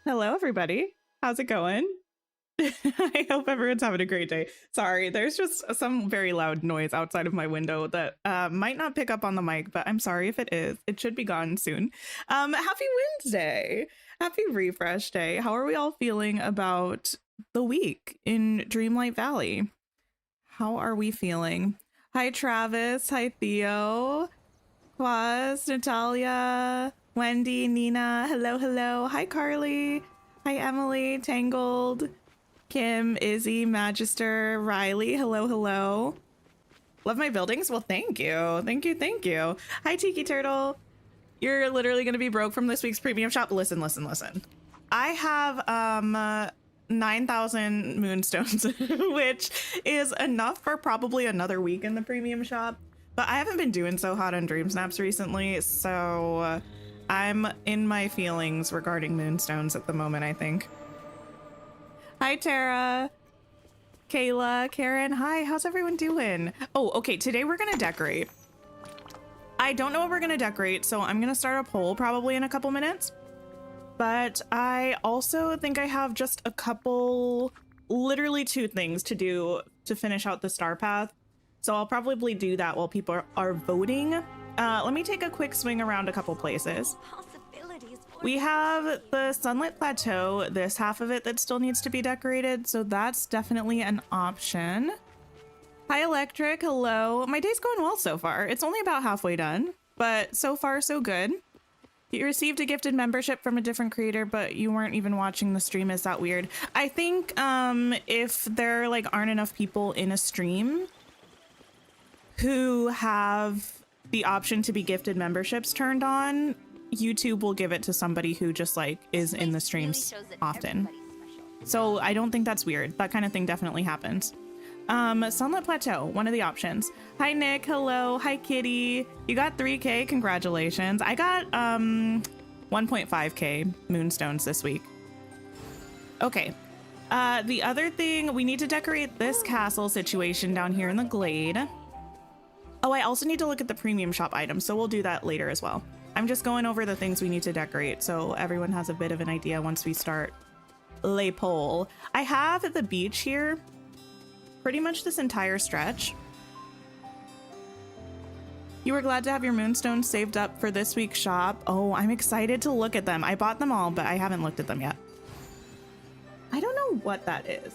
Hello, everybody. How's it going? I hope everyone's having a great day. Sorry, there's just some very loud noise outside of my window that might not pick up on the mic, but I'm sorry if it is. It should be gone soon. Happy Wednesday. Happy refresh day. How are we all feeling about the week in Dreamlight Valley? How are we feeling? Hi, Travis. Hi, Theo. Quaz, Natalia, Wendy, Nina. Hello, hello. Hi, Carly. Hi, Emily, Tangled, Kim, Izzy, Magister, Riley. Hello, hello. Love my buildings? Well, thank you. Thank you, thank you. Hi, Tiki Turtle. You're literally going to be broke from this week's premium shop. Listen, listen, listen. I have 9,000 Moonstones, which is enough for probably another week in the premium shop. But I haven't been doing so hot on Dream Snaps recently, so I'm in my feelings regarding Moonstones at the moment, I think. Hi, Tara. Kayla, Karen, hi, how's everyone doing? Oh, okay, today we're gonna decorate. I don't know what we're gonna decorate, so I'm gonna start a poll probably in a couple minutes. But I also think I have just a couple, literally 2 things to do to finish out the star path. So I'll probably do that while people are voting. Let me take a quick swing around a couple places. We have the Sunlit Plateau, this half of it that still needs to be decorated, so that's definitely an option. Hi, Electric, hello. My day's going well so far. It's only about halfway done, but so far so good. You received a gifted membership from a different creator, but you weren't even watching the stream. Is that weird? I think if there aren't enough people in a stream who have the option to be gifted memberships turned on, YouTube will give it to somebody who just is in the streams often. So I don't think that's weird. That kind of thing definitely happens. Sunlit Plateau, one of the options. Hi, Nick. Hello. Hi, Kitty. You got 3K. Congratulations. I got 1.5K Moonstones this week. Okay. The other thing, we need to decorate this castle situation down here in the glade. Oh, I also need to look at the premium shop items, so we'll do that later as well. I'm just going over the things we need to decorate so everyone has a bit of an idea once we start lay pole. I have the beach here pretty much this entire stretch. You were glad to have your Moonstones saved up for this week's shop. Oh, I'm excited to look at them. I bought them all, but I haven't looked at them yet. I don't know what that is.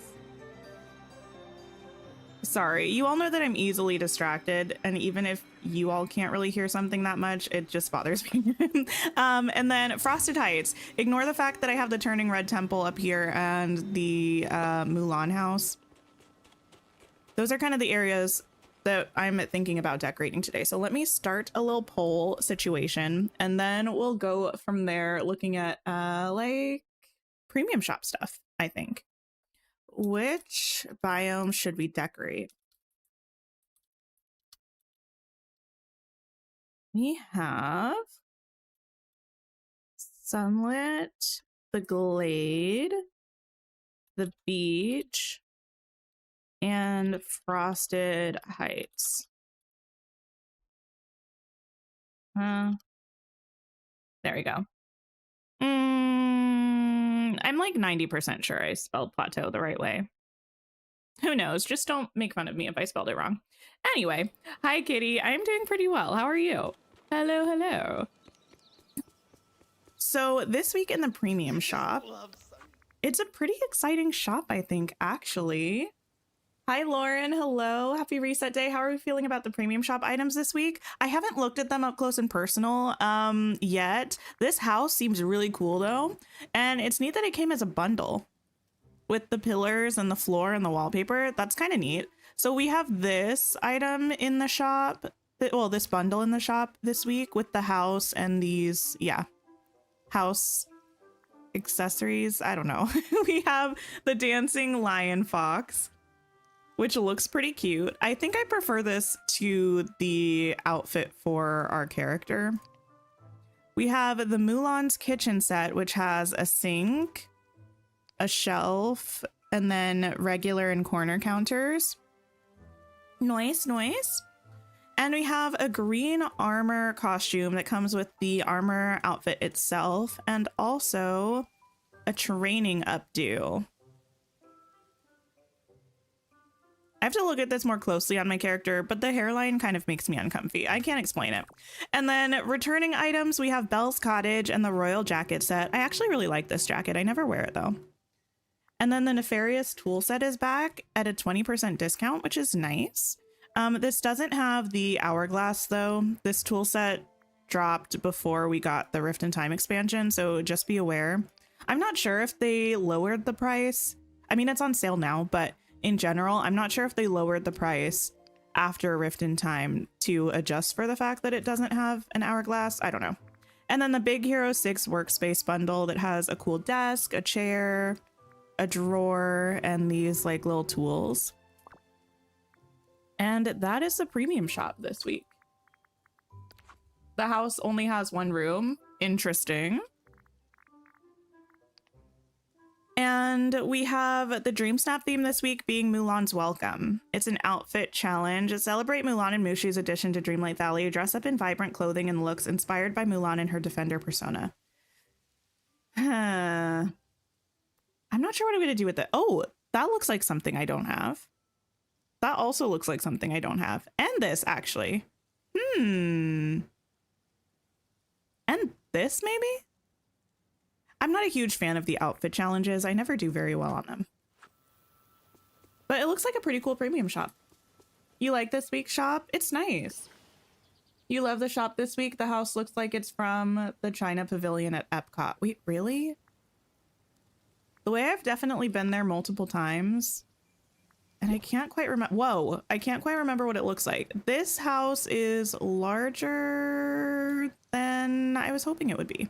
Sorry, you all know that I'm easily distracted, and even if you all can't really hear something that much, it just bothers me. And then Frosted Heights. Ignore the fact that I have the Turning Red Temple up here and the Mulan house. Those are kind of the areas that I'm thinking about decorating today. So let me start a little poll situation, and then we'll go from there looking at like premium shop stuff, I think. Which biome should we decorate? We have Sunlit, the Glade, the beach, and Frosted Heights. There we go. I'm like 90% sure I spelled plateau the right way. Who knows? Just don't make fun of me if I spelled it wrong. Anyway, hi Kitty. I'm doing pretty well. How are you? Hello, hello. So this week in the premium shop, it's a pretty exciting shop, I think, actually. Hi, Lauren. Hello. Happy reset day. How are we feeling about the premium shop items this week? I haven't looked at them up close and personal yet. This house seems really cool, though. And it's neat that it came as a bundle with the pillars and the floor and the wallpaper. That's kind of neat. So we have this item in the shop. Well, this bundle in the shop this week with the house and these, yeah, house accessories. I don't know. We have the dancing lion fox, which looks pretty cute. I think I prefer this to the outfit for our character. We have the Mulan's kitchen set, which has a sink, a shelf, and then regular and corner counters. Nice, nice. And we have a green armor costume that comes with the armor outfit itself, and also a training updo. I have to look at this more closely on my character, but the hairline kind of makes me uncomfy. I can't explain it. And then returning items, we have Belle's Cottage and the Royal Jacket set. I actually really like this jacket. I never wear it though. And then the Nefarious tool set is back at a 20% discount, which is nice. This doesn't have the hourglass though. This tool set dropped before we got the Rift in Time expansion, so just be aware. I'm not sure if they lowered the price. I mean, it's on sale now, but in general, I'm not sure if they lowered the price after Rift in Time to adjust for the fact that it doesn't have an hourglass. I don't know. And then the Big Hero 6 workspace bundle that has a cool desk, a chair, a drawer, and these like little tools. And that is the premium shop this week. The house only has one room. Interesting. And we have the Dream Snap theme this week being Mulan's Welcome. It's an outfit challenge. Celebrate Mulan and Mushu's addition to Dreamlight Valley. Dress up in vibrant clothing and looks inspired by Mulan and her defender persona. I'm not sure what I'm going to do with it. Oh, that looks like something I don't have. That also looks like something I don't have. And this, actually. And this, maybe? I'm not a huge fan of the outfit challenges. I never do very well on them. But it looks like a pretty cool premium shop. You like this week's shop? It's nice. You love the shop this week? The house looks like it's from the China Pavilion at Epcot. Wait, really? The way I've definitely been there multiple times. And I can't quite remember. Whoa, I can't quite remember what it looks like. This house is larger than I was hoping it would be.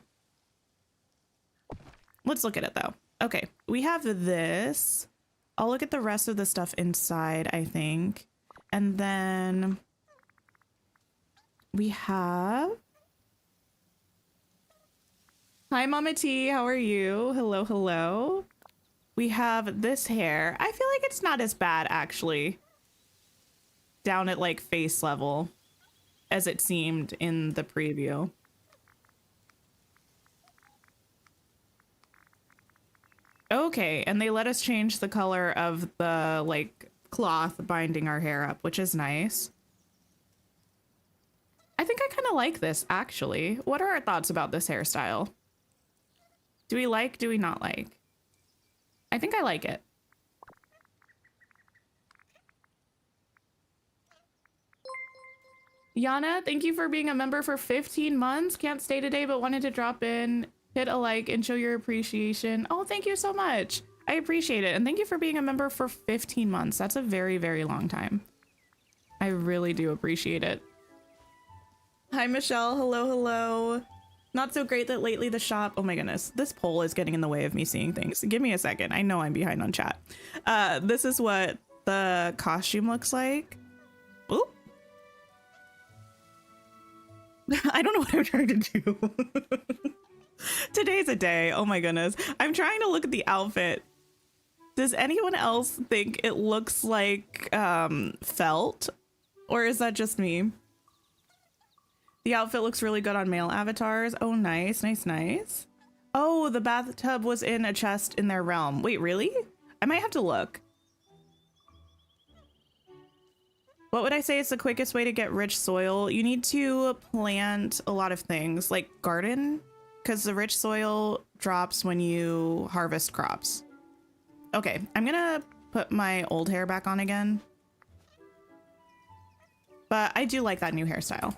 Let's look at it though. Okay, we have this. I'll look at the rest of the stuff inside, I think. And then we have... Hi, Mama T, how are you? Hello, hello. We have this hair. I feel like it's not as bad, actually. Down at like face level as it seemed in the preview. Okay, and they let us change the color of the like cloth binding our hair up, which is nice. I think I kind of like this, actually. What are our thoughts about this hairstyle? Do we like, do we not like? I think I like it. Yana, thank you for being a member for 15 months. Can't stay today, but wanted to drop in, hit a like, and show your appreciation. Oh, thank you so much. I appreciate it. And thank you for being a member for 15 months. That's a very, very long time. I really do appreciate it. Hi, Michelle. Hello, hello. Not so great that lately the shop... Oh my goodness. This poll is getting in the way of me seeing things. Give me a second. I know I'm behind on chat. This is what the costume looks like. Ooh. I don't know what I'm trying to do. Today's a day. Oh my goodness. I'm trying to look at the outfit. Does anyone else think it looks like felt? Or is that just me? The outfit looks really good on male avatars. Oh, nice, nice, nice. Oh, the bathtub was in a chest in their realm. Wait, really? I might have to look. What would I say is the quickest way to get rich soil? You need to plant a lot of things, like garden, because the rich soil drops when you harvest crops. Okay, I'm gonna put my old hair back on again. But I do like that new hairstyle.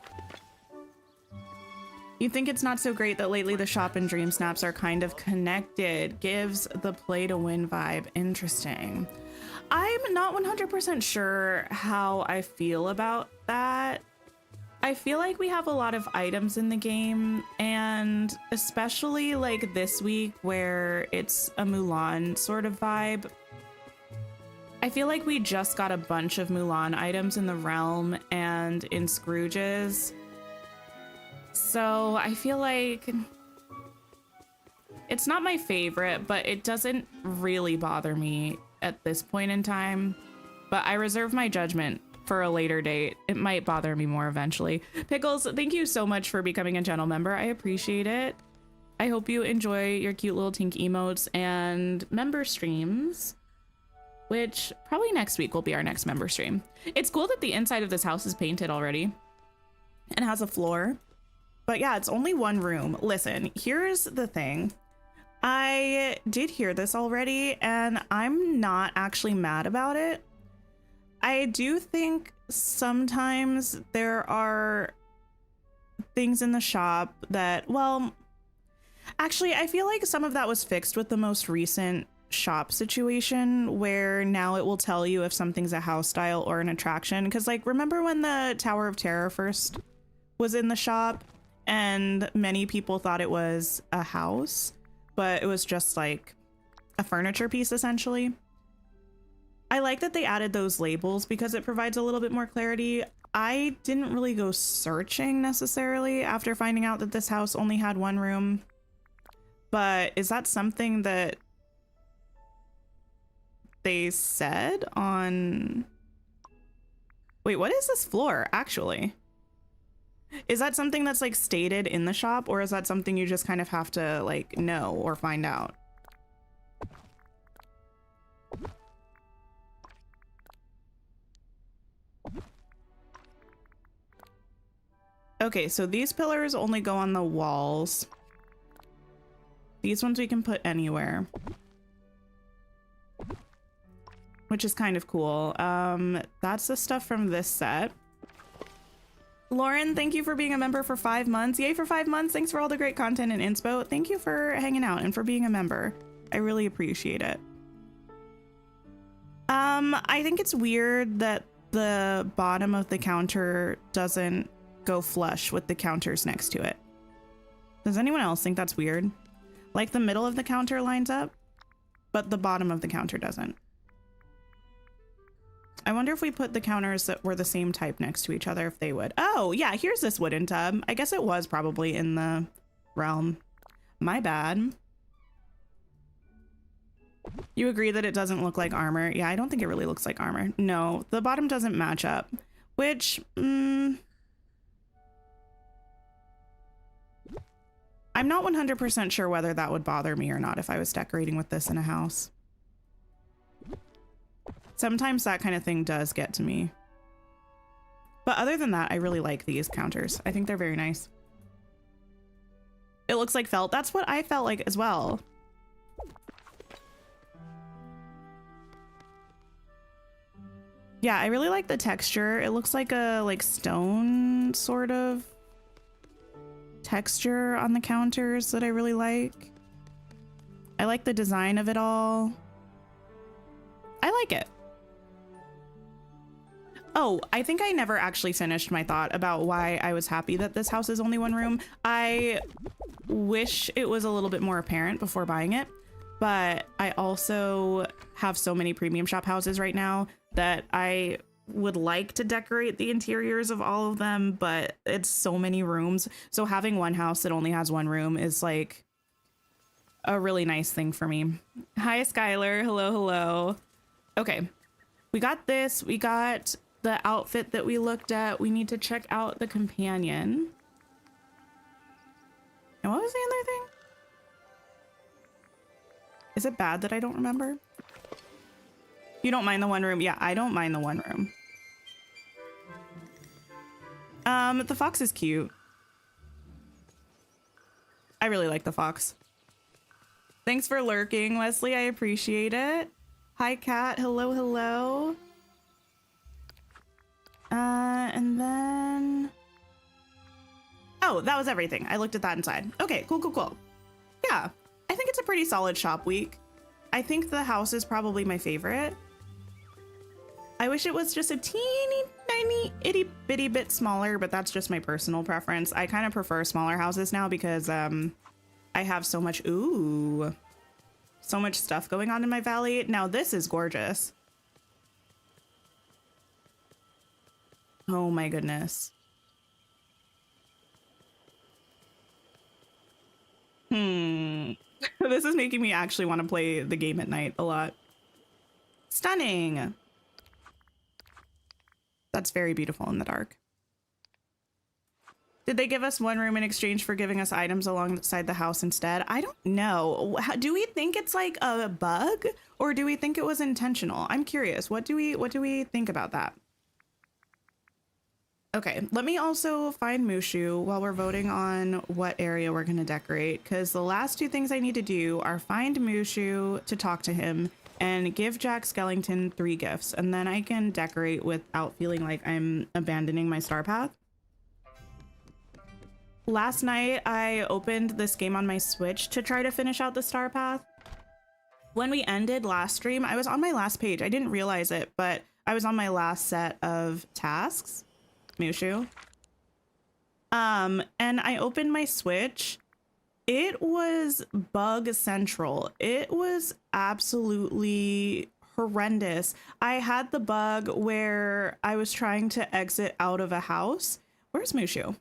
You think it's not so great that lately the shop and Dream Snaps are kind of connected. Gives the play to win vibe. Interesting. I'm not 100% sure how I feel about that. I feel like we have a lot of items in the game, and especially like this week where it's a Mulan sort of vibe. I feel like we just got a bunch of Mulan items in the realm and in Scrooge's. So I feel like it's not my favorite, but it doesn't really bother me at this point in time. But I reserve my judgment for a later date. It might bother me more eventually. Pickles, thank you so much for becoming a channel member. I appreciate it. I hope you enjoy your cute little Tink emotes and member streams, which probably next week will be our next member stream. It's cool that the inside of this house is painted already and has a floor. But yeah, it's only one room. Listen, here's the thing. I did hear this already, and I'm not actually mad about it. I do think sometimes there are things in the shop that, well, actually, I feel like some of that was fixed with the most recent shop situation, where now it will tell you if something's a house style or an attraction. Because, like, remember when the Tower of Terror first was in the shop? And many people thought it was a house, but it was just like a furniture piece, essentially. I like that they added those labels because it provides a little bit more clarity. I didn't really go searching necessarily after finding out that this house only had one room. But is that something that they said on... Wait, what is this floor, actually? Is that something that's like stated in the shop, or is that something you just kind of have to like know or find out? Okay, so these pillars only go on the walls. These ones we can put anywhere, which is kind of cool. That's the stuff from this set. Lauren, thank you for being a member for 5 months. Yay for 5 months. Thanks for all the great content and inspo. Thank you for hanging out and for being a member. I really appreciate it. I think it's weird that the bottom of the counter doesn't go flush with the counters next to it. Does anyone else think that's weird? Like the middle of the counter lines up, but the bottom of the counter doesn't. I wonder if we put the counters that were the same type next to each other, if they would. Oh, yeah, here's this wooden tub. I guess it was probably in the realm. My bad. You agree that it doesn't look like armor? Yeah, I don't think it really looks like armor. No, the bottom doesn't match up, which... I'm not 100% sure whether that would bother me or not if I was decorating with this in a house. Sometimes that kind of thing does get to me. But other than that, I really like these counters. I think they're very nice. It looks like felt. That's what I felt like as well. Yeah, I really like the texture. It looks like a stone sort of texture on the counters that I really like. I like the design of it all. I like it. Oh, I think I never actually finished my thought about why I was happy that this house is only one room. I wish it was a little bit more apparent before buying it, but I also have so many premium shop houses right now that I would like to decorate the interiors of all of them, but it's so many rooms. So having one house that only has one room is like a really nice thing for me. Hi, Skylar. Hello, hello. Okay, we got this. We got the outfit that we looked at. We need to check out the companion. And what was the other thing? Is it bad that I don't remember? You don't mind the one room? Yeah, I don't mind the one room. The fox is cute. I really like the fox. Thanks for lurking, Wesley. I appreciate it. Hi, Kat. Hello, hello. And then... Oh, that was everything. I looked at that inside. Okay, cool, cool, cool. Yeah, I think it's a pretty solid shop week. I think the house is probably my favorite. I wish it was just a teeny tiny itty bitty bit smaller, but that's just my personal preference. I kind of prefer smaller houses now because I have so much, so much stuff going on in my valley. Now this is gorgeous. Oh my goodness. This is making me actually want to play the game at night a lot. Stunning. That's very beautiful in the dark. Did they give us one room in exchange for giving us items alongside the house instead? I don't know. Do we think it's like a bug or do we think it was intentional? I'm curious. What do we think about that? Okay, let me also find Mushu while we're voting on what area we're going to decorate, because the last two things I need to do are find Mushu to talk to him and give Jack Skellington 3 gifts, and then I can decorate without feeling like I'm abandoning my star path. Last night, I opened this game on my Switch to try to finish out the star path. When we ended last stream, I was on my last page. I didn't realize it, but I was on my last set of tasks. Mushu. And I opened my Switch. It was bug central. It was absolutely horrendous. I had the bug where I was trying to exit out of a house. Where's Mushu?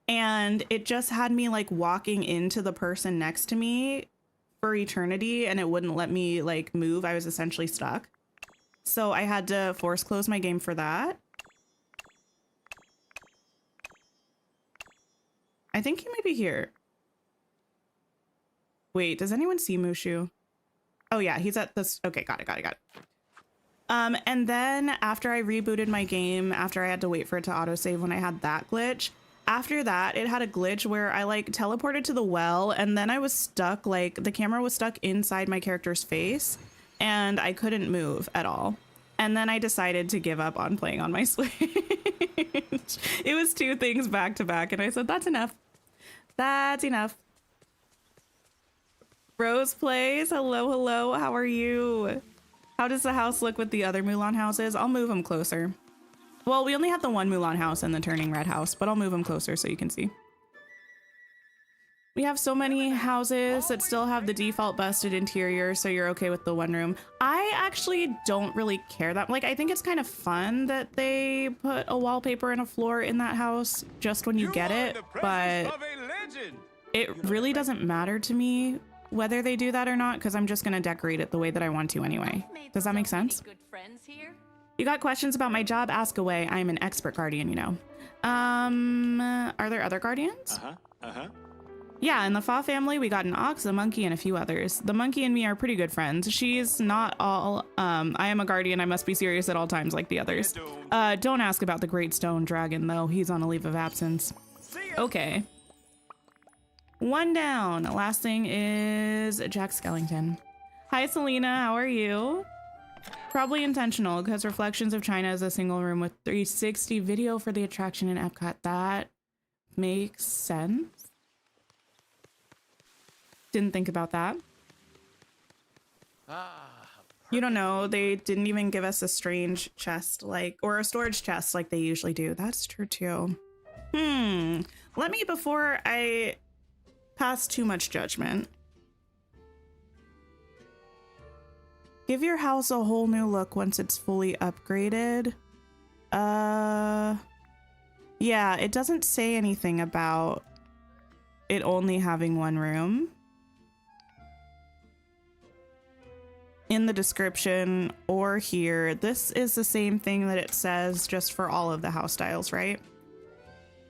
And it just had me like walking into the person next to me for eternity, and it wouldn't let me like move. I was essentially stuck. So I had to force close my game for that. I think he might be here. Wait, does anyone see Mushu? Oh yeah, he's at this. Okay, got it. And then after I rebooted my game, after I had to wait for it to autosave when I had that glitch, after that, it had a glitch where I like teleported to the well and then I was stuck, like the camera was stuck inside my character's face and I couldn't move at all. And then I decided to give up on playing on my Switch. It was 2 things back to back and I said, that's enough. That's enough. Rose Plays, hello, hello. How are you? How does the house look with the other Mulan houses? I'll move them closer. Well, we only have the one Mulan house and the turning red house, but I'll move them closer so you can see. We have so many houses that still have the default busted interior, so you're okay with the one room. I actually don't really care that. Like, I think it's kind of fun that they put a wallpaper and a floor in that house just when you get it, but it really doesn't matter to me whether they do that or not, because I'm just going to decorate it the way that I want to anyway. Does that make sense? You got questions about my job? Ask away. I'm an expert guardian, you know. Are there other guardians? Yeah, in the Fa family, we got an ox, a monkey, and a few others. The monkey and me are pretty good friends. She's not all, I am a guardian. I must be serious at all times like the others. Don't ask about the Great Stone Dragon, though. He's on a leave of absence. Okay. 1 down. Last thing is Jack Skellington. Hi, Selena. How are you? Probably intentional, because Reflections of China is a single room with 360 video for the attraction in Epcot. That makes sense. Didn't think about that. You don't know, they didn't even give us a strange chest or a storage chest like they usually do. That's true too. Let me, before I pass too much judgment, give your house a whole new look once it's fully upgraded. Yeah, it doesn't say anything about it only having one room in the description or here. This is the same thing that it says just for all of the house styles, right?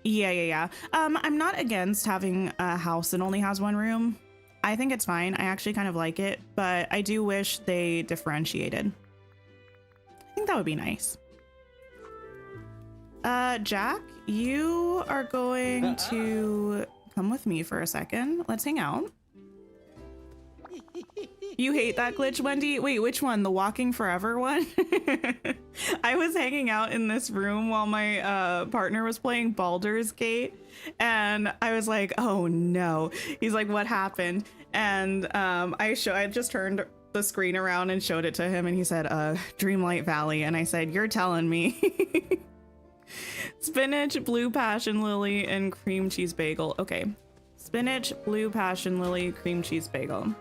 Yeah. I'm not against having a house that only has one room. I think it's fine. I actually kind of like it, but I do wish they differentiated. I think that would be nice. Jack, you are going to come with me for a second. Let's hang out. You hate that glitch, Wendy? Wait, which one? The walking forever one? I was hanging out in this room while my partner was playing Baldur's Gate, and I was like, oh no. He's like, what happened? And I just turned the screen around and showed it to him, and he said, Dreamlight Valley. And I said, you're telling me. Spinach, blue passion lily, and cream cheese bagel. Okay. Spinach, blue passion lily, cream cheese bagel.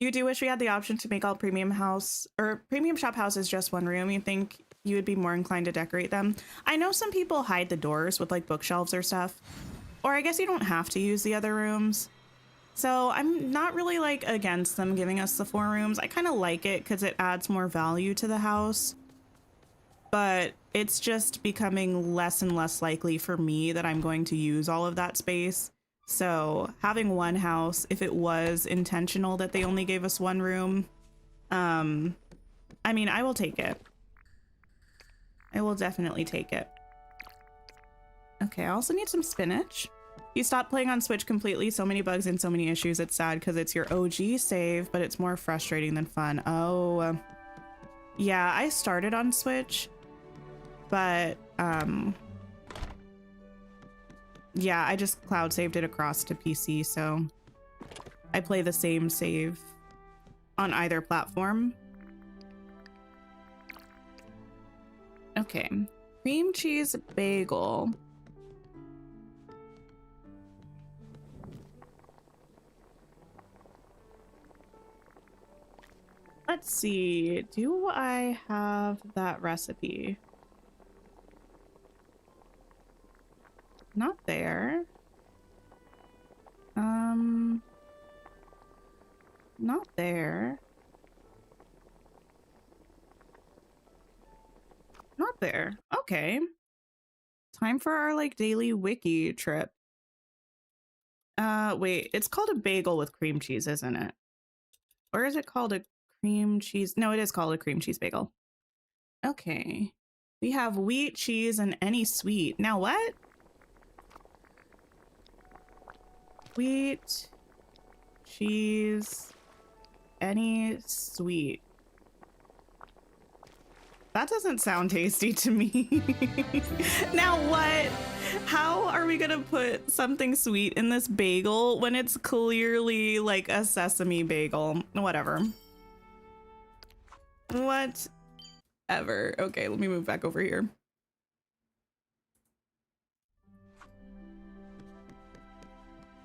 You do wish we had the option to make all premium shop houses just one room. You think you would be more inclined to decorate them? I know some people hide the doors with like bookshelves or stuff, or I guess you don't have to use the other rooms. So I'm not really like against them giving us the 4 rooms. I kind of like it because it adds more value to the house, but it's just becoming less and less likely for me that I'm going to use all of that space. So having one house, if it was intentional that they only gave us 1 room, I mean, I will take it. I will definitely take it. Okay, I also need some spinach. You stopped playing on Switch completely. So many bugs and so many issues. It's sad because it's your OG save, but it's more frustrating than fun. Oh, yeah, I started on Switch, but yeah, I just cloud saved it across to PC, so I play the same save on either platform. Okay, cream cheese bagel. Let's see, do I have that recipe? Not there. Not there. Not there. Okay. Time for our like daily wiki trip. Wait, it's called a bagel with cream cheese, isn't it? Or is it called a cream cheese? No, it is called a cream cheese bagel. Okay. We have wheat, cheese, and any sweet. Now what? Wheat, cheese, any sweet. That doesn't sound tasty to me. Now what? How are we gonna put something sweet in this bagel when it's clearly like a sesame bagel? Whatever. Whatever. Okay, let me move back over here.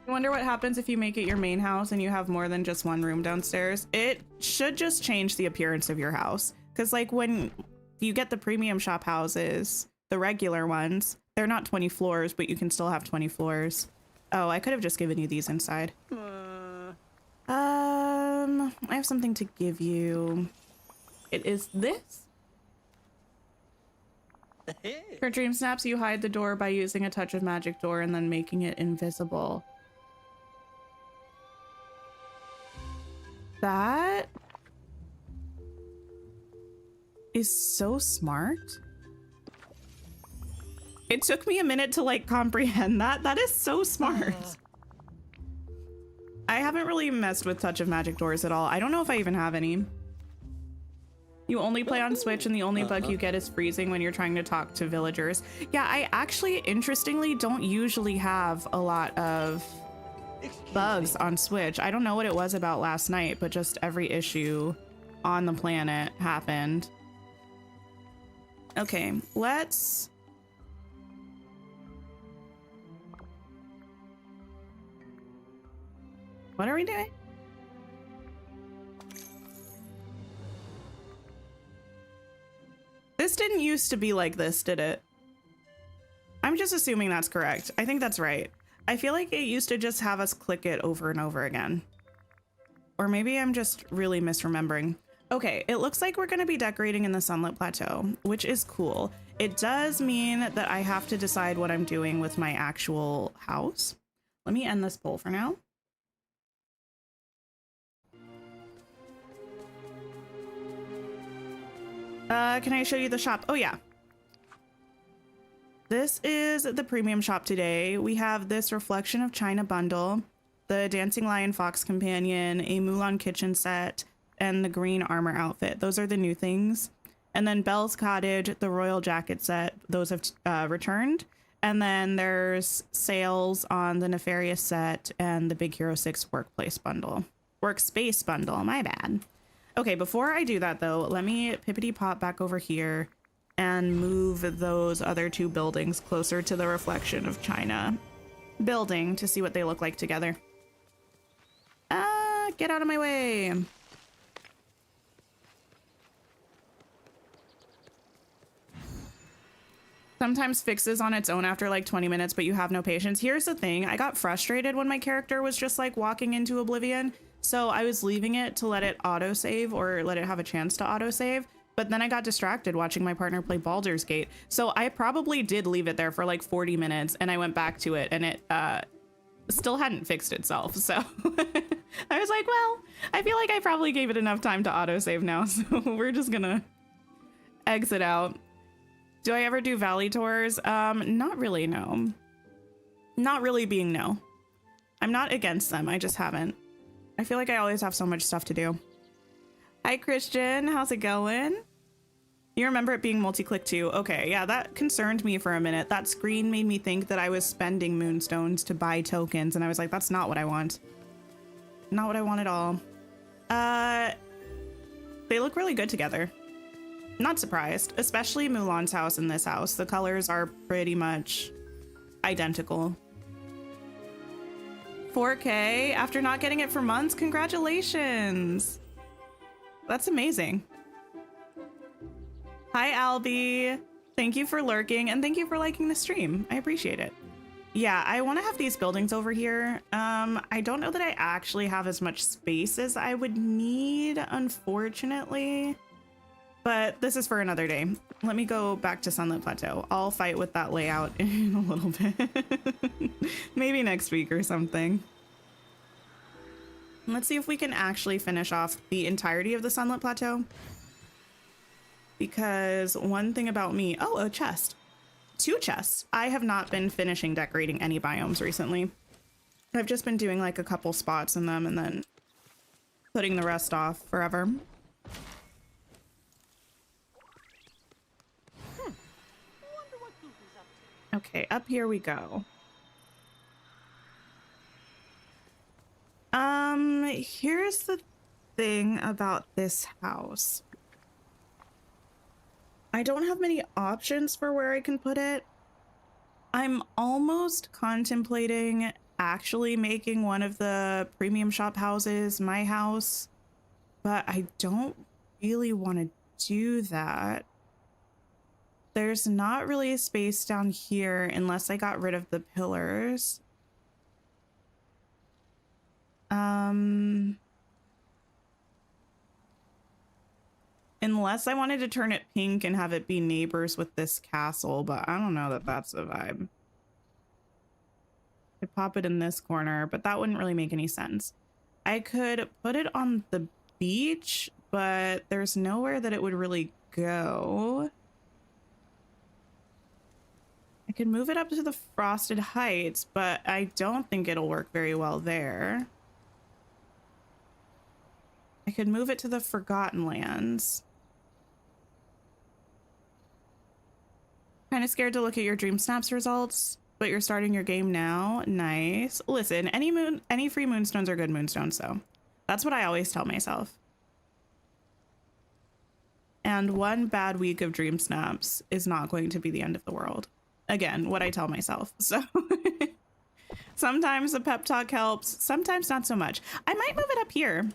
I wonder what happens if you make it your main house and you have more than just 1 room downstairs. It should just change the appearance of your house. Because like when you get the premium shop houses, the regular ones, they're not 20 floors, but you can still have 20 floors. Oh, I could have just given you these inside. I have something to give you. It is this. For dream snaps, you hide the door by using a touch of magic door and then making it invisible. That is so smart. It took me a minute to like comprehend that. That is so smart. I haven't really messed with touch of magic doors at all. I don't know if I even have any. You only play on Switch and the only bug you get is freezing when you're trying to talk to villagers. Yeah, I actually, interestingly, don't usually have a lot of bugs on Switch. I don't know what it was about last night, but just every issue on the planet happened. Okay, let's... What are we doing? This didn't used to be like this, did it? I'm just assuming that's correct. I think that's right. I feel like it used to just have us click it over and over again. Or maybe I'm just really misremembering. Okay, it looks like we're going to be decorating in the Sunlit Plateau, which is cool. It does mean that I have to decide what I'm doing with my actual house. Let me end this poll for now. Can I show you the shop? Oh yeah. This is the premium shop today. We have this Reflection of China bundle, the Dancing Lion Fox Companion, a Mulan kitchen set, and the green armor outfit. Those are the new things. And then Belle's Cottage, the royal jacket set, those have returned. And then there's sales on the Nefarious set and the Big Hero 6 workspace bundle, my bad. Okay, before I do that though, let me pippity pop back over here and move those other two buildings closer to the Reflection of China building to see what they look like together. Get out of my way. Sometimes fixes on its own after like 20 minutes, but you have no patience. Here's the thing. I got frustrated when my character was just like walking into oblivion. So I was leaving it to let it autosave or let it have a chance to autosave. But then I got distracted watching my partner play Baldur's Gate. So I probably did leave it there for like 40 minutes and I went back to it and it still hadn't fixed itself. So I was like, well, I feel like I probably gave it enough time to autosave now. So we're just gonna exit out. Do I ever do valley tours? Not really, no. Not really being no. I'm not against them, I just haven't. I feel like I always have so much stuff to do. Hi, Christian, how's it going? You remember it being multi-click too? Okay, yeah, that concerned me for a minute. That screen made me think that I was spending Moonstones to buy tokens, and I was like, that's not what I want. Not what I want at all. They look really good together. Not surprised, especially Mulan's house and this house. The colors are pretty much identical. 4K after not getting it for months. Congratulations. That's amazing. Hi, Albie. Thank you for lurking and thank you for liking the stream. I appreciate it. Yeah, I want to have these buildings over here. I don't know that I actually have as much space as I would need, unfortunately. But this is for another day. Let me go back to Sunlit Plateau. I'll fight with that layout in a little bit. Maybe next week or something. Let's see if we can actually finish off the entirety of the Sunlit Plateau. Because one thing about me... Oh, a chest. 2 chests. I have not been finishing decorating any biomes recently. I've just been doing like a couple spots in them and then putting the rest off forever. Okay, up here we go. Here's the thing about this house. I don't have many options for where I can put it. I'm almost contemplating actually making one of the premium shop houses my house, but I don't really want to do that. There's not really a space down here unless I got rid of the pillars. Unless I wanted to turn it pink and have it be neighbors with this castle, but I don't know that that's a vibe. I'd pop it in this corner, but that wouldn't really make any sense. I could put it on the beach, but there's nowhere that it would really go. I could move it up to the Frosted Heights, but I don't think it'll work very well there. I could move it to the Forgotten Lands. Kind of scared to look at your Dream Snaps results. But you're starting your game now. Nice. Listen, any free moonstones are good moonstones, though. That's what I always tell myself. And one bad week of dream snaps is not going to be the end of the world. Again, what I tell myself. So sometimes the pep talk helps, sometimes not so much. I might move it up here.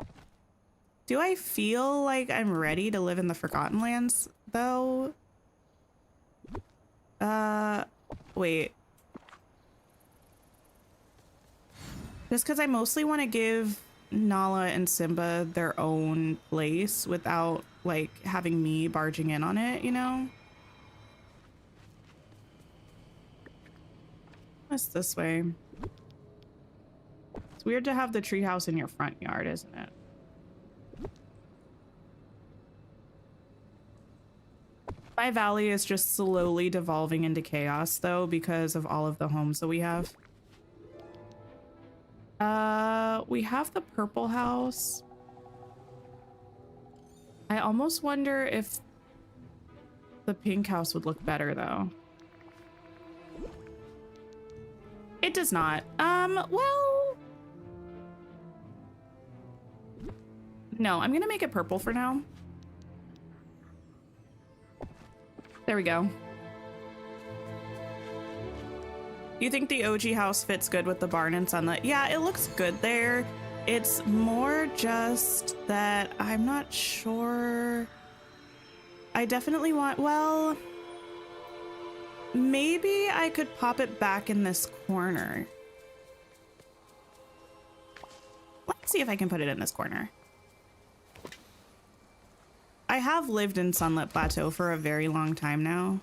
Do I feel like I'm ready to live in the Forgotten Lands, though? Wait. Just because I mostly want to give Nala and Simba their own place without, like, having me barging in on it, you know? What's this way? It's weird to have the treehouse in your front yard, isn't it? My valley is just slowly devolving into chaos, though, because of all of the homes that we have. We have the purple house. I almost wonder if the pink house would look better, though. It does not. Well... No, I'm gonna make it purple for now. There we go. You think the OG house fits good with the barn and Sunlit? Yeah, it looks good there. It's more just that I'm not sure. I definitely want, well, maybe I could pop it back in this corner. Let's see if I can put it in this corner. I have lived in Sunlit Plateau for a very long time now.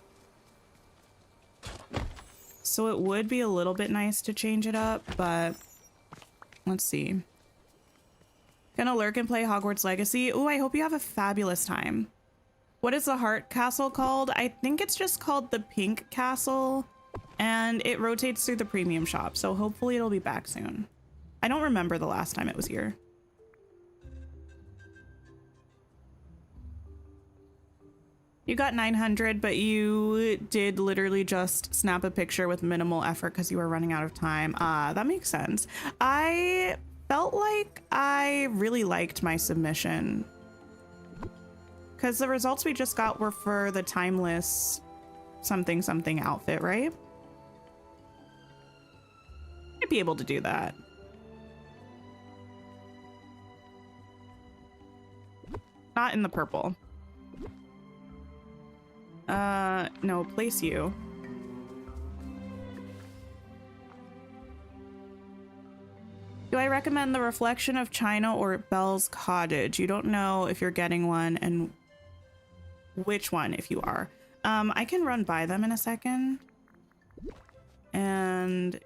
So it would be a little bit nice to change it up, but let's see. Gonna lurk and play Hogwarts Legacy. Ooh, I hope you have a fabulous time. What is the Heart Castle called? I think it's just called the Pink Castle, and it rotates through the premium shop, so hopefully it'll be back soon. I don't remember the last time it was here. You got 900, but you did literally just snap a picture with minimal effort because you were running out of time. That makes sense. I felt like I really liked my submission because the results we just got were for the timeless something something outfit, right? I'd be able to do that. Not in the purple. No, place you. Do I recommend the Reflection of China or Belle's Cottage? You don't know if you're getting one and which one if you are. I can run by them in a second and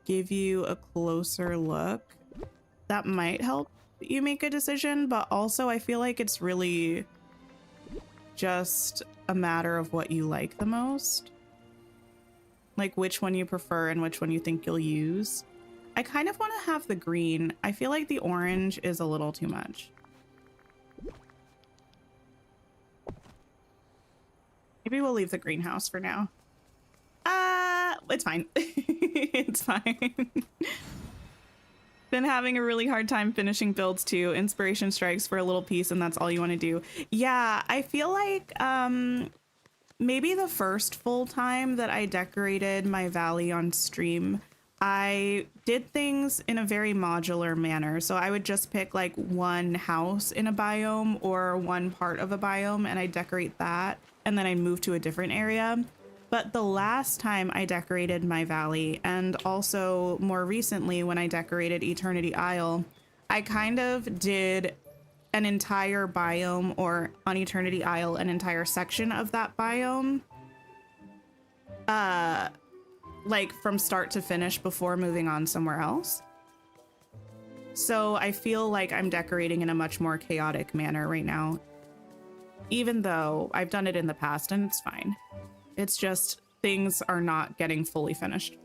give you a closer look. That might help you make a decision, but also I feel like it's really just a matter of what you like the most. Like which one you prefer and which one you think you'll use. I kind of want to have the green. I feel like the orange is a little too much. Maybe we'll leave the greenhouse for now. It's fine. It's fine. Been having a really hard time finishing builds too. Inspiration strikes for a little piece and that's all you want to do. Yeah, I feel like maybe the first full time that I decorated my valley on stream, I did things in a very modular manner. So I would just pick like one house in a biome or one part of a biome and I decorate that and then I move to a different area. But the last time I decorated my valley, and also more recently when I decorated Eternity Isle, I kind of did an entire biome, or on Eternity Isle, an entire section of that biome, like from start to finish before moving on somewhere else. So I feel like I'm decorating in a much more chaotic manner right now, even though I've done it in the past and it's fine. It's just things are not getting fully finished.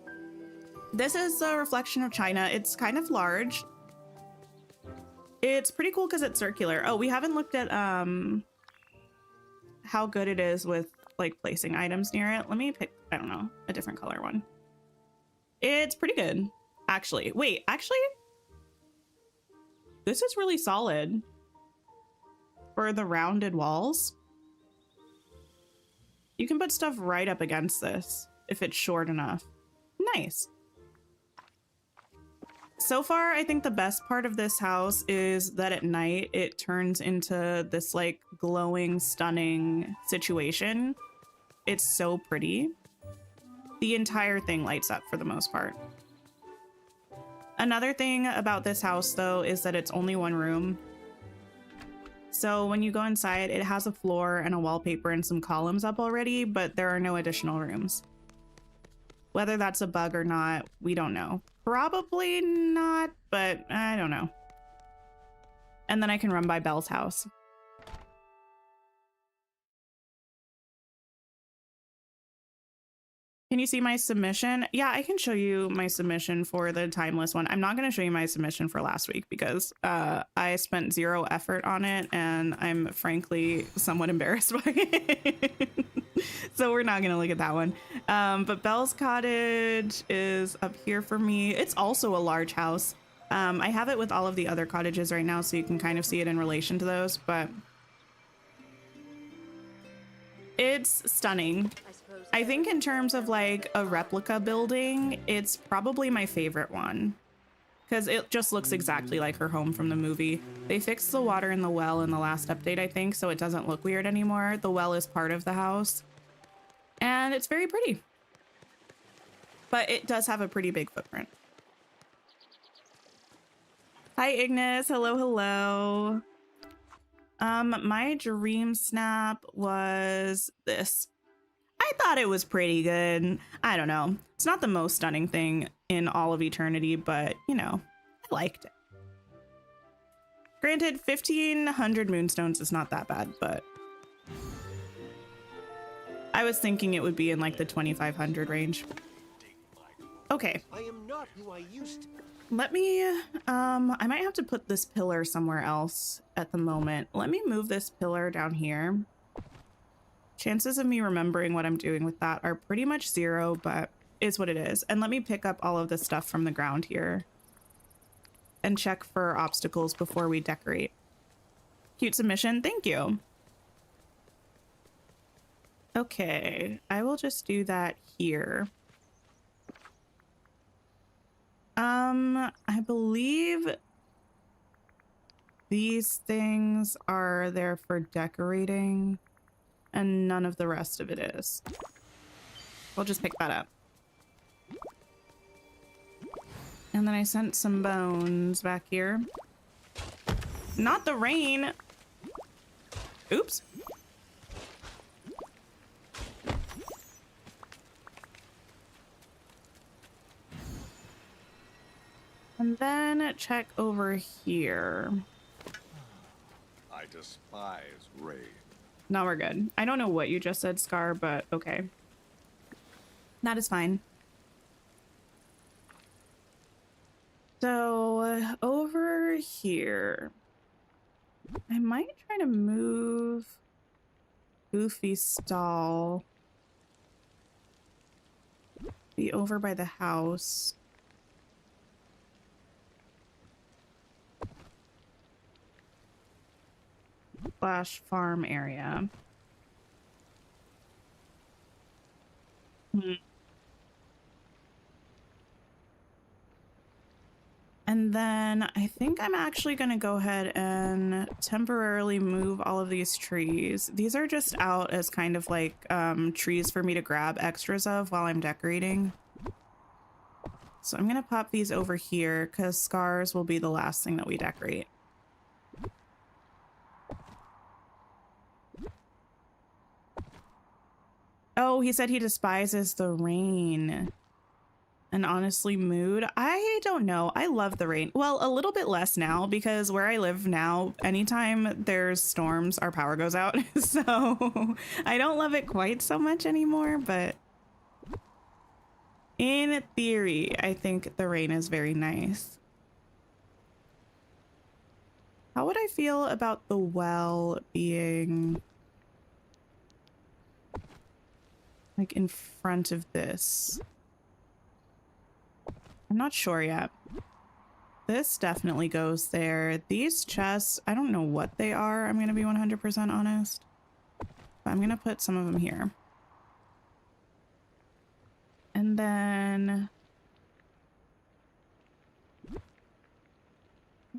This is a Reflection of China. It's kind of large. It's pretty cool because it's circular. Oh, we haven't looked at how good it is with like placing items near it. Let me pick, I don't know, a different color one. It's pretty good, actually. Wait, actually, this is really solid for the rounded walls. You can put stuff right up against this if it's short enough. Nice. So far, I think the best part of this house is that at night it turns into this like glowing, stunning situation. It's so pretty. The entire thing lights up for the most part. Another thing about this house though is that it's only one room. So when you go inside, it has a floor and a wallpaper and some columns up already, but there are no additional rooms. Whether that's a bug or not, we don't know. Probably not, but I don't know. And then I can run by Belle's house. Can you see my submission? Yeah, I can show you my submission for the timeless one. I'm not going to show you my submission for last week because I spent 0 effort on it and I'm frankly somewhat embarrassed by it. So we're not going to look at that one. But Belle's cottage is up here for me. It's also a large house. I have it with all of the other cottages right now, so you can kind of see it in relation to those, but it's stunning. I think in terms of like a replica building, it's probably my favorite one because it just looks exactly like her home from the movie. They fixed the water in the well in the last update, I think, so it doesn't look weird anymore. The well is part of the house and it's very pretty, but it does have a pretty big footprint. Hi, Ignis. Hello, hello. My dream snap was this. I thought it was pretty good. I don't know. It's not the most stunning thing in all of eternity, but you know, I liked it. Granted, 1,500 moonstones is not that bad, but I was thinking it would be in like the 2,500 range. Okay. I am not who I used to. Let me, I might have to put this pillar somewhere else at the moment. Let me move this pillar down here. Chances of me remembering what I'm doing with that are pretty much 0, but it's what it is. And let me pick up all of the stuff from the ground here and check for obstacles before we decorate. Cute submission. Thank you. Okay, I will just do that here. I believe these things are there for decorating and none of the rest of it is. We'll just pick that up. And then I sent some bones back here. Not the rain. Oops. And then check over here. I despise rain. No, we're good. I don't know what you just said, Scar, but okay. That is fine. So over here, I might try to move Goofy's stall. Be over by the house. / farm area. And then I think I'm actually going to go ahead and temporarily move all of these trees. These are just out as kind of like trees for me to grab extras of while I'm decorating. So I'm going to pop these over here because Scars will be the last thing that we decorate. Oh, he said he despises the rain. And honestly, mood, I don't know. I love the rain. Well, a little bit less now because where I live now, anytime there's storms, our power goes out. So I don't love it quite so much anymore, but in theory, I think the rain is very nice. How would I feel about the well being like in front of this? I'm not sure yet. This definitely goes there. These chests, I don't know what they are. I'm going to be 100% honest. But I'm going to put some of them here. And then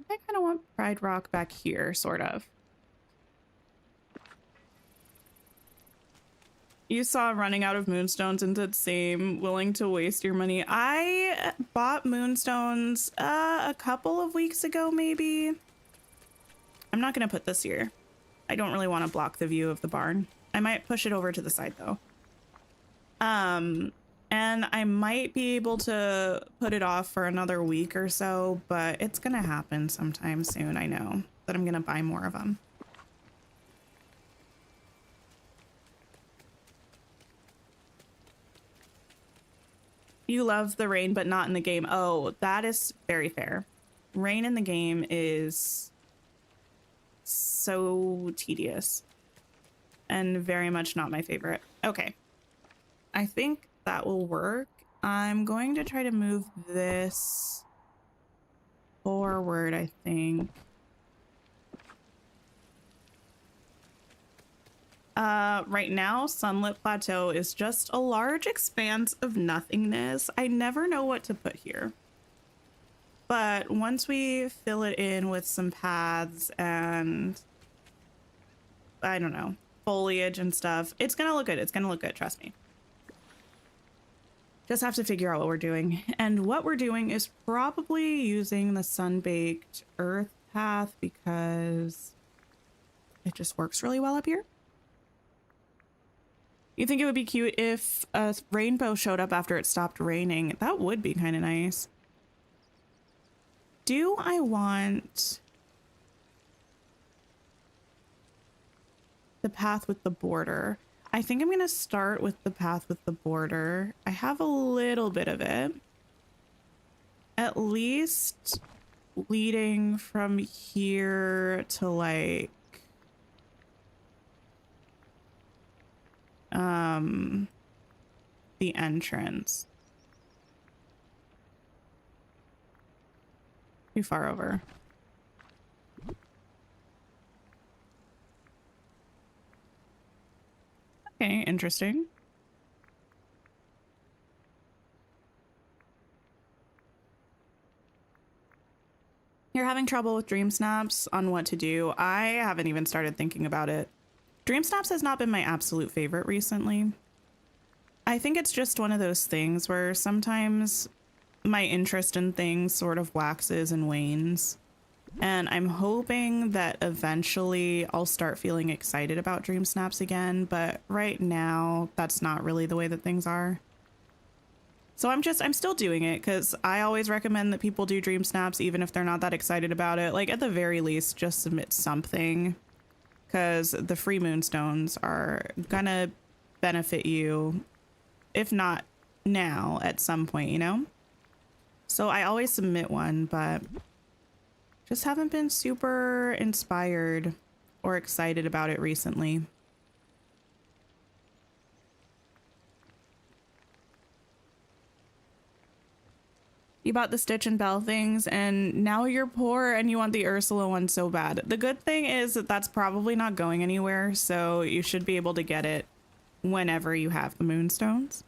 I kind of want Pride Rock back here, sort of. You saw running out of Moonstones and said same, willing to waste your money. I bought Moonstones a couple of weeks ago, maybe. I'm not going to put this here. I don't really want to block the view of the barn. I might push it over to the side though. And I might be able to put it off for another week or so, but it's going to happen sometime soon. I know that I'm going to buy more of them. You love the rain, but not in the game. Oh, that is very fair. Rain in the game is so tedious and very much not my favorite. Okay. I think that will work. I'm going to try to move this forward, I think. Right now, Sunlit Plateau is just a large expanse of nothingness. I never know what to put here. But once we fill it in with some paths and, I don't know, foliage and stuff, it's gonna look good. It's gonna look good, trust me. Just have to figure out what we're doing. And what we're doing is probably using the sun-baked earth path because it just works really well up here. You think it would be cute if a rainbow showed up after it stopped raining? That would be kind of nice. Do I want the path with the border? I think I'm going to start with the path with the border. I have a little bit of it. At least leading from here to like the entrance. Too far over. Okay, interesting. You're having trouble with dream snaps on what to do. I haven't even started thinking about it. Dream snaps has not been my absolute favorite recently. I think it's just one of those things where sometimes my interest in things sort of waxes and wanes. And I'm hoping that eventually I'll start feeling excited about dream snaps again, but right now that's not really the way that things are. So I'm still doing it because I always recommend that people do dream snaps even if they're not that excited about it. Like at the very least, just submit something because the free Moonstones are gonna benefit you, if not now, at some point, you know? So I always submit one, but just haven't been super inspired or excited about it recently. You bought the Stitch and Belle things and now you're poor and you want the Ursula one so bad. The good thing is that that's probably not going anywhere, so you should be able to get it whenever you have the Moonstones.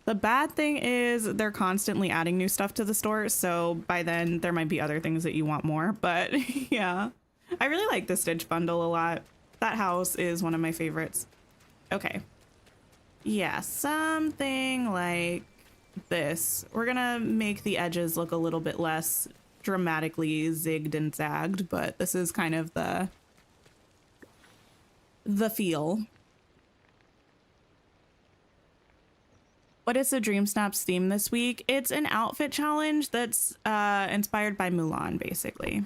The bad thing is they're constantly adding new stuff to the store, so by then there might be other things that you want more, but yeah. I really like the Stitch bundle a lot. That house is one of my favorites. Okay. Yeah, something like this. We're gonna make the edges look a little bit less dramatically zigged and zagged, but this is kind of the feel. What is the Dream Snaps theme this week? It's an outfit challenge that's inspired by Mulan, basically.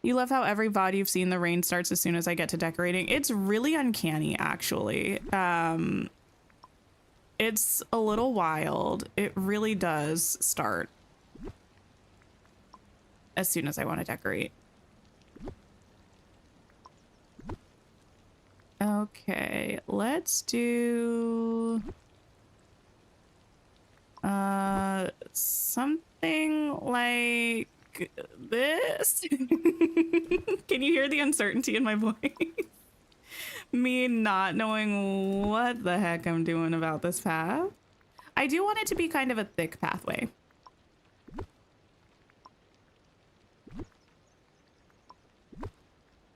You love how every VOD you've seen the rain starts as soon as I get to decorating. It's really uncanny, actually. It's a little wild. It really does start as soon as I want to decorate. Okay, let's do something like this. Can you hear the uncertainty in my voice? Me not knowing what the heck I'm doing about this path. I do want it to be kind of a thick pathway.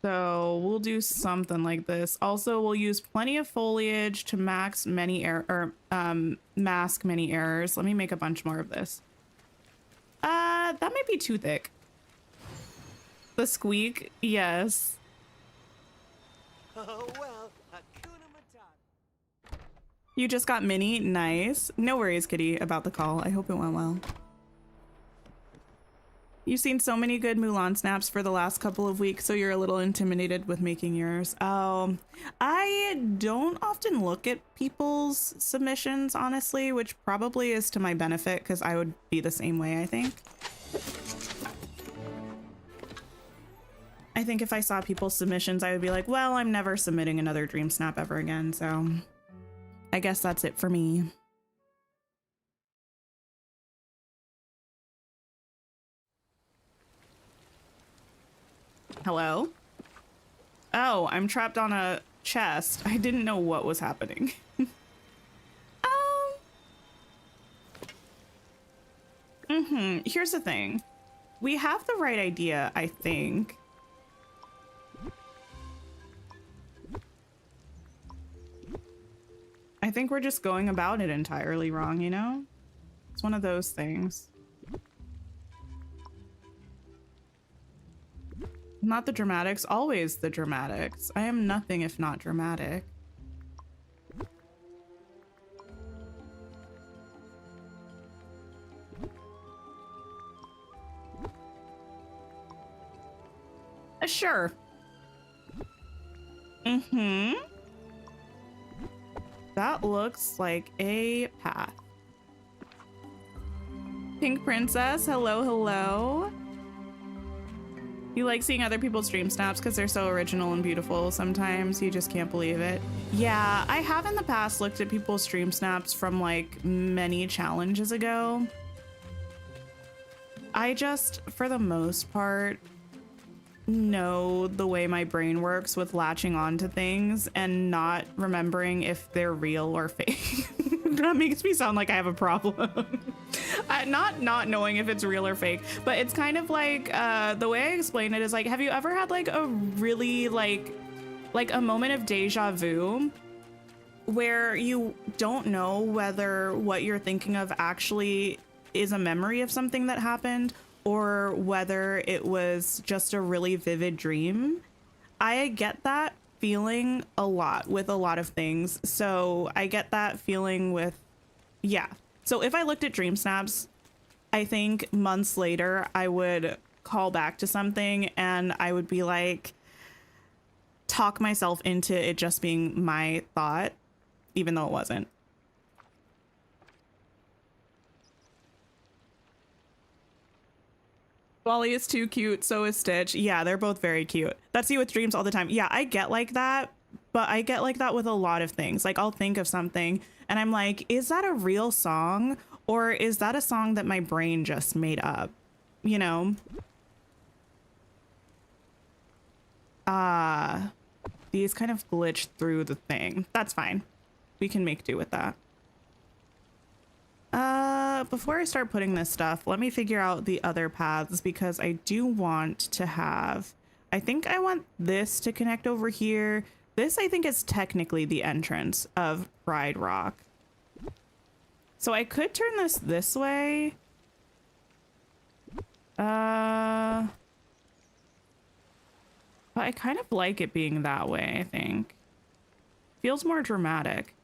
So we'll do something like this. Also, we'll use plenty of foliage to mask many errors. Let me make a bunch more of this. That might be too thick. The squeak, yes. Oh well, Hakuna Matata. You just got mini, nice. No worries, Kitty, about the call. I hope it went well. You've seen so many good Mulan snaps for the last couple of weeks, so you're a little intimidated with making yours. Oh, I don't often look at people's submissions, honestly, which probably is to my benefit because I would be the same way, I think. I think if I saw people's submissions, I would be like, well, I'm never submitting another Dream Snap ever again, so I guess that's it for me. Hello? Oh, I'm trapped on a chest. I didn't know what was happening. Here's the thing. We have the right idea, I think. I think we're just going about it entirely wrong, you know? It's one of those things. Not the dramatics, always the dramatics. I am nothing if not dramatic. Sure. That looks like a path. Pink Princess, hello, hello. You like seeing other people's stream snaps because they're so original and beautiful. Sometimes you just can't believe it. Yeah, I have in the past looked at people's stream snaps from like many challenges ago. I just, for the most part, know the way my brain works with latching on to things and not remembering if they're real or fake. That makes me sound like I have a problem. Not knowing if it's real or fake, but it's kind of like the way I explain it is like, have you ever had like a really like a moment of deja vu where you don't know whether what you're thinking of actually is a memory of something that happened or whether it was just a really vivid dream? I get that feeling a lot with a lot of things. So I get that feeling with, yeah. So if I looked at dream snaps, I think months later, I would call back to something and I would be like, talk myself into it just being my thought, even though it wasn't. Wally is too cute, so is Stitch. Yeah, they're both very cute. That's you with dreams all the time. Yeah, I get like that, but I get like that with a lot of things. Like I'll think of something and I'm like, is that a real song? Or is that a song that my brain just made up? You know? These kind of glitched through the thing. That's fine. We can make do with that. Before I start putting this stuff, let me figure out the other paths because I do want to have, I think I want this to connect over here. This I think is technically the entrance of Pride Rock. So I could turn this way. But I kind of like it being that way, I think. Feels more dramatic.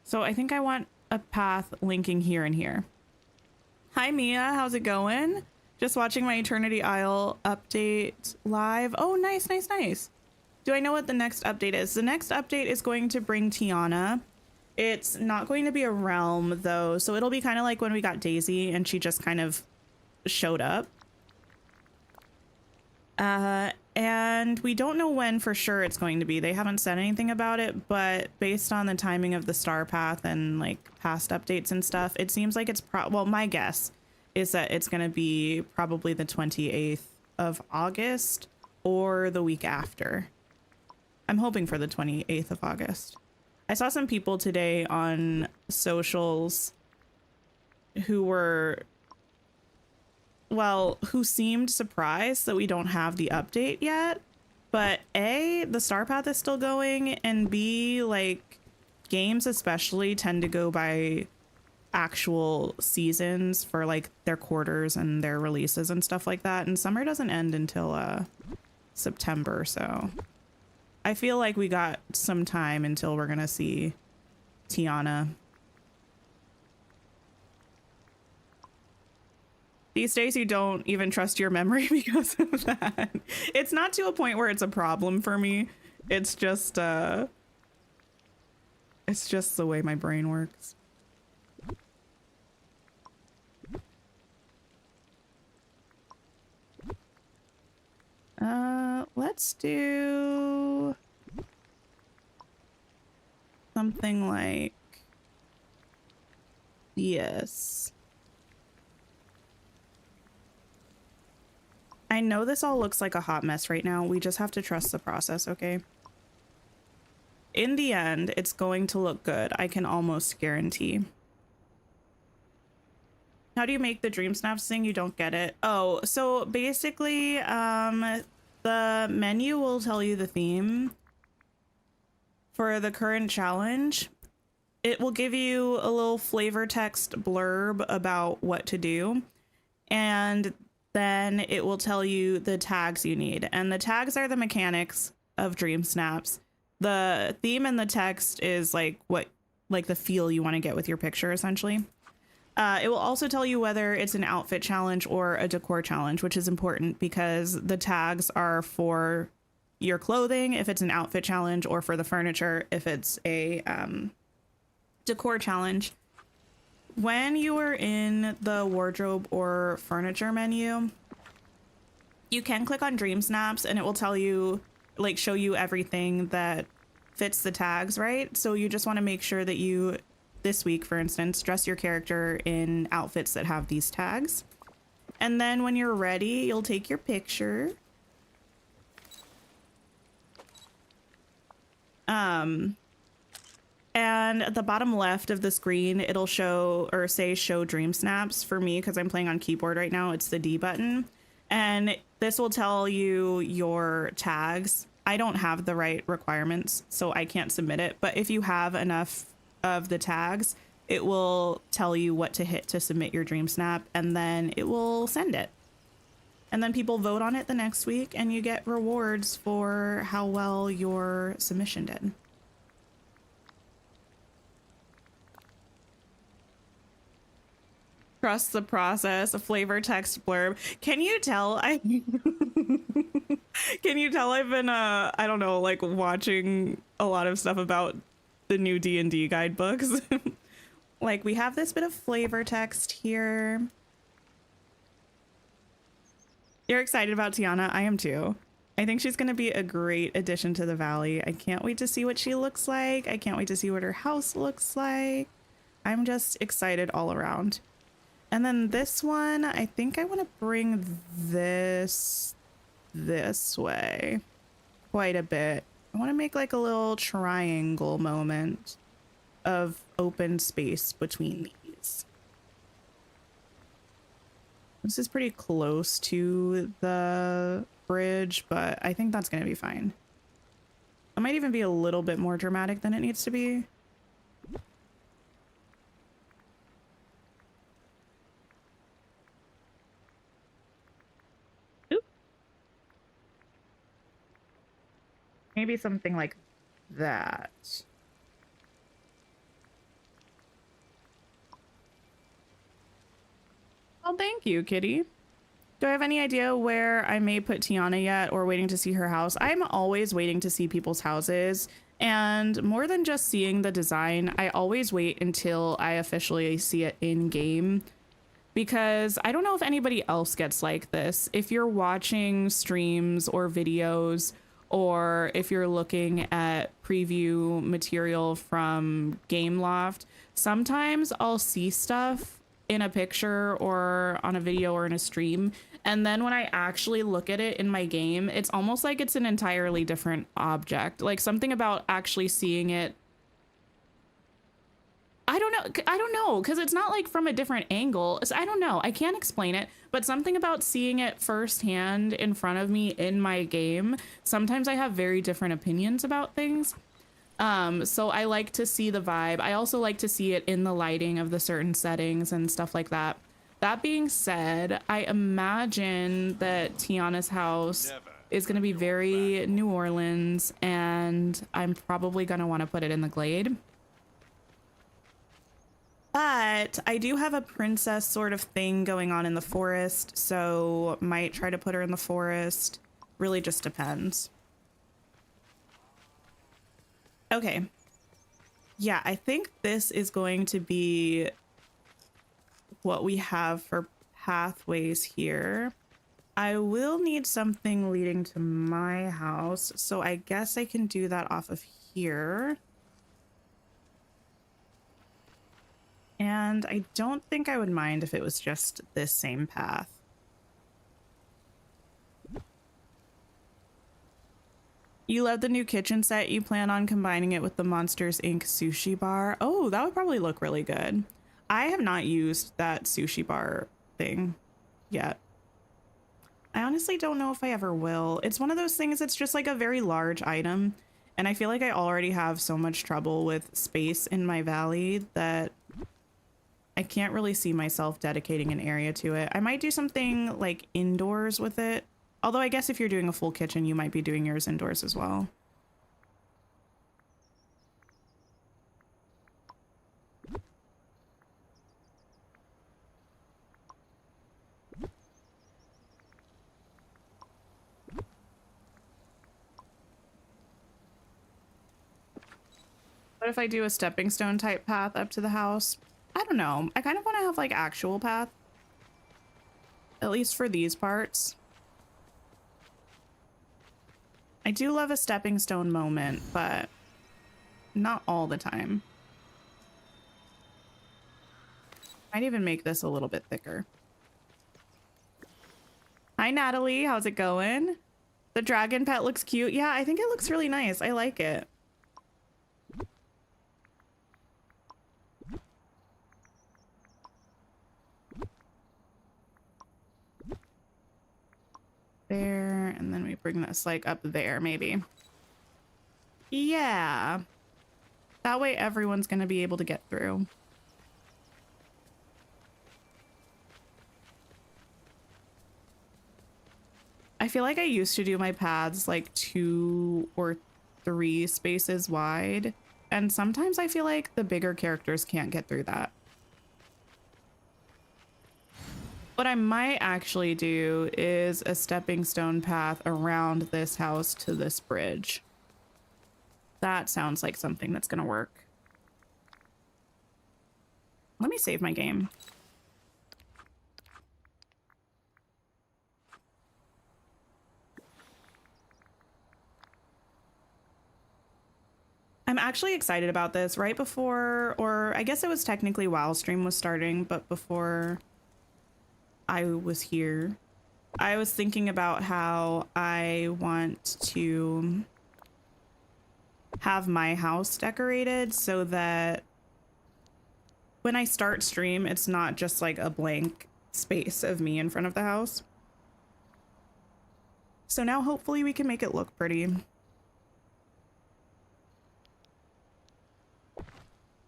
So I think I want a path linking here and here. Hi Mia, how's it going? Just watching my Eternity Isle update live. Oh, nice, nice, nice. Do I know what the next update is? The next update is going to bring Tiana. It's not going to be a realm though, so it'll be kind of like when we got Daisy and she just kind of showed up. And we don't know when for sure it's going to be. They haven't said anything about it, but based on the timing of the star path and like past updates and stuff, it seems like it's well, my guess is that it's going to be probably the 28th of August or the week after. I'm hoping for the 28th of August. I saw some people today on socials who were, well, who seemed surprised that we don't have the update yet. But A, the star path is still going, and B, like, games especially tend to go by actual seasons for like their quarters and their releases and stuff like that. And summer doesn't end until September, so I feel like we got some time until we're gonna see Tiana. These days you don't even trust your memory because of that. It's not to a point where it's a problem for me. It's just the way my brain works. Let's do something like this. I know this all looks like a hot mess right now. We just have to trust the process, okay? In the end, it's going to look good. I can almost guarantee. How do you make the dream snaps thing? You don't get it. Oh, so basically, the menu will tell you the theme for the current challenge. It will give you a little flavor text blurb about what to do. And then it will tell you the tags you need. And the tags are the mechanics of dream snaps. The theme and the text is like the feel you want to get with your picture, essentially. It will also tell you whether it's an outfit challenge or a decor challenge, which is important because the tags are for your clothing if it's an outfit challenge, or for the furniture if it's a decor challenge. When you are in the wardrobe or furniture menu, you can click on Dream Snaps and it will tell you, like, show you everything that fits the tags, right? So you just want to make sure that you, this week, for instance, dress your character in outfits that have these tags. And then when you're ready, you'll take your picture. And at the bottom left of the screen, it'll show or say show dream snaps. For me, because I'm playing on keyboard right now, it's the D button. And this will tell you your tags. I don't have the right requirements, so I can't submit it. But if you have enough of the tags, it will tell you what to hit to submit your dream snap, and then it will send it. And then people vote on it the next week, and you get rewards for how well your submission did. Trust the process. A flavor text blurb. Can you tell can you tell I've been I don't know, like, watching a lot of stuff about the new D&D guidebooks. Like, we have this bit of flavor text here. You're excited about Tiana? I am too. I think she's going to be a great addition to the valley. I can't wait to see what she looks like. I can't wait to see what her house looks like. I'm just excited all around. And then this one, I think I want to bring this way quite a bit. I want to make like a little triangle moment of open space between these. This is pretty close to the bridge, but I think that's going to be fine. It might even be a little bit more dramatic than it needs to be. Maybe something like that. Well, thank you, Kitty. Do I have any idea where I may put Tiana yet, or waiting to see her house? I'm always waiting to see people's houses. And more than just seeing the design, I always wait until I officially see it in game. because I don't know if anybody else gets like this. If you're watching streams or videos, or if you're looking at preview material from Gameloft, sometimes I'll see stuff in a picture or on a video or in a stream, and then when I actually look at it in my game, it's almost like it's an entirely different object. Like something about actually seeing it, I don't know, because it's not like from a different angle. So I don't know, I can't explain it, but something about seeing it firsthand in front of me in my game, sometimes I have very different opinions about things. So I like to see the vibe. I also like to see it in the lighting of the certain settings and stuff like that. That being said, I imagine that Tiana's house is going to be very New Orleans, and I'm probably going to want to put it in the glade. But I do have a princess sort of thing going on in the forest, so might try to put her in the forest. Really just depends. Okay. Yeah, I think this is going to be what we have for pathways here. I will need something leading to my house, so I guess I can do that off of here. And I don't think I would mind if it was just this same path. You love the new kitchen set. You plan on combining it with the Monsters Inc. sushi bar. Oh, that would probably look really good. I have not used that sushi bar thing yet. I honestly don't know if I ever will. It's one of those things that's just like a very large item. And I feel like I already have so much trouble with space in my valley that I can't really see myself dedicating an area to it. I might do something like indoors with it. Although I guess if you're doing a full kitchen, you might be doing yours indoors as well. What if I do a stepping stone type path up to the house? I don't know. I kind of want to have like actual path. At least for these parts. I do love a stepping stone moment, but not all the time. Might even make this a little bit thicker. Hi, Natalie. How's it going? The dragon pet looks cute. Yeah, I think it looks really nice. I like it. There, and then we bring this like up there maybe. Yeah, that way everyone's gonna be able to get through. I feel like I used to do my paths like 2 or 3 spaces wide, and sometimes I feel like the bigger characters can't get through that. What I might actually do is a stepping stone path around this house to this bridge. That sounds like something that's gonna work. Let me save my game. I'm actually excited about this. Right before, or I guess it was technically while stream was starting, but before I was here, I was thinking about how I want to have my house decorated so that when I start stream, it's not just like a blank space of me in front of the house. So now hopefully we can make it look pretty.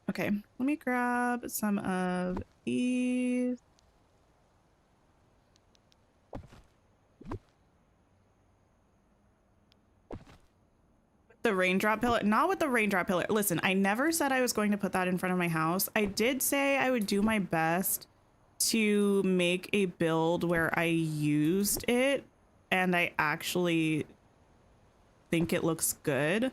Okay, let me grab some of these. The raindrop pillar, not with the raindrop pillar. Listen, I never said I was going to put that in front of my house. I did say I would do my best to make a build where I used it and I actually think it looks good.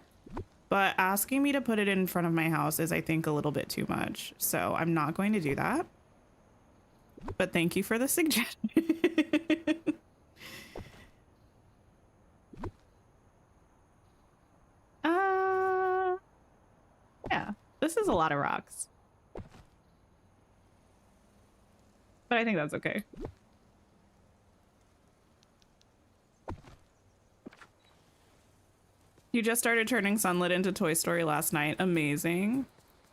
But asking me to put it in front of my house is, I think, a little bit too much. So I'm not going to do that. but thank you for the suggestion. Yeah, this is a lot of rocks, but I think that's okay. You just started turning Sunlit into Toy Story last night. Amazing.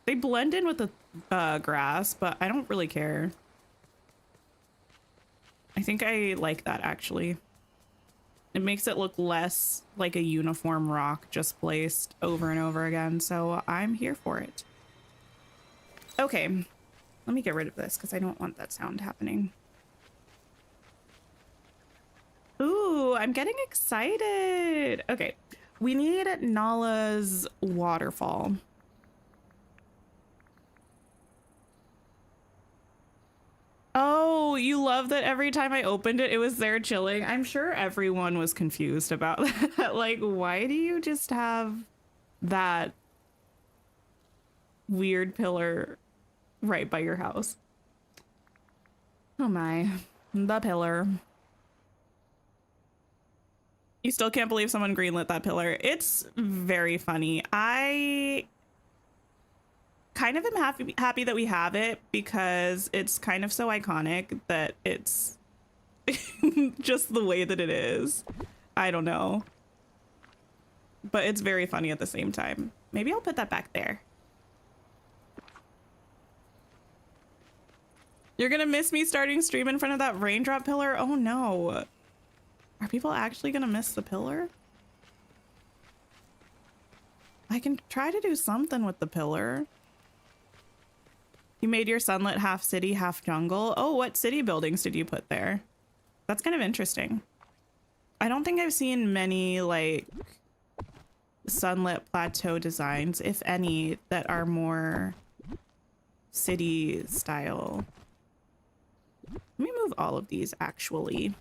They blend in with the grass, but I don't really care. I think I like that, actually. It makes it look less like a uniform rock just placed over and over again, so I'm here for it. Okay, let me get rid of this because I don't want that sound happening. Ooh, I'm getting excited. Okay, we need Nala's waterfall. Oh, you love that every time I opened it, it was there chilling. I'm sure everyone was confused about that. Like, why do you just have that weird pillar right by your house? Oh my, the pillar. You still can't believe someone greenlit that pillar. It's very funny. I kind of am happy that we have it because it's kind of so iconic that it's just the way that it is. I don't know. But it's very funny at the same time. Maybe I'll put that back there. You're gonna miss me starting stream in front of that raindrop pillar? Oh no. Are people actually gonna miss the pillar? I can try to do something with the pillar. You made your Sunlit half city, half jungle. Oh, what city buildings did you put there? That's kind of interesting. I don't think I've seen many like Sunlit plateau designs, if any, that are more city style. Let me move all of these actually.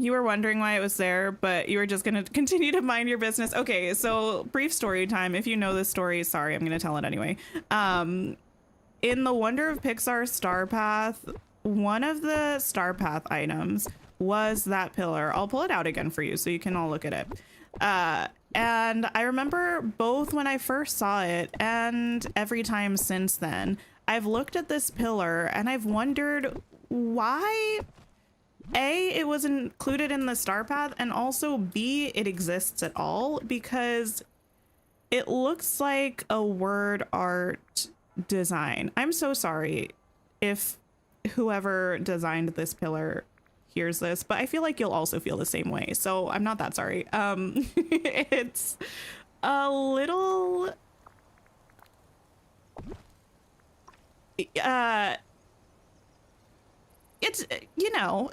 You were wondering why it was there, but you were just going to continue to mind your business. Okay, so brief story time. If you know this story, sorry, I'm going to tell it anyway. In the Wonder of Pixar Star Path, one of the Star Path items was that pillar. I'll pull it out again for you so you can all look at it. And I remember both when I first saw it and every time since then, I've looked at this pillar and I've wondered why... A, it was included in the Star Path, and also B, it exists at all because it looks like a word art design. I'm so sorry if whoever designed this pillar hears this, but I feel like you'll also feel the same way, so I'm not that sorry. It's a little... it's, you know...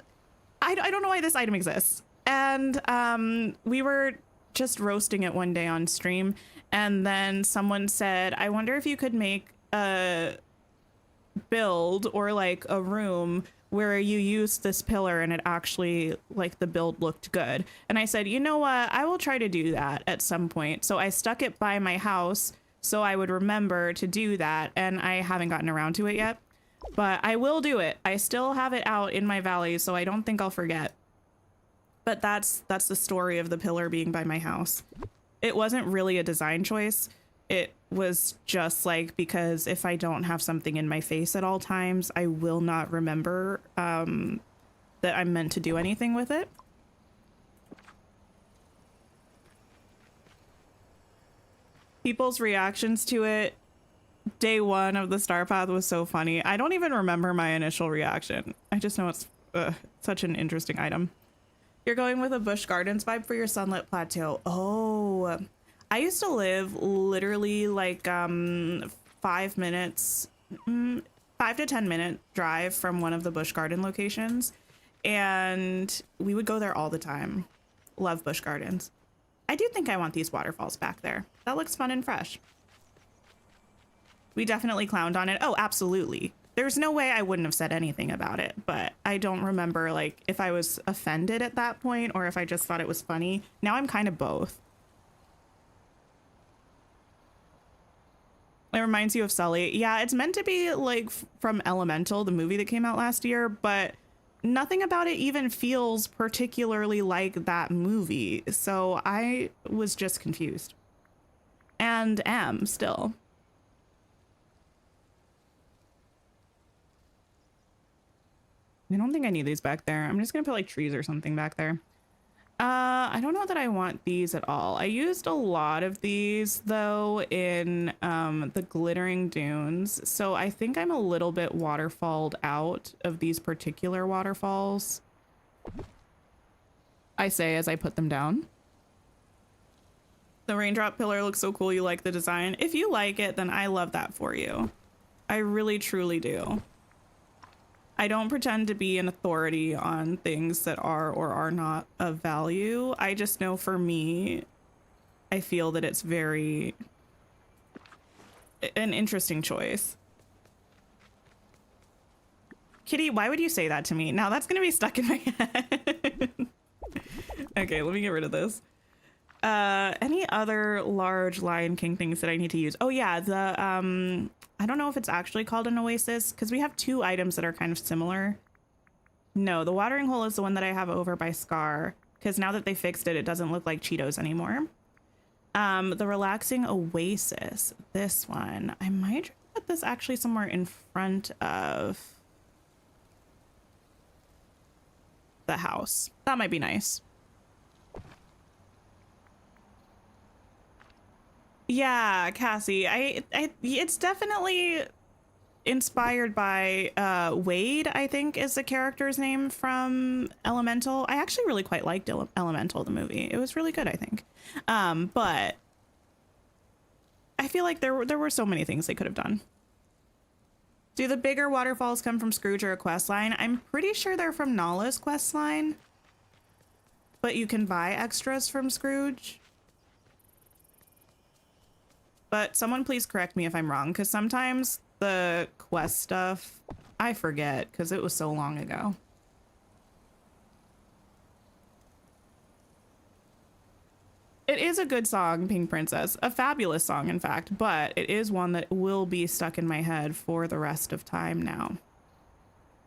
I don't know why this item exists. And we were just roasting it one day on stream, and then someone said, I wonder if you could make a build or like a room where you use this pillar and it actually, like, the build looked good. And I said, you know what, I will try to do that at some point. So I stuck it by my house so I would remember to do that, and I haven't gotten around to it yet. But I will do it. I still have it out in my valley, so I don't think I'll forget. But that's the story of the pillar being by my house. It wasn't really a design choice. It was just like, because if I don't have something in my face at all times, I will not remember that I'm meant to do anything with it. People's reactions to it day one of the Star Path was so funny. I don't even remember my initial reaction. I just know it's such an interesting item. You're going with a Busch Gardens vibe for your Sunlit Plateau. Oh, I used to live literally like 5 minutes, 5 to 10 minute drive from one of the Busch Garden locations. And we would go there all the time. Love Busch Gardens. I do think I want these waterfalls back there. That looks fun and fresh. We definitely clowned on it. Oh, absolutely. There's no way I wouldn't have said anything about it, but I don't remember like if I was offended at that point or if I just thought it was funny. Now I'm kind of both. It reminds you of Sully. Yeah, it's meant to be like from Elemental, the movie that came out last year, but nothing about it even feels particularly like that movie. So I was just confused. And am still. I don't think I need these back there. I'm just gonna put like trees or something back there. I don't know that I want these at all. I used a lot of these though in the glittering dunes. So I think I'm a little bit waterfalled out of these particular waterfalls. I say as I put them down. The raindrop pillar looks so cool. You like the design. If you like it, then I love that for you. I really, truly do. I don't pretend to be an authority on things that are or are not of value. I just know for me, I feel that it's very an interesting choice. Kitty, why would you say that to me? Now that's going to be stuck in my head. Okay, let me get rid of this. Any other large Lion King things that I need to use? Oh yeah, the I don't know if it's actually called an oasis because we have two items that are kind of similar. No, the watering hole is the one that I have over by Scar because now that they fixed it, it doesn't look like Cheetos anymore. The relaxing oasis, this one, I might put this actually somewhere in front of the house. That might be nice. Yeah, Cassie, it's definitely inspired by Wade, I think is the character's name from Elemental. I actually really quite liked Elemental, the movie. It was really good, I think. But I feel like there were so many things they could have done. Do the bigger waterfalls come from Scrooge or a quest line? I'm pretty sure they're from Nala's quest line, but you can buy extras from Scrooge. But someone please correct me if I'm wrong, because sometimes the quest stuff, I forget because it was so long ago. It is a good song, Pink Princess. A fabulous song, in fact, but it is one that will be stuck in my head for the rest of time now.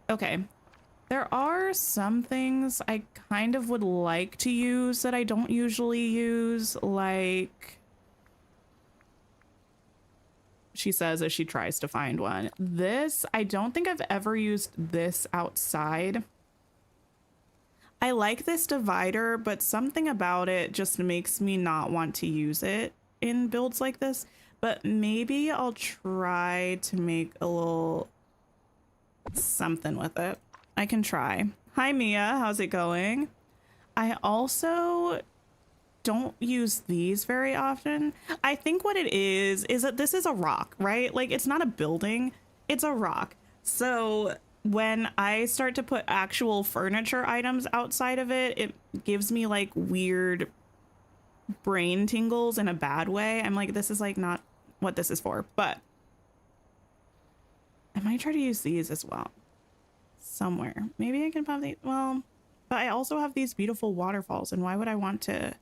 Okay. There are some things I kind of would like to use that I don't usually use, like... She says as she tries to find one. This, I don't think I've ever used this outside. I like this divider, but something about it just makes me not want to use it in builds like this. But maybe I'll try to make a little something with it. I can try. Hi, Mia. How's it going? I also don't use these very often. I think what it is that this is a rock, right? Like, it's not a building, it's a rock. So when I start to put actual furniture items outside of it, it gives me like weird brain tingles in a bad way. I'm like, this is like not what this is for, but I might try to use these as well somewhere. Maybe I can pop these. Well, but I also have these beautiful waterfalls, and why would I want to?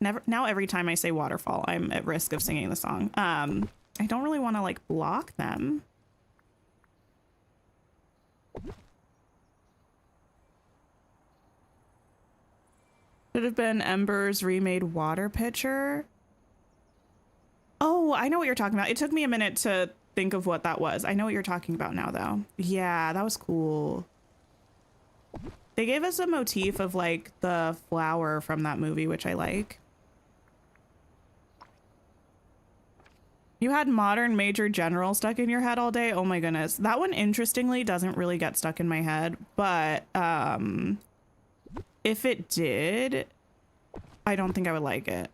Never. Now every time I say waterfall, I'm at risk of singing the song. I don't really want to like block them. Should have been Ember's remade water pitcher. Oh, I know what you're talking about. It took me a minute to think of what that was. I know what you're talking about now, though. Yeah, that was cool. They gave us a motif of like the flower from that movie, which I like. You had modern Major General stuck in your head all day? Oh my goodness. That one, interestingly, doesn't really get stuck in my head, but if it did, I don't think I would like it.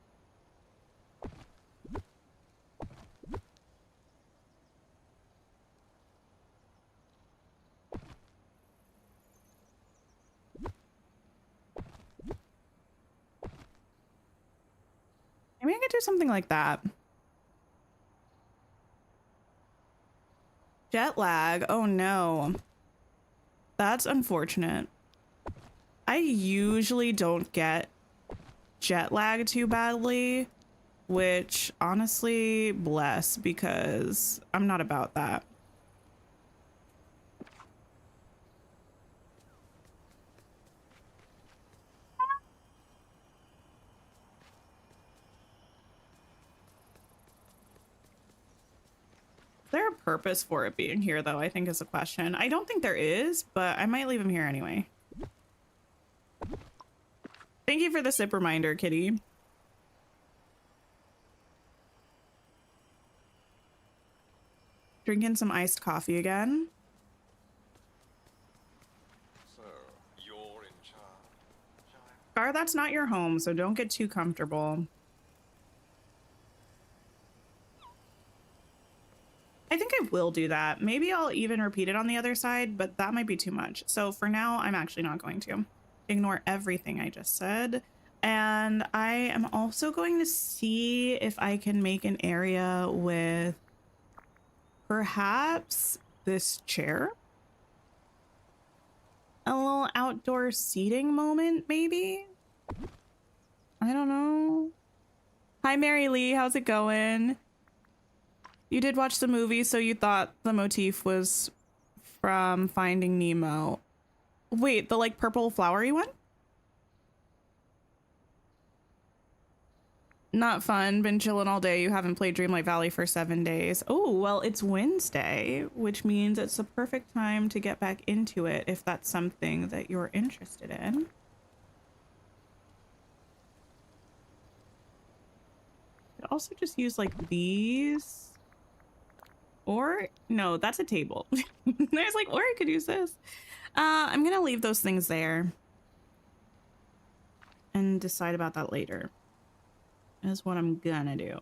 Maybe I could do something like that. Jet lag. Oh no. That's unfortunate. I usually don't get jet lag too badly which honestly, bless, because I'm not about that. Is there a purpose for it being here, though? I think is a question. I don't think there is, but I might leave him here anyway. Thank you for the sip reminder, kitty. Drinking some iced coffee again. So, you're in charge? Gar, that's not your home, so don't get too comfortable. I think I will do that. Maybe I'll even repeat it on the other side, but that might be too much. So for now, I'm actually not going to. Ignore everything I just said. And I am also going to see if I can make an area with perhaps this chair. A little outdoor seating moment, maybe? I don't know. Hi, Mary Lee. How's it going? You did watch the movie, so you thought the motif was from Finding Nemo. Wait, the like purple flowery one? Not fun. Been chilling all day. You haven't played Dreamlight Valley for 7 days. Oh, well, it's Wednesday, which means it's the perfect time to get back into it if that's something that you're interested in. Could also just use like these. Or no, that's a table. There's like, or I could use this. I'm gonna leave those things there and decide about that later. Is what I'm gonna do.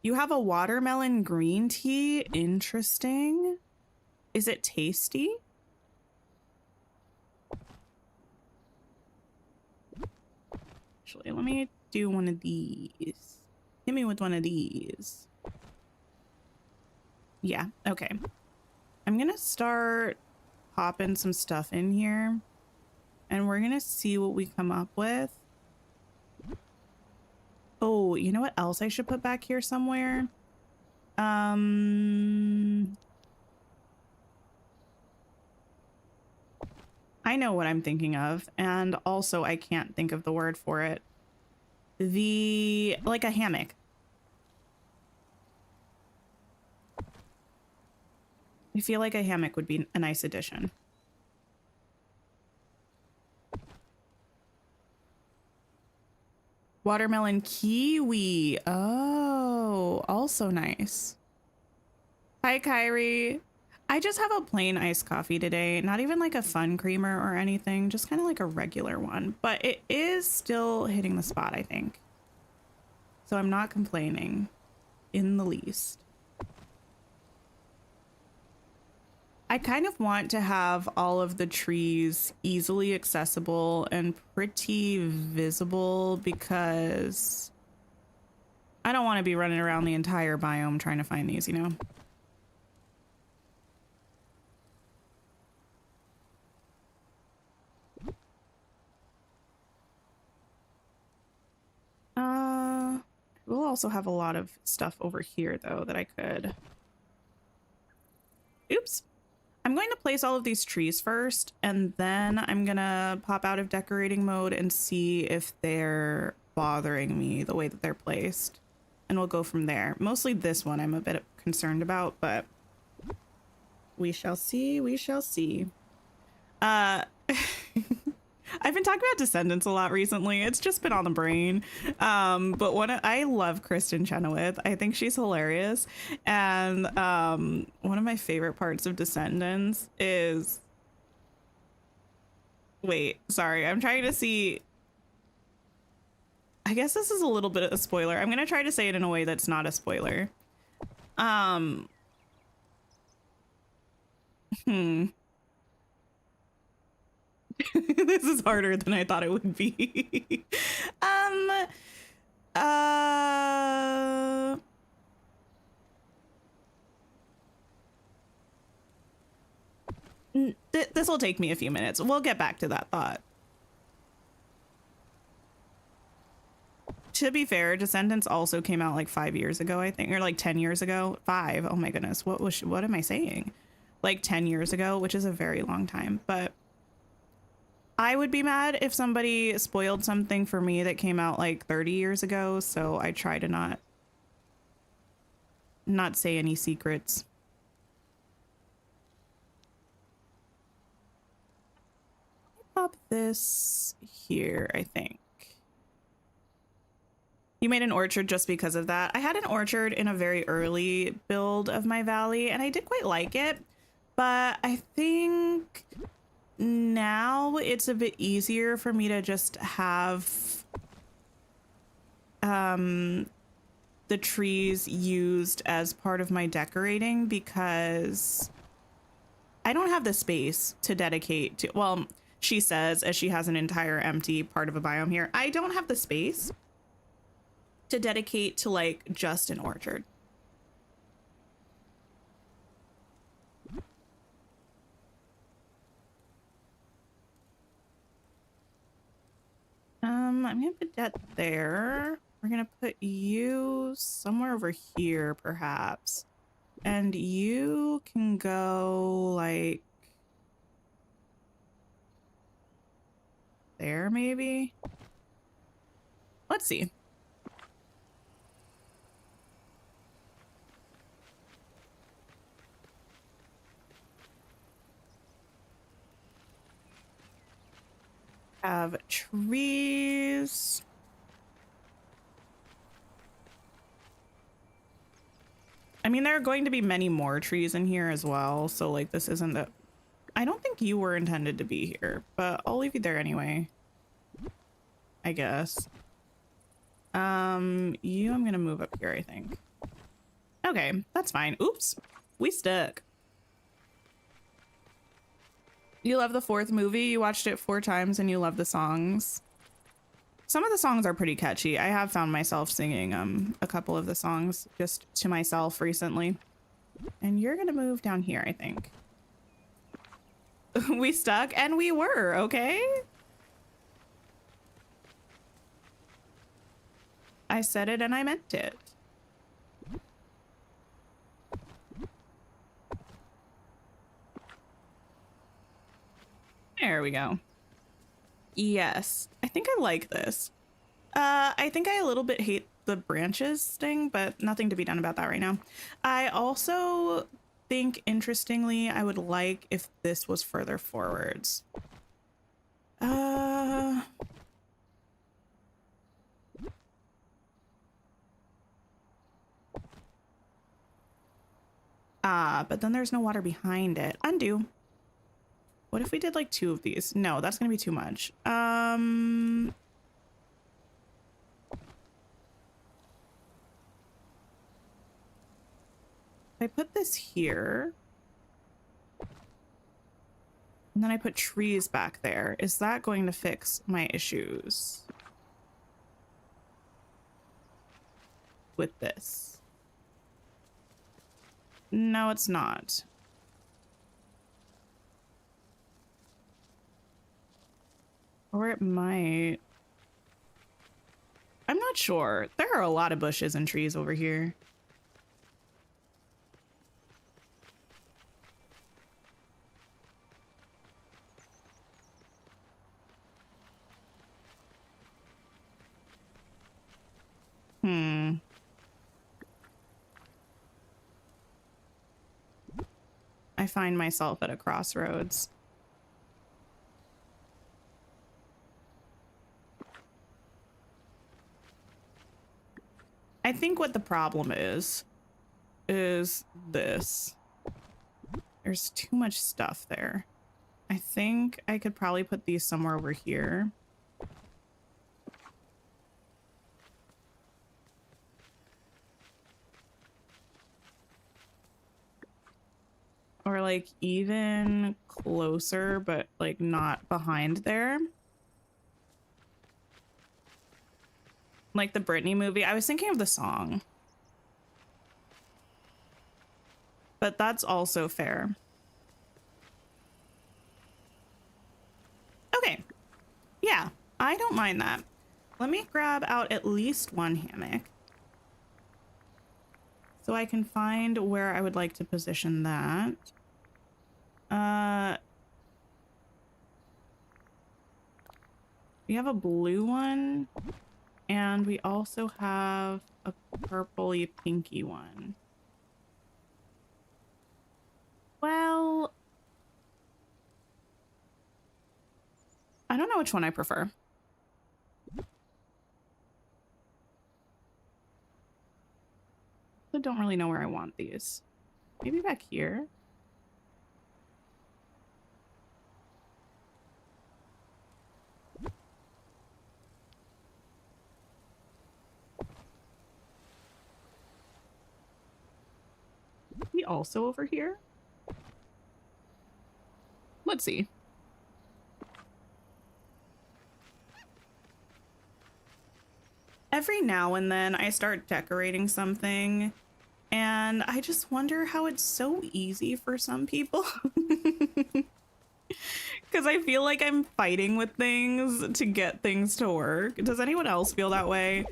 You have a watermelon green tea. Interesting. Is it tasty? Actually, let me do one of these. Hit me with one of these. Yeah, okay. I'm gonna start popping some stuff in here and we're gonna see what we come up with. Oh, you know what else I should put back here somewhere? I know what I'm thinking of, and also I can't think of the word for it. Like a hammock. I feel like a hammock would be a nice addition. Watermelon kiwi. Oh, also nice. Hi, Kyrie. I just have a plain iced coffee today. Not even like a fun creamer or anything. Just kind of like a regular one. But it is still hitting the spot, I think. So I'm not complaining in the least. I kind of want to have all of the trees easily accessible and pretty visible because I don't want to be running around the entire biome trying to find these, you know? We'll also have a lot of stuff over here though that I could. Oops. I'm going to place all of these trees first, and then I'm gonna pop out of decorating mode and see if they're bothering me the way that they're placed. And we'll go from there. Mostly this one I'm a bit concerned about, but we shall see, we shall see. I've been talking about Descendants a lot recently. It's just been on the brain. But I love Kristen Chenoweth. I think she's hilarious. And one of my favorite parts of Descendants is... Wait, sorry. I'm trying to see... I guess this is a little bit of a spoiler. I'm going to try to say it in a way that's not a spoiler. This is harder than I thought it would be. This will take me a few minutes. We'll get back to that thought. To be fair, Descendants also came out like 5 years ago, I think, or like 10 years ago. 5. Oh my goodness. What am I saying? Like 10 years ago, which is a very long time. But I would be mad if somebody spoiled something for me that came out like 30 years ago. So I try to not say any secrets. Pop this here, I think. You made an orchard just because of that. I had an orchard in a very early build of my valley, and I did quite like it. But I think now it's a bit easier for me to just have the trees used as part of my decorating, because I don't have the space to dedicate to, well, she says as she has an entire empty part of a biome here. I don't have the space to dedicate to like just an orchard. I'm gonna put that there. We're gonna put you somewhere over here, perhaps. And you can go like there, maybe. Let's see. Have trees. I mean, there are going to be many more trees in here as well. So like this isn't the, I don't think you were intended to be here, but I'll leave you there anyway, I guess. You, I'm gonna move up here, I think. Okay, that's fine. Oops, we stuck. You love the 4th movie. You watched it 4 times and you love the songs. Some of the songs are pretty catchy. I have found myself singing a couple of the songs just to myself recently. And you're gonna move down here, I think. We stuck, and we were, okay? I said it and I meant it. There we go. Yes, I think I like this. I think I a little bit hate the branches thing, but nothing to be done about that right now. I also think, interestingly, I would like if this was further forwards. But then there's no water behind it. Undo. What if we did like 2 of these? No, that's gonna be too much. I put this here, and then I put trees back there. Is that going to fix my issues with this? No, it's not. Or it might. I'm not sure. There are a lot of bushes and trees over here. I find myself at a crossroads. I think what the problem is this. There's too much stuff there. I think I could probably put these somewhere over here. Or like even closer, but like not behind there. Like the Britney movie. I was thinking of the song. But that's also fair. Okay. Yeah, I don't mind that. let me grab out at least one hammock so I can find where I would like to position that. We have a blue one, and we also have a purpley pinky one. Well, I don't know which one I prefer. I don't really know where I want these. Maybe back here. Maybe also over here. Let's see. Every now and then I start decorating something and I just wonder how it's so easy for some people. Because I feel like I'm fighting with things to get things to work. Does anyone else feel that way?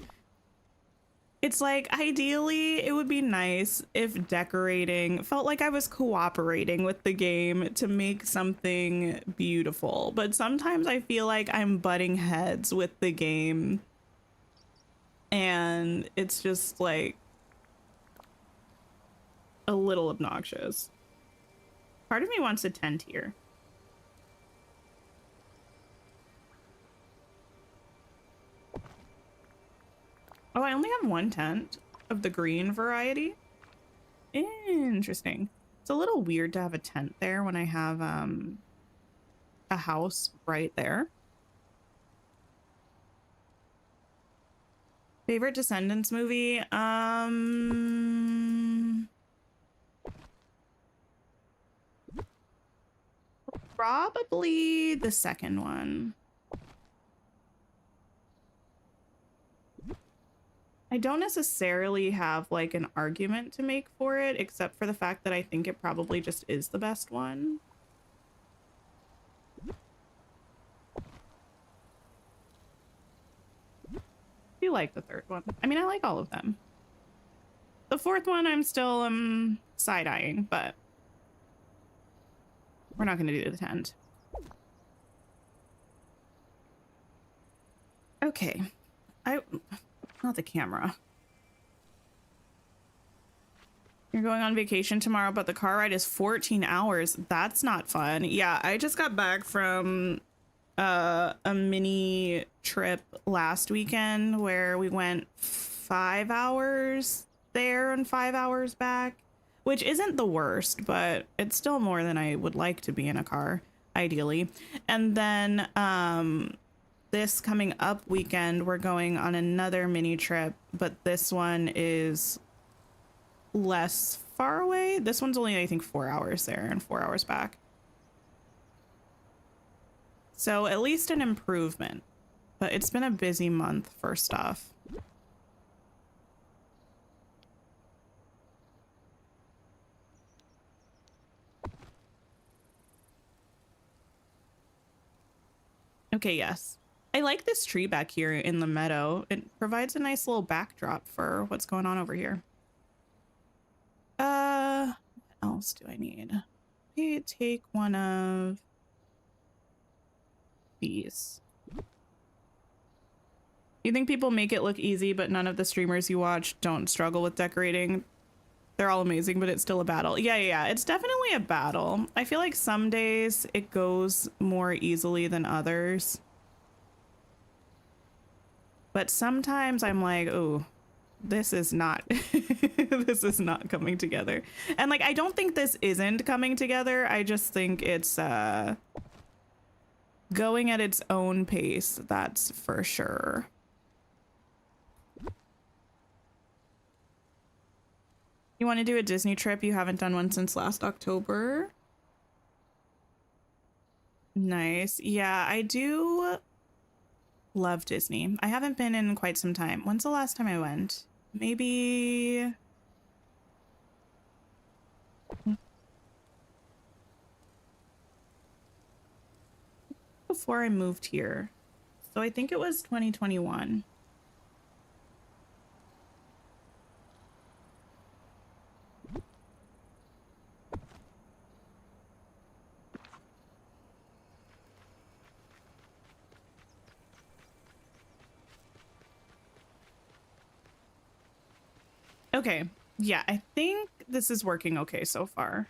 It's like, ideally, it would be nice if decorating felt like I was cooperating with the game to make something beautiful. But sometimes I feel like I'm butting heads with the game. And it's just like a little obnoxious. Part of me wants a tent here. Oh, I only have one tent of the green variety. Interesting. It's a little weird to have a tent there when I have a house right there. Favorite Descendants movie? Probably the second one. I don't necessarily have like an argument to make for it, except for the fact that I think it probably just is the best one. I do like the third one. I mean, I like all of them. The fourth one I'm still side-eyeing, but we're not going to do the tent. Okay. Not the camera. You're going on vacation tomorrow, but the car ride is 14 hours. That's not fun. Yeah, I just got back from a mini trip last weekend where we went 5 hours there and 5 hours back, which isn't the worst, but it's still more than I would like to be in a car, ideally. And then this coming up weekend, we're going on another mini trip, but this one is less far away. This one's only, I think, 4 hours there and 4 hours back. So at least an improvement, but it's been a busy month for stuff. Okay, yes. I like this tree back here in the meadow. It provides a nice little backdrop for what's going on over here. What else do I need? Maybe take one of these. You think people make it look easy, but none of the streamers you watch don't struggle with decorating? They're all amazing, but it's still a battle. Yeah. It's definitely a battle. I feel like some days it goes more easily than others. But sometimes I'm like, oh, this is not, this is not coming together. And like, I don't think this isn't coming together. I just think it's going at its own pace. That's for sure. You want to do a Disney trip? You haven't done one since last October. Nice. Yeah, I do love Disney. I haven't been in quite some time. When's the last time I went? Maybe before I moved here. So I think it was 2021. Okay, yeah, I think this is working okay so far.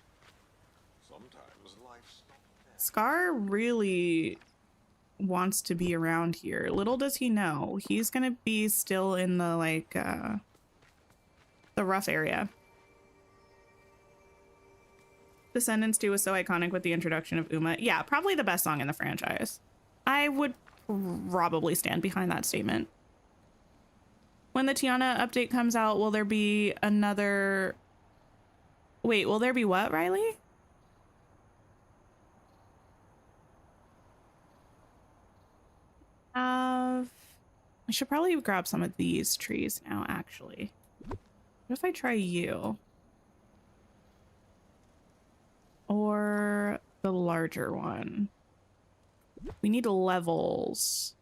Sometimes life's not fair. Scar really wants to be around here. Little does he know, he's gonna be still in the, like, the rough area. Descendants 2 was so iconic with the introduction of Uma. Yeah, probably the best song in the franchise. I would probably stand behind that statement. When the Tiana update comes out, will there be another... Wait, will there be what, Riley? I should probably grab some of these trees now, actually. What if I try you? Or the larger one? We need levels.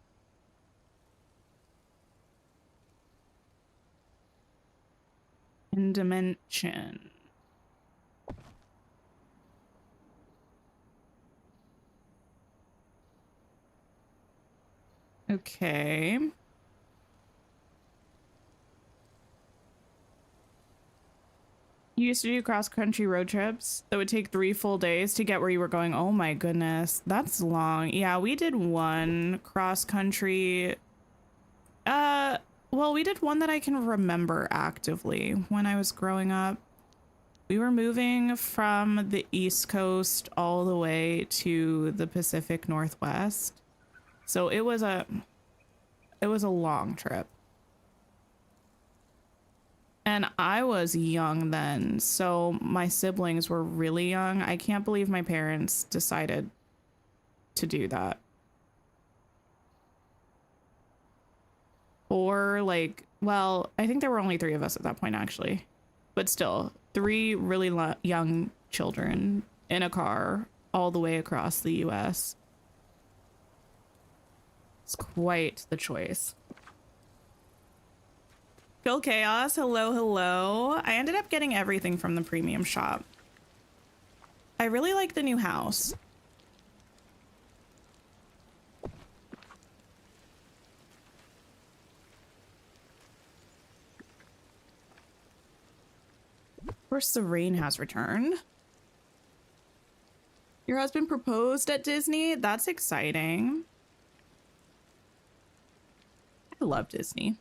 And dimension. Okay. You used to do cross-country road trips that would take 3 full days to get where you were going. Oh my goodness, that's long. Yeah, we did one cross-country. Well, we did one that I can remember actively when I was growing up. We were moving from the East Coast all the way to the Pacific Northwest. So it was a long trip. And I was young then, so my siblings were really young. I can't believe my parents decided to do that. Or like, well, I think there were only 3 of us at that point, actually. But still, 3 really young children in a car all the way across the US. It's quite the choice. Phil Chaos, hello, hello. I ended up getting everything from the premium shop. I really like the new house. Of course, the rain has returned. Your husband proposed at Disney? That's exciting. I love Disney.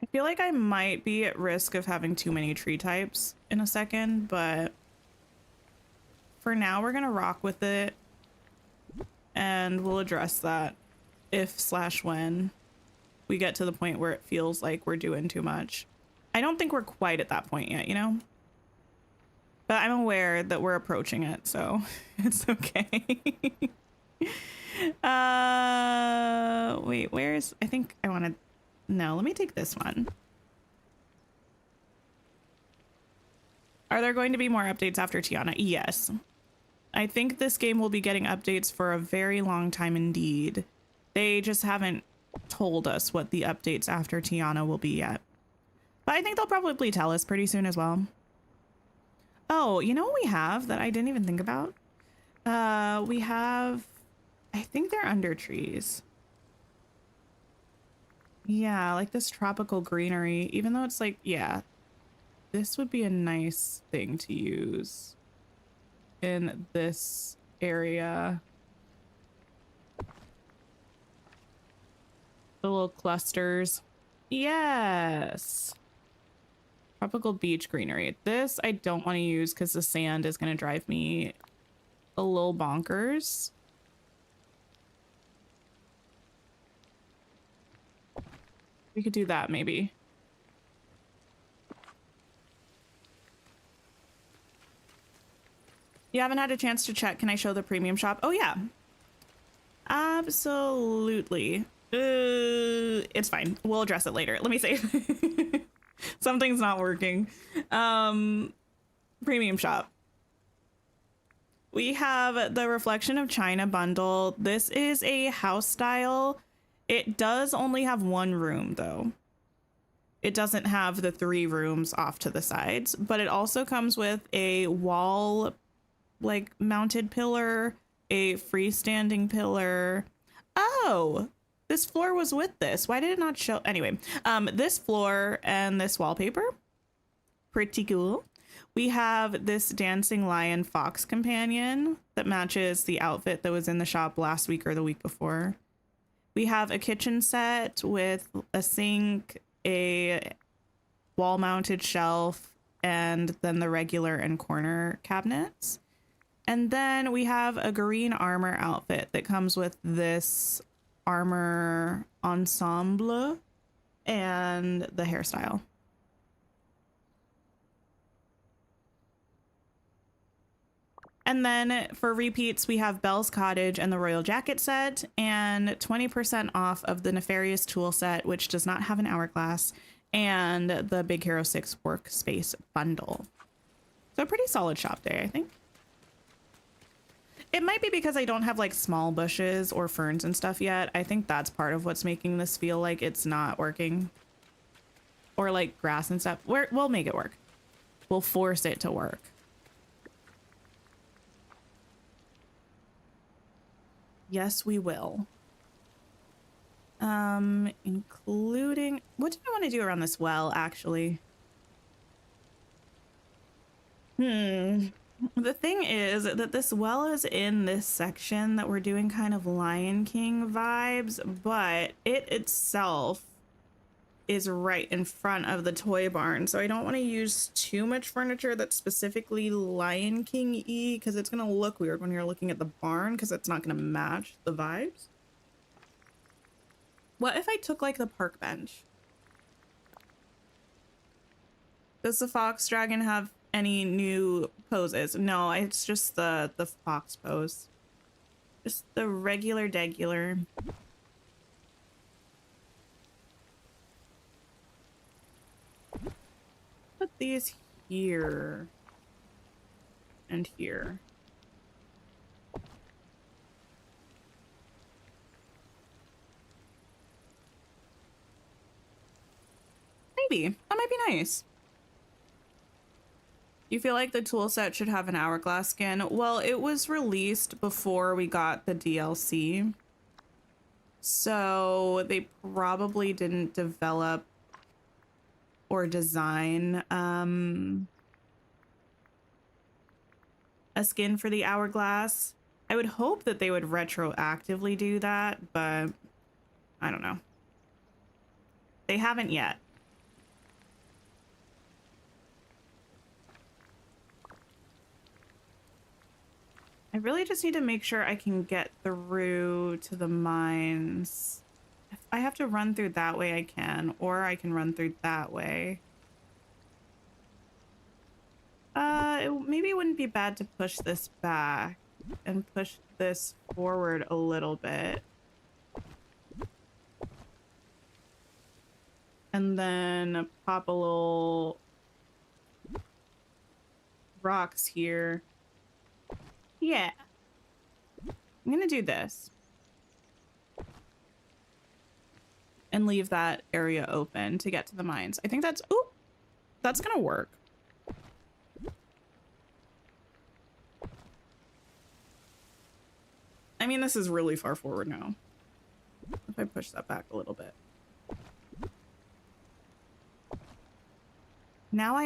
I feel like I might be at risk of having too many tree types in a second, but for now we're gonna rock with it and we'll address that if/when we get to the point where it feels like we're doing too much. I don't think we're quite at that point yet, you know? But I'm aware that we're approaching it, so it's okay. Wait, where's... I think I want to... No, let me take this one. Are there going to be more updates after Tiana? Yes. I think this game will be getting updates for a very long time indeed. They just haven't told us what the updates after Tiana will be yet. But I think they'll probably tell us pretty soon as well. Oh, you know what we have that I didn't even think about? We have... I think they're under trees. Yeah, like this tropical greenery, even though it's like, yeah, this would be a nice thing to use in this area. The little clusters. Yes. Tropical beach greenery. This I don't want to use because the sand is going to drive me a little bonkers. We could do that maybe. You haven't had a chance to check. Can I show the premium shop? Oh yeah. Absolutely. It's fine. We'll address it later. Let me save. Something's not working. Premium shop. We have the Reflection of China bundle. This is a house style. It does only have one room though. It doesn't have the 3 rooms off to the sides, but it also comes with a wall like mounted pillar, a freestanding pillar. Oh, this floor was with this. Why did it not show? Anyway, this floor and this wallpaper, pretty cool. We have this dancing lion fox companion that matches the outfit that was in the shop last week or the week before. We have a kitchen set with a sink, a wall mounted shelf, and then the regular and corner cabinets. And then we have a green armor outfit that comes with this armor ensemble and the hairstyle. And then for repeats, we have Belle's Cottage and the Royal Jacket set, and 20% off of the Nefarious Tool set, which does not have an hourglass, and the Big Hero 6 Workspace bundle. So a pretty solid shop day, I think. It might be because I don't have like small bushes or ferns and stuff yet. I think that's part of what's making this feel like it's not working. Or like grass and stuff. We'll make it work. We'll force it to work. Yes, we will. Including, what do I want to do around this well, actually? The thing is that this well is in this section that we're doing kind of Lion King vibes, but it itself is right in front of the toy barn. So I don't want to use too much furniture that's specifically Lion King-y because it's going to look weird when you're looking at the barn because it's not going to match the vibes. What if I took like the park bench? Does the fox dragon have any new poses? No, it's just the fox pose. Just the regular degular. Put these here and here. Maybe that might be nice. You feel like the tool set should have an hourglass skin? Well, it was released before we got the DLC, so they probably didn't develop or design a skin for the hourglass. I would hope that they would retroactively do that, but I don't know. They haven't yet. I really just need to make sure I can get through to the mines. If I have to run through that way, I can, or I can run through that way. Maybe it wouldn't be bad to push this back and push this forward a little bit. And then pop a little rocks here. Yeah. I'm gonna do this. And leave that area open to get to the mines. I think that's, ooh, that's gonna work. I mean, this is really far forward now. If I push that back a little bit. Now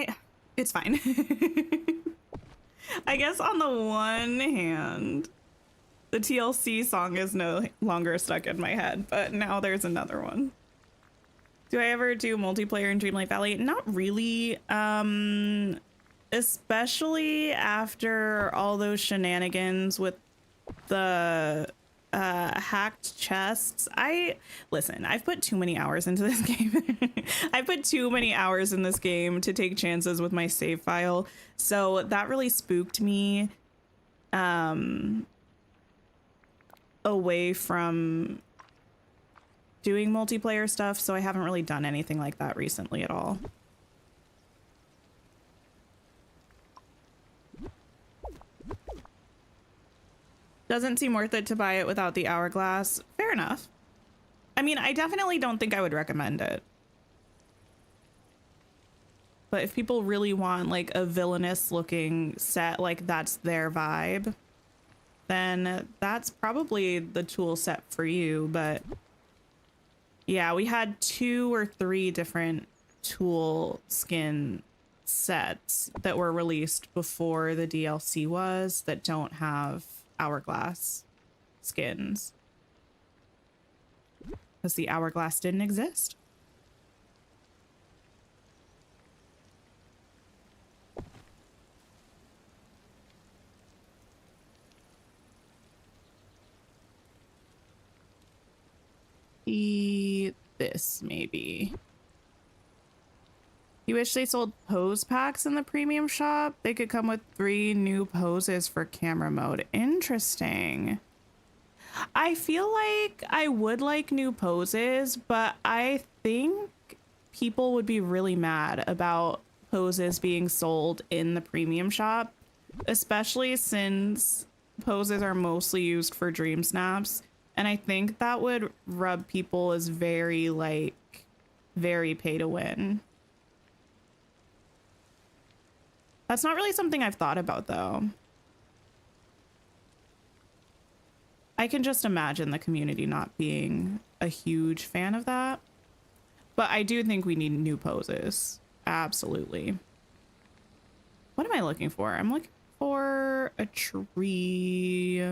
it's fine. I guess on the one hand, the TLC song is no longer stuck in my head, but now there's another one. Do I ever do multiplayer in Dreamlight Valley? Not really. Especially after all those shenanigans with the hacked chests. Listen, I've put too many hours into this game. I put too many hours in this game to take chances with my save file. So that really spooked me away from doing multiplayer stuff. So I haven't really done anything like that recently at all. Doesn't seem worth it to buy it without the hourglass. Fair enough. I mean, I definitely don't think I would recommend it. But if people really want like a villainous looking set, like that's their vibe, then that's probably the tool set for you. But yeah, we had 2 or 3 different tool skin sets that were released before the DLC was that don't have hourglass skins because the hourglass didn't exist. This maybe. You wish they sold pose packs in the premium shop? They could come with 3 new poses for camera mode. Interesting. I feel like I would like new poses, but I think people would be really mad about poses being sold in the premium shop, especially since poses are mostly used for dream snaps. And I think that would rub people as very pay to win. That's not really something I've thought about, though. I can just imagine the community not being a huge fan of that. But I do think we need new poses. Absolutely. What am I looking for? I'm looking for a tree.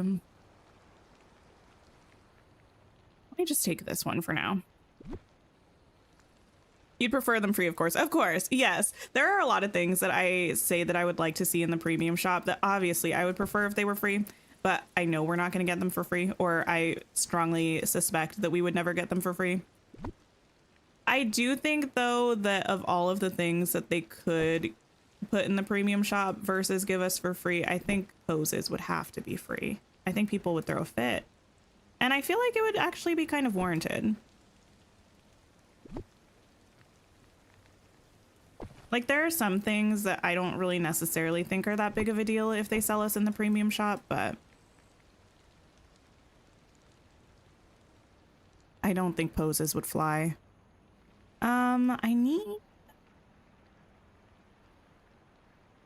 Let me just take this one for now. You'd prefer them free, of course. Of course, yes. There are a lot of things that I say that I would like to see in the premium shop that obviously I would prefer if they were free, but I know we're not going to get them for free, or I strongly suspect that we would never get them for free. I do think, though, that of all of the things that they could put in the premium shop versus give us for free, I think poses would have to be free. I think people would throw a fit. And I feel like it would actually be kind of warranted. Like, there are some things that I don't really necessarily think are that big of a deal if they sell us in the premium shop, but I don't think poses would fly. I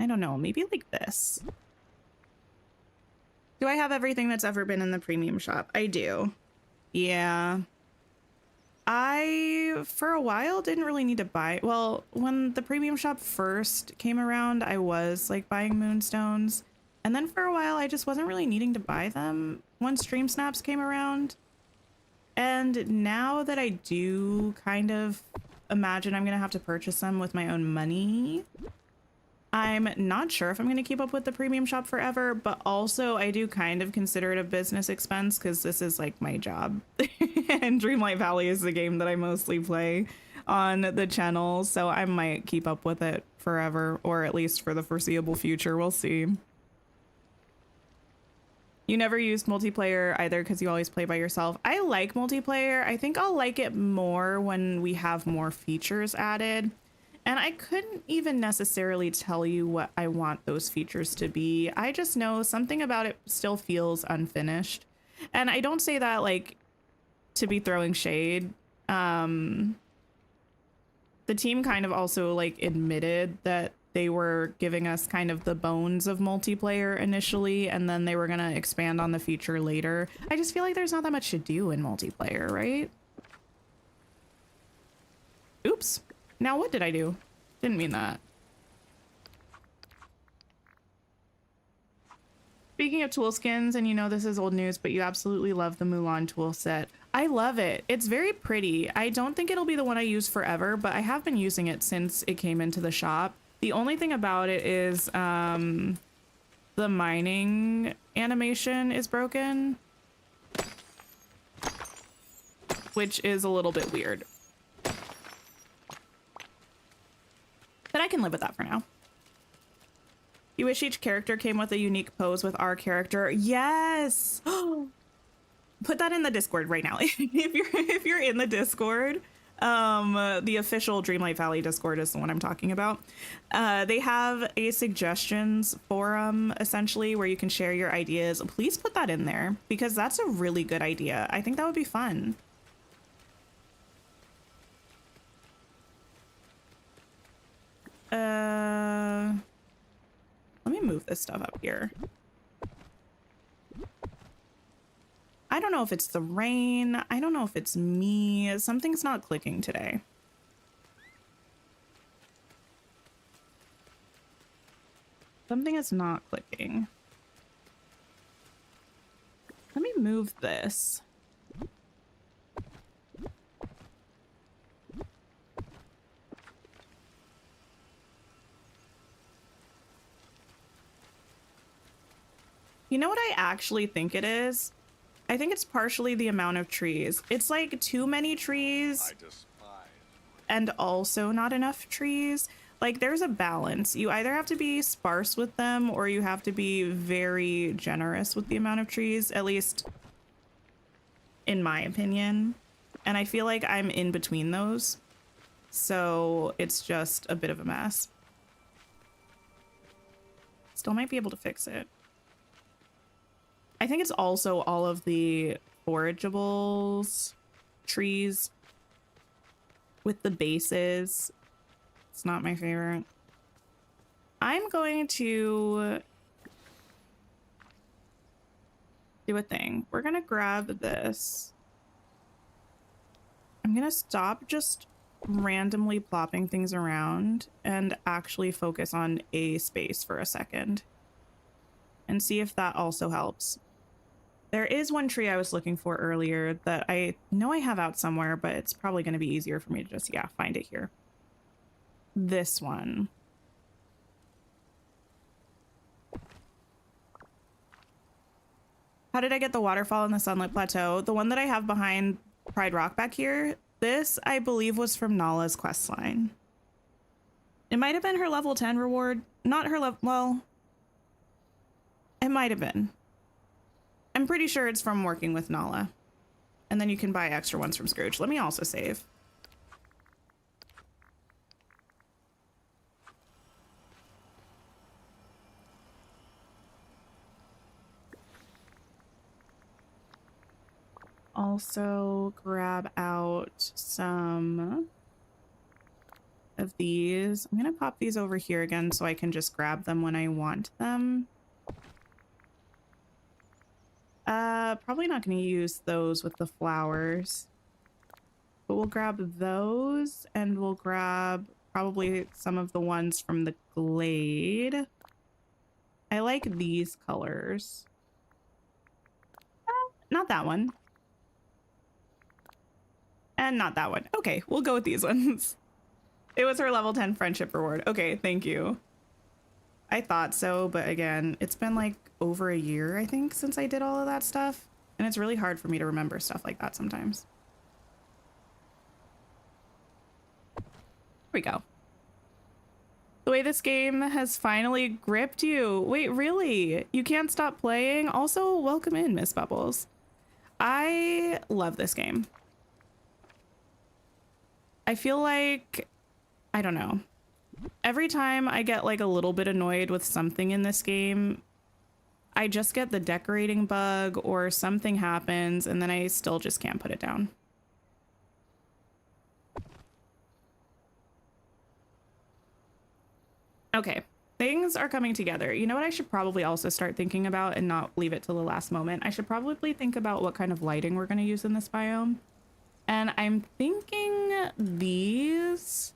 don't know, maybe like this. Do I have everything that's ever been in the premium shop? I do. Yeah. I, for a while, didn't really need to buy. Well, when the premium shop first came around, I was like buying Moonstones. And then for a while, I just wasn't really needing to buy them once Stream Snaps came around. And now that I do kind of imagine I'm going to have to purchase them with my own money, I'm not sure if I'm going to keep up with the premium shop forever, but also I do kind of consider it a business expense because this is like my job. And Dreamlight Valley is the game that I mostly play on the channel, so I might keep up with it forever, or at least for the foreseeable future. We'll see. You never used multiplayer either because you always play by yourself. I like multiplayer. I think I'll like it more when we have more features added. And I couldn't even necessarily tell you what I want those features to be. I just know something about it still feels unfinished. And I don't say that like to be throwing shade. The team kind of also like admitted that they were giving us kind of the bones of multiplayer initially, and then they were going to expand on the feature later. I just feel like there's not that much to do in multiplayer, right? Oops. Now what did I do? Didn't mean that. Speaking of tool skins, and you know this is old news, but you absolutely love the Mulan tool set. I love it. It's very pretty. I don't think it'll be the one I use forever, but I have been using it since it came into the shop. The only thing about it is the mining animation is broken, which is a little bit weird. But I can live with that for now. You wish each character came with a unique pose with our character. Yes. Put that in the Discord right now. If you're in the Discord, The official Dreamlight Valley Discord is the one I'm talking about. They have a suggestions forum, essentially, where you can share your ideas. Please put that in there, because that's a really good idea. I think that would be fun. Let me move this stuff up here. I don't know if it's the rain. I don't know if it's me. Something's not clicking today. Something is not clicking. Let me move this. You know what I actually think it is? I think it's partially the amount of trees. It's like too many trees I despise. and also not enough trees. Like there's a balance. You either have to be sparse with them or you have to be very generous with the amount of trees, at least in my opinion. And I feel like I'm in between those. So it's just a bit of a mess. Still might be able to fix it. I think it's also all of the forageables, trees with the bases. It's not my favorite. I'm going to do a thing. We're going to grab this. I'm going to stop just randomly plopping things around and actually focus on a space for a second and see if that also helps. There is one tree I was looking for earlier that I know I have out somewhere, but it's probably going to be easier for me to just, yeah, find it here. This one. How did I get the waterfall in the Sunlit Plateau? The one that I have behind Pride Rock back here, this I believe was from Nala's questline. It might have been her level 10 reward. Not her level, well, it might have been. I'm pretty sure it's from working with Nala. And then you can buy extra ones from Scrooge. Let me also save. Also grab out some of these. I'm gonna pop these over here again so I can just grab them when I want them. Probably not going to use those with the flowers, but we'll grab those and we'll grab probably some of the ones from the glade. I like these colors. Not that one. And not that one. Okay, we'll go with these ones. It was her level 10 friendship reward. Okay, thank you. I thought so, but again, it's been like over a year, I think, since I did all of that stuff. And it's really hard for me to remember stuff like that sometimes. Here we go. The way this game has finally gripped you. Wait, really? You can't stop playing? Also, welcome in, Miss Bubbles. I love this game. I feel like, I don't know. Every time I get like a little bit annoyed with something in this game, I just get the decorating bug or something happens and then I still just can't put it down. Okay, things are coming together. You know what I should probably also start thinking about and not leave it till the last moment? I should probably think about what kind of lighting we're going to use in this biome. And I'm thinking these.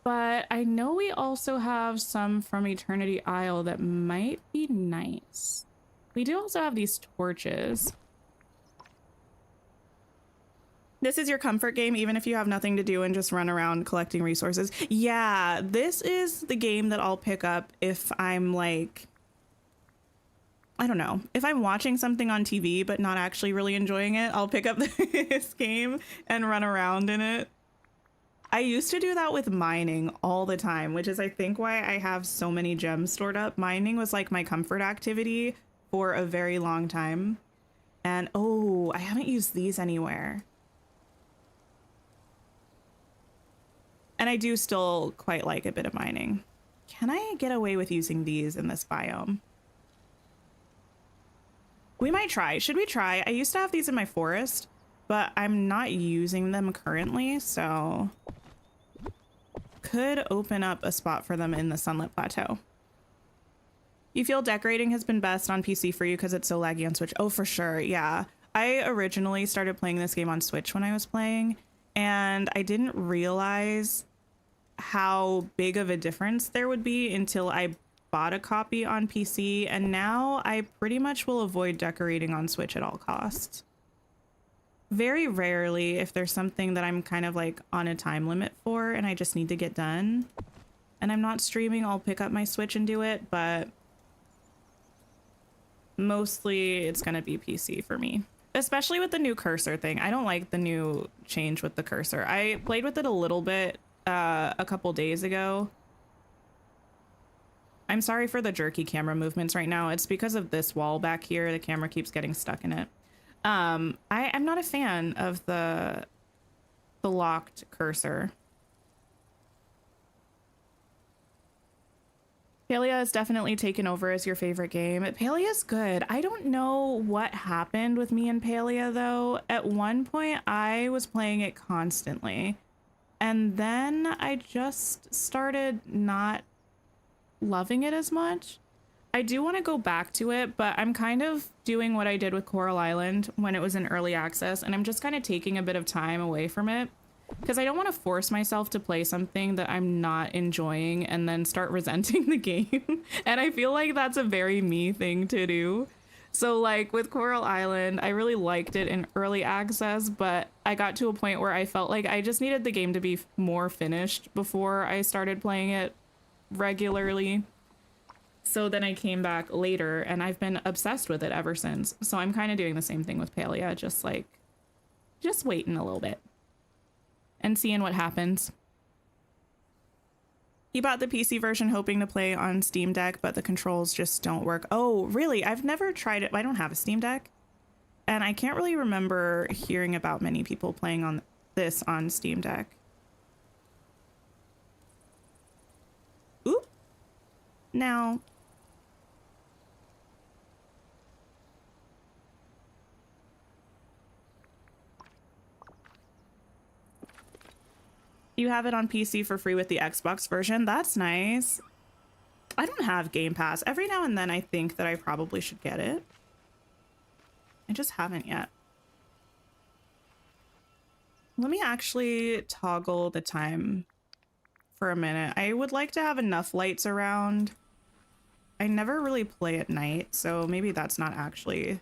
But I know we also have some from Eternity Isle that might be nice. We do also have these torches. This is your comfort game, even if you have nothing to do and just run around collecting resources. Yeah, this is the game that I'll pick up if I'm like, I don't know, if I'm watching something on TV but not actually really enjoying it, I'll pick up this game and run around in it. I used to do that with mining all the time, which is I think why I have so many gems stored up. Mining was like my comfort activity for a very long time. And oh, I haven't used these anywhere. And I do still quite like a bit of mining. Can I get away with using these in this biome? We might try. Should we try? I used to have these in my forest, but I'm not using them currently, so could open up a spot for them in the Sunlit Plateau. You feel decorating has been best on PC for you because it's so laggy on Switch? Oh, for sure. Yeah. I originally started playing this game on Switch when I was playing, and I didn't realize how big of a difference there would be until I bought a copy on PC, and now I pretty much will avoid decorating on Switch at all costs. Very rarely, if there's something that I'm kind of like on a time limit for and I just need to get done and I'm not streaming, I'll pick up my Switch and do it, but mostly it's gonna be PC for me. Especially with the new cursor thing. I don't like the new change with the cursor. I played with it a little bit a couple days ago. I'm sorry for the jerky camera movements right now. It's because of this wall back here. The camera keeps getting stuck in it. I'm not a fan of the locked cursor. Palia has definitely taken over as your favorite game. Palia's good. I don't know what happened with me and Palia though. At one point I was playing it constantly, and then I just started not loving it as much. I do want to go back to it, but I'm kind of doing what I did with Coral Island when it was in early access, and I'm just kind of taking a bit of time away from it because I don't want to force myself to play something that I'm not enjoying and then start resenting the game. And I feel like that's a very me thing to do. So like with Coral Island, I really liked it in early access, but I got to a point where I felt like I just needed the game to be more finished before I started playing it regularly. So then I came back later and I've been obsessed with it ever since. So I'm kind of doing the same thing with Palia, just waiting a little bit and seeing what happens. He bought the PC version hoping to play on Steam Deck, but the controls just don't work. Oh, really? I've never tried it. I don't have a Steam Deck. And I can't really remember hearing about many people playing on this on Steam Deck. Oop. Now, you have it on PC for free with the Xbox version. That's nice. I don't have Game Pass. Every now and then I think that I probably should get it. I just haven't yet. Let me actually toggle the time for a minute. I would like to have enough lights around. I never really play at night, so maybe that's not actually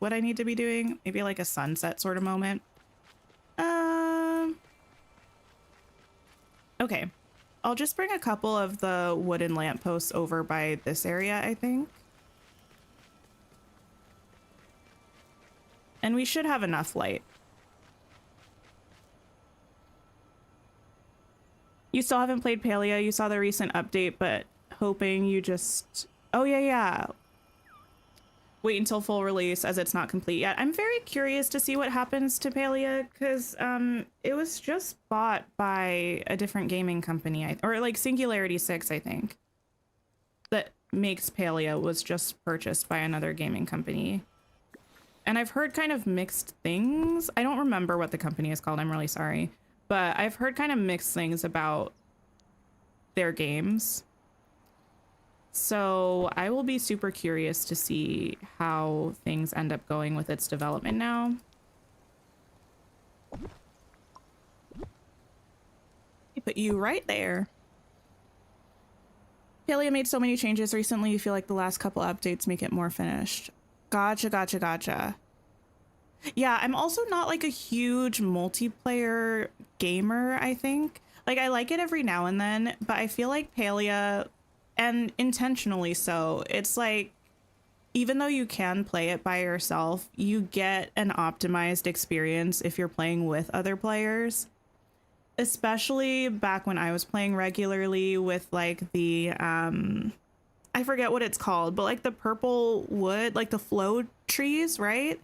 what I need to be doing. Maybe like a sunset sort of moment. Okay, I'll just bring a couple of the wooden lampposts over by this area, I think. And we should have enough light. You still haven't played Palia. You saw the recent update, but hoping you just... Oh, yeah. Wait until full release as it's not complete yet. I'm very curious to see what happens to Palia because it was just bought by a different gaming company, or like Singularity 6, I think, that makes Palia was just purchased by another gaming company. And I've heard kind of mixed things. I don't remember what the company is called. I'm really sorry. But I've heard kind of mixed things about their games. So I will be super curious to see how things end up going with its development now. I put you right there. Palia made so many changes recently. You feel like the last couple updates make it more finished. Gotcha. Yeah, I'm also not like a huge multiplayer gamer, I think. Like I like it every now and then, but I feel like Palia, and intentionally so, it's like even though you can play it by yourself, you get an optimized experience if you're playing with other players. Especially back when I was playing regularly with like the I forget what it's called, but like the purple wood, like the flow trees, right?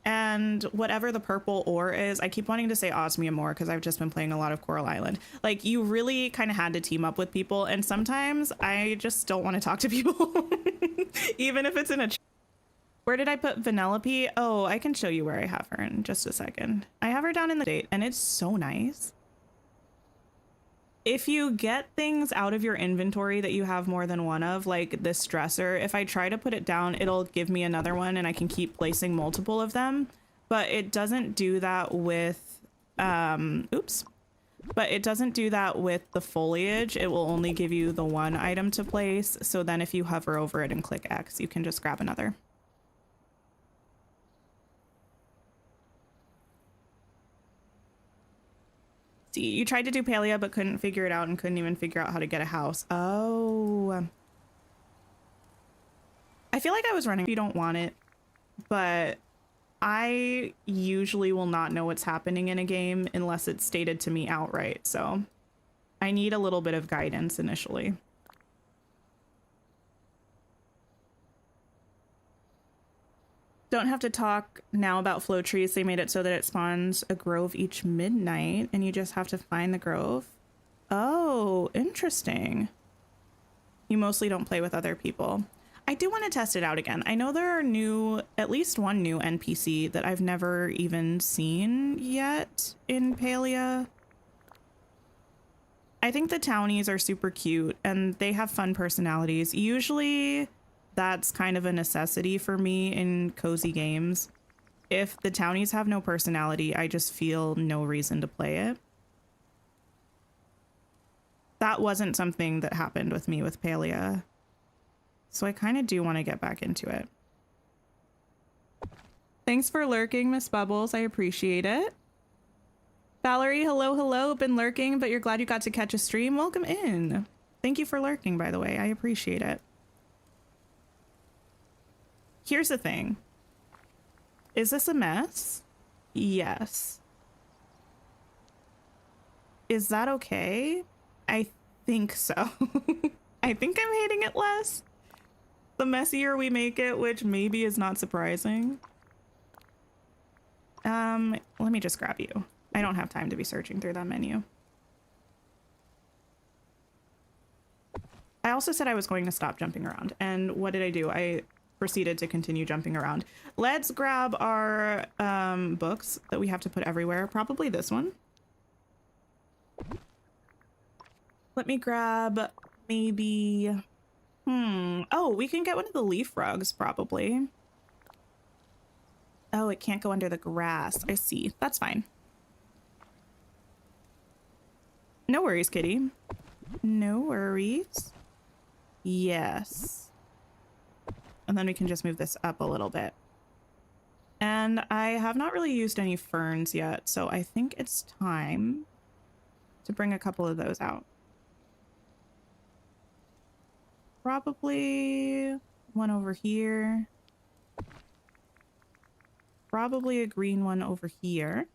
and whatever the purple ore is, I keep wanting to say osmium ore because I've just been playing a lot of Coral Island. Like, you really kind of had to team up with people, and sometimes I just don't want to talk to people, even if it's in a. Where did I put Vanellope? Oh, I can show you where I have her in just a second. I have her down in the date, and it's so nice. If you get things out of your inventory that you have more than one of, like this dresser, if I try to put it down, it'll give me another one and I can keep placing multiple of them. But it doesn't do that with, oops. But it doesn't do that with the foliage. It will only give you the one item to place. So then if you hover over it and click X, you can just grab another. You tried to do paleo but couldn't figure it out and couldn't even figure out how to get a house. Oh. I feel like I was running if you don't want it, but I usually will not know what's happening in a game unless it's stated to me outright, so I need a little bit of guidance initially. Don't have to talk now about flow trees. They made it so that it spawns a grove each midnight and you just have to find the grove. Oh, interesting. You mostly don't play with other people. I do want to test it out again. I know there are at least one new NPC that I've never even seen yet in Palia. I think the townies are super cute and they have fun personalities. Usually that's kind of a necessity for me in cozy games. If the townies have no personality, I just feel no reason to play it. That wasn't something that happened with me with Palia. So I kind of do want to get back into it. Thanks for lurking, Miss Bubbles. I appreciate it. Valerie, hello, hello. Been lurking, but you're glad you got to catch a stream. Welcome in. Thank you for lurking, by the way. I appreciate it. Here's the thing. Is this a mess? Yes. Is that okay? I think so. I think I'm hating it less. The messier we make it, which maybe is not surprising. Let me just grab you. I don't have time to be searching through that menu. I also said I was going to stop jumping around, and what did I do? I proceeded to continue jumping around. Let's grab our books that we have to put everywhere. Probably this one. Let me grab maybe... Oh, we can get one of the leaf rugs, probably. Oh, it can't go under the grass. I see. That's fine. No worries, kitty. No worries. Yes. And then we can just move this up a little bit. And I have not really used any ferns yet, so I think it's time to bring a couple of those out. Probably one over here. Probably a green one over here.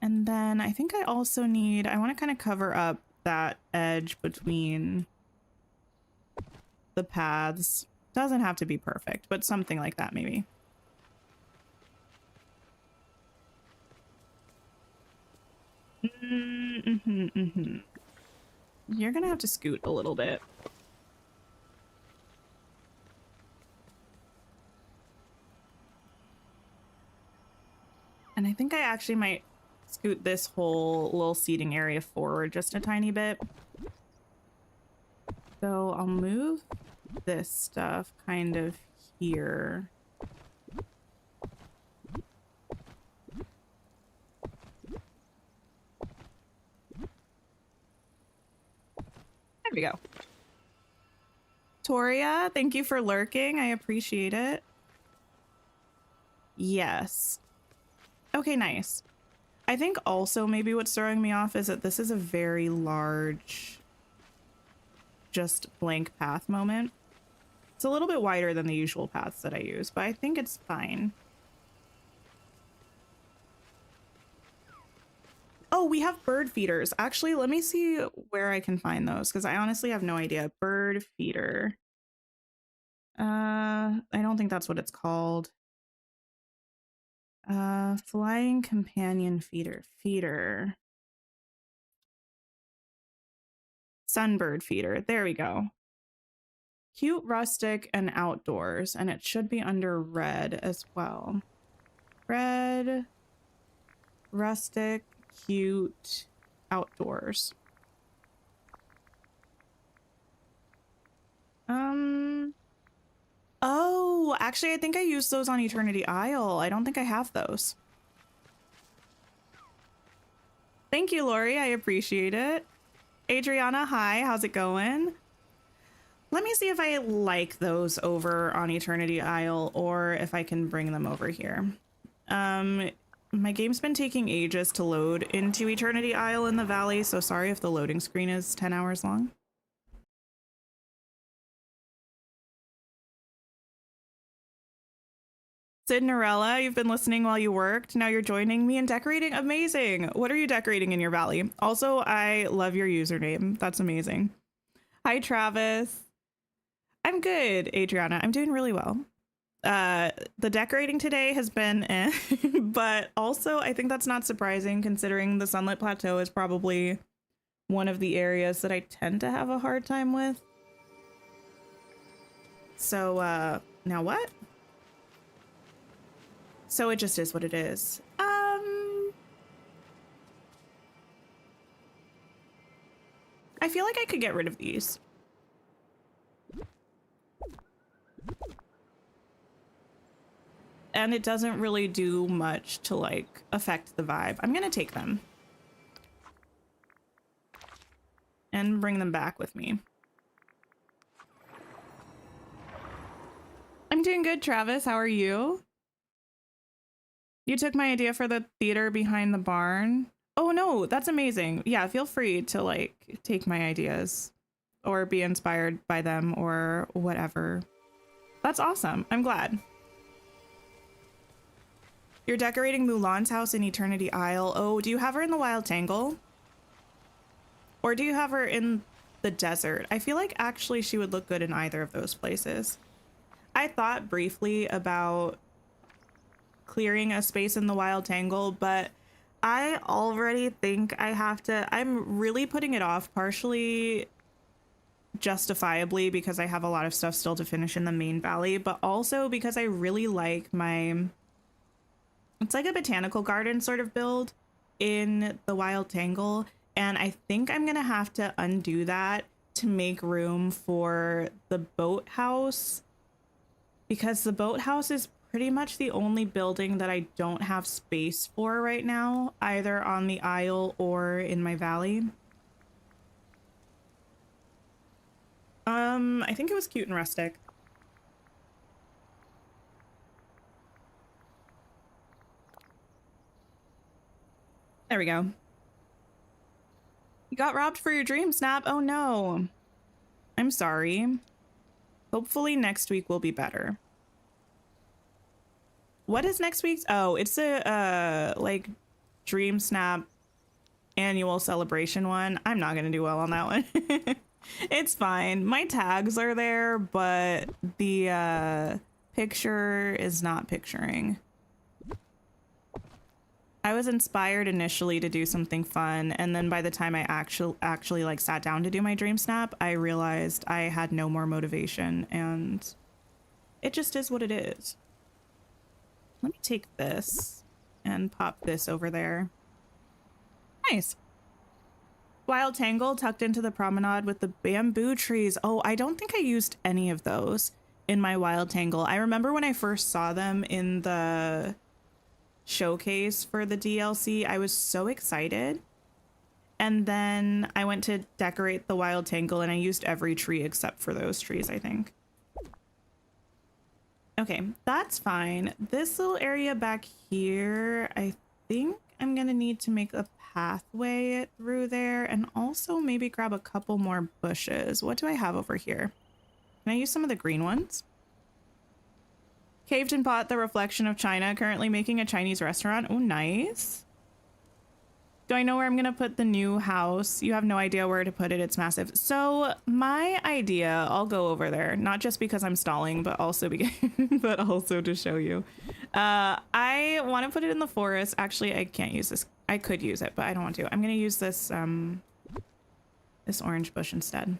And then I think I also need, I want to kind of cover up that edge between the paths. Doesn't have to be perfect, but something like that maybe. You're gonna have to scoot a little bit. And I think I actually might scoot this whole little seating area forward just a tiny bit. So I'll move this stuff kind of here. There we go. Toria, thank you for lurking. I appreciate it. Yes. Okay, nice. I think also maybe what's throwing me off is that this is a very large, just blank path moment. It's a little bit wider than the usual paths that I use, but I think it's fine. Oh, we have bird feeders. Actually, let me see where I can find those because I honestly have no idea. Bird feeder. I don't think that's what it's called. Flying companion feeder. Sunbird feeder. There we go. Cute, rustic, and outdoors. And it should be under red as well. Red, rustic, cute, outdoors. Oh, actually, I think I used those on Eternity Isle. I don't think I have those. Thank you, Lori. I appreciate it. Adriana, hi. How's it going? Let me see if I like those over on Eternity Isle or if I can bring them over here. My game's been taking ages to load into Eternity Isle in the Valley, so sorry if the loading screen is 10 hours long. Cinderella, you've been listening while you worked. Now you're joining me in decorating. Amazing. What are you decorating in your valley? Also, I love your username. That's amazing. Hi, Travis. I'm good, Adriana. I'm doing really well. The decorating today has been but also I think that's not surprising considering the Sunlit Plateau is probably one of the areas that I tend to have a hard time with. So, now what? So it just is what it is. I feel like I could get rid of these. And it doesn't really do much to like affect the vibe. I'm gonna take them and bring them back with me. I'm doing good, Travis. How are you? You took my idea for the theater behind the barn. Oh no, that's amazing. Yeah, feel free to like take my ideas or be inspired by them or whatever. That's awesome. I'm glad. You're decorating Mulan's house in Eternity Isle. Oh, do you have her in the Wild Tangle? Or do you have her in the desert? I feel like actually she would look good in either of those places. I thought briefly about clearing a space in the Wild Tangle, but I already think I have to. I'm really putting it off, partially justifiably because I have a lot of stuff still to finish in the main valley, but also because I really like my... It's like a botanical garden sort of build in the Wild Tangle, and I think I'm gonna have to undo that to make room for the boathouse, because the boathouse is pretty much the only building that I don't have space for right now, either on the Isle or in my valley. I think it was cute and rustic. There we go. You got robbed for your dream, Snap. Oh no. I'm sorry. Hopefully next week will be better. What is next week's? Oh, it's a like Dream Snap annual celebration one. I'm not gonna do well on that one. It's fine. My tags are there, but the picture is not picturing. I was inspired initially to do something fun, and then by the time I actually like sat down to do my Dream Snap, I realized I had no more motivation, and it just is what it is. Let me take this and pop this over there. Nice. Wild Tangle tucked into the promenade with the bamboo trees. Oh, I don't think I used any of those in my Wild Tangle. I remember when I first saw them in the showcase for the DLC, I was so excited. And then I went to decorate the Wild Tangle and I used every tree except for those trees, I think. Okay, that's fine. This little area back here, I think I'm gonna need to make a pathway through there and also maybe grab a couple more bushes. What do I have over here? Can I use some of the green ones? Caved and Pot, the reflection of China, currently making a Chinese restaurant. Oh, nice. Do I know where I'm going to put the new house? You have no idea where to put it. It's massive. So my idea, I'll go over there, not just because I'm stalling, but also because, but also to show you. I want to put it in the forest. Actually, I can't use this. I could use it, but I don't want to. I'm going to use this, this orange bush instead.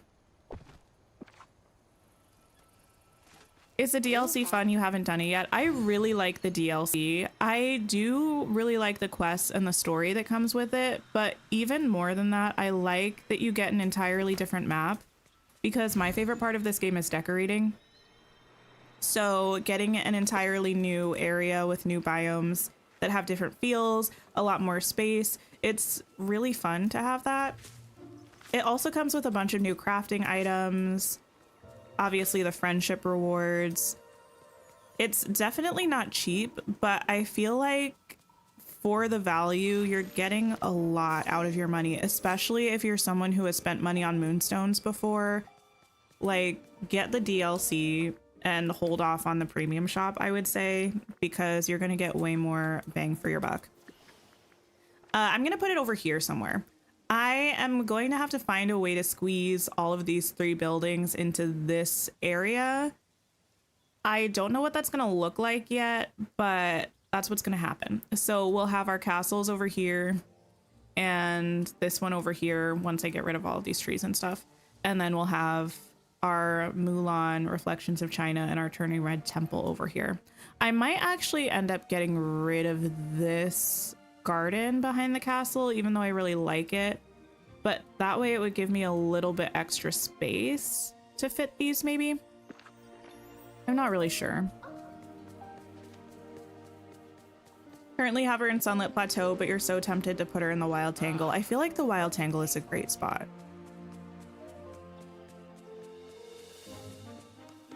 Is the DLC fun? You haven't done it yet. I really like the DLC. I do really like the quests and the story that comes with it, but even more than that, I like that you get an entirely different map, because my favorite part of this game is decorating. So getting an entirely new area with new biomes that have different feels, a lot more space, it's really fun to have that. It also comes with a bunch of new crafting items. Obviously the friendship rewards. It's definitely not cheap, but I feel like for the value, you're getting a lot out of your money, especially if you're someone who has spent money on Moonstones before. Like, get the DLC and hold off on the premium shop, I would say, because you're gonna get way more bang for your buck. I'm gonna put it over here somewhere. I am going to have to find a way to squeeze all of these 3 buildings into this area. I don't know what that's going to look like yet, but that's what's going to happen. So we'll have our castles over here and this one over here once I get rid of all of these trees and stuff. And then we'll have our Mulan Reflections of China and our Turning Red Temple over here. I might actually end up getting rid of this garden behind the castle, even though I really like it, but that way it would give me a little bit extra space to fit these, maybe. I'm not really sure. Currently have her in Sunlit Plateau, but you're so tempted to put her in the Wild Tangle. I feel like the Wild Tangle is a great spot.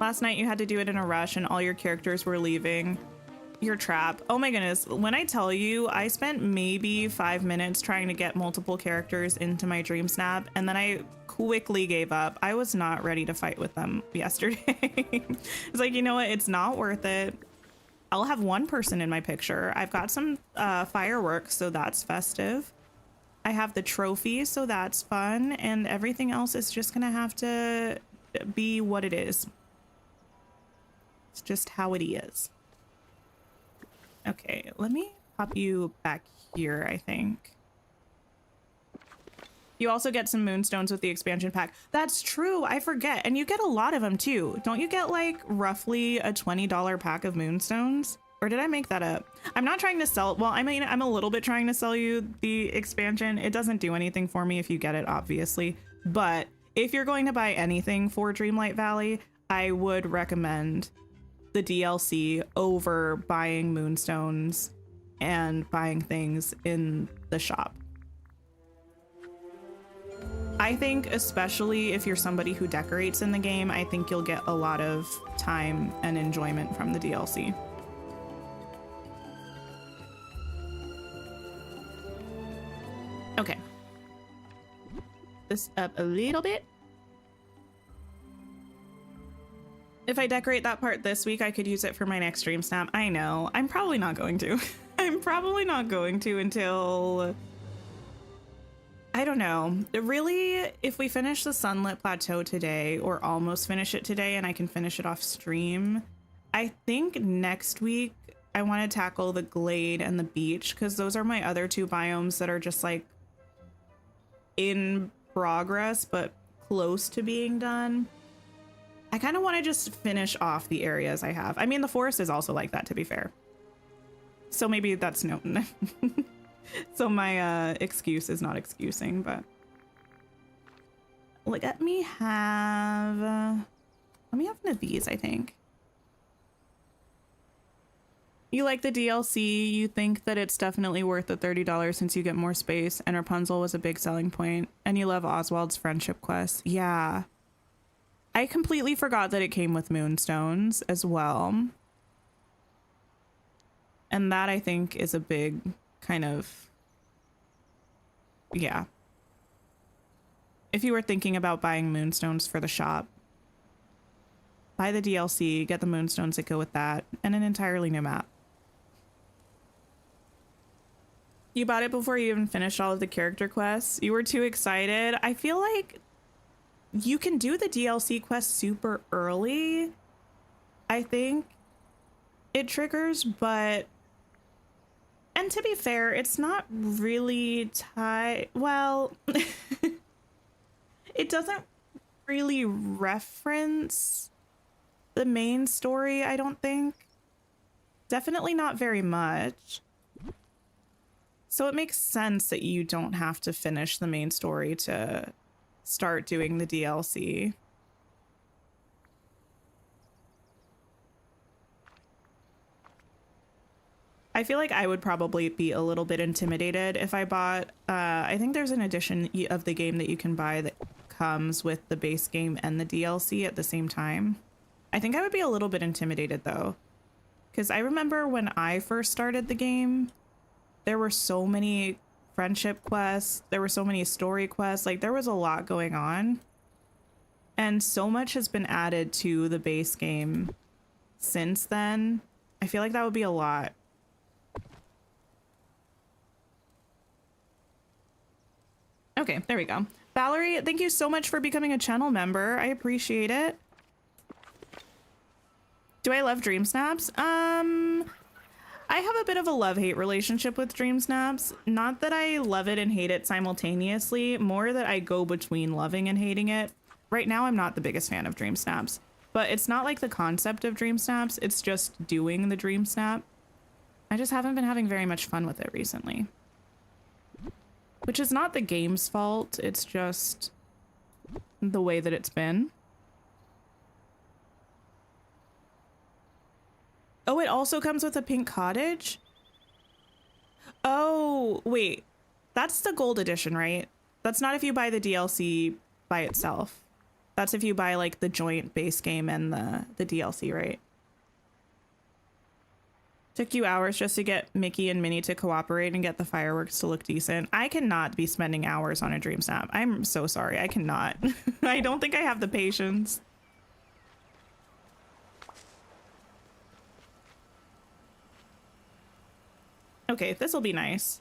Last night you had to do it in a rush and all your characters were leaving your trap. Oh my goodness. When I tell you, I spent maybe 5 minutes trying to get multiple characters into my dream snap, and then I quickly gave up. I was not ready to fight with them yesterday. It's like, you know what? It's not worth it. I'll have one person in my picture. I've got some fireworks, so that's festive. I have the trophy, so that's fun. And everything else is just gonna have to be what it is. It's just how it is. Okay, let me pop you back here, I think. You also get some Moonstones with the expansion pack. That's true, I forget. And you get a lot of them too. Don't you get like roughly a $20 pack of Moonstones? Or did I make that up? I'm not trying to sell, well, I mean, I'm a little bit trying to sell you the expansion. It doesn't do anything for me if you get it, obviously. But if you're going to buy anything for Dreamlight Valley, I would recommend the DLC over buying Moonstones and buying things in the shop. I think especially if you're somebody who decorates in the game, I think you'll get a lot of time and enjoyment from the DLC. Okay. This up a little bit. If I decorate that part this week, I could use it for my next stream snap. I know. I'm probably not going to. I'm probably not going to until... I don't know. Really, if we finish the Sunlit Plateau today, or almost finish it today, and I can finish it off stream, I think next week I want to tackle the Glade and the beach, because those are my other 2 biomes that are just like in progress, but close to being done. I kind of want to just finish off the areas I have. I mean, the forest is also like that, to be fair. So maybe that's no... So my excuse is not excusing, but... Let me have one of these, I think. You like the DLC, you think that it's definitely worth the $30 since you get more space, and Rapunzel was a big selling point, and you love Oswald's friendship quest. Yeah. I completely forgot that it came with Moonstones as well. And that, I think, is a big kind of... Yeah. If you were thinking about buying Moonstones for the shop, buy the DLC, get the Moonstones that go with that, and an entirely new map. You bought it before you even finished all of the character quests. You were too excited. I feel like you can do the DLC quest super early. I think it triggers, but... And to be fair, it's not really tied... Well, it doesn't really reference the main story, I don't think. Definitely not very much. So it makes sense that you don't have to finish the main story to start doing the DLC. I feel like I would probably be a little bit intimidated if I bought, I think there's an edition of the game that you can buy that comes with the base game and the DLC at the same time. I think I would be a little bit intimidated though, because I remember when I first started the game, there were so many friendship quests, there were so many story quests, like there was a lot going on. And so much has been added to the base game since then. I feel like that would be a lot. Okay, there we go. Valerie, thank you so much for becoming a channel member. I appreciate it. Do I love Dream Snaps? I have a bit of a love-hate relationship with Dream Snaps. Not that I love it and hate it simultaneously, more that I go between loving and hating it. Right now, I'm not the biggest fan of Dream Snaps, but it's not like the concept of Dream Snaps, it's just doing the Dream Snap. I just haven't been having very much fun with it recently. Which is not the game's fault, it's just the way that it's been. Oh, it also comes with a pink cottage? Oh, wait. That's the gold edition, right? That's not if you buy the DLC by itself. That's if you buy like the joint base game and the DLC, right? Took you hours just to get Mickey and Minnie to cooperate and get the fireworks to look decent. I cannot be spending hours on a Dream Snap. I'm so sorry. I cannot. I don't think I have the patience. Okay, this will be nice.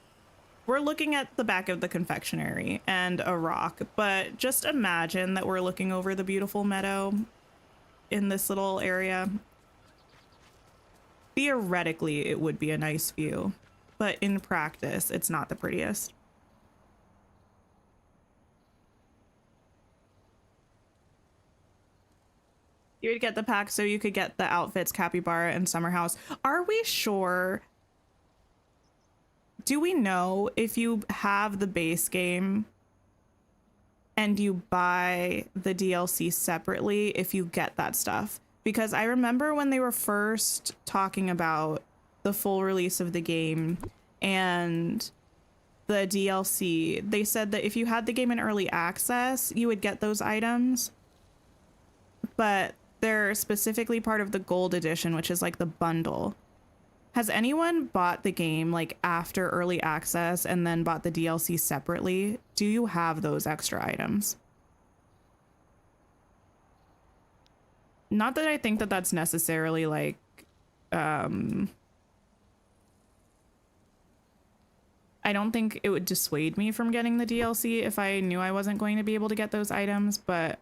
We're looking at the back of the confectionery and a rock, but just imagine that we're looking over the beautiful meadow in this little area. Theoretically, it would be a nice view, but in practice, it's not the prettiest. You would get the pack so you could get the outfits, Capybara and Summer House. Are we sure? Do we know if you have the base game and you buy the DLC separately, if you get that stuff? Because I remember when they were first talking about the full release of the game and the DLC, they said that if you had the game in early access, you would get those items. But they're specifically part of the gold edition, which is like the bundle. Has anyone bought the game like after early access and then bought the DLC separately? Do you have those extra items? Not that I think that that's necessarily like, I don't think it would dissuade me from getting the DLC if I knew I wasn't going to be able to get those items, but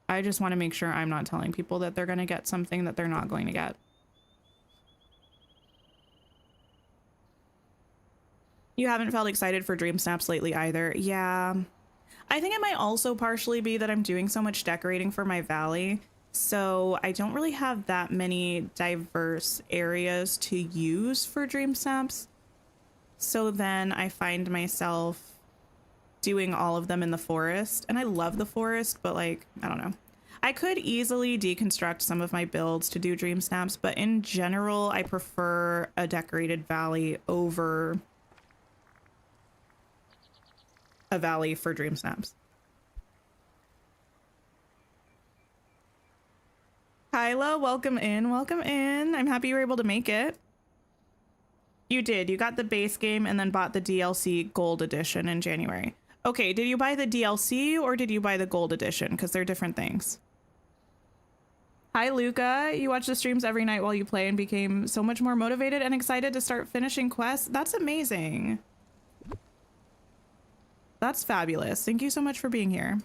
I just want to make sure I'm not telling people that they're going to get something that they're not going to get. You haven't felt excited for Dream Snaps lately either. Yeah. I think it might also partially be that I'm doing so much decorating for my valley. So I don't really have that many diverse areas to use for Dream Snaps. So then I find myself doing all of them in the forest. And I love the forest, but like, I don't know. I could easily deconstruct some of my builds to do Dream Snaps, but in general, I prefer a decorated valley over a valley for Dream Snaps. Kyla, welcome in, welcome in. I'm happy you were able to make it. You did. You got the base game and then bought the DLC Gold Edition in January. Okay, did you buy the DLC or did you buy the Gold Edition? Because they're different things. Hi, Luca. You watch the streams every night while you play and became so much more motivated and excited to start finishing quests. That's amazing. That's fabulous. Thank you so much for being here.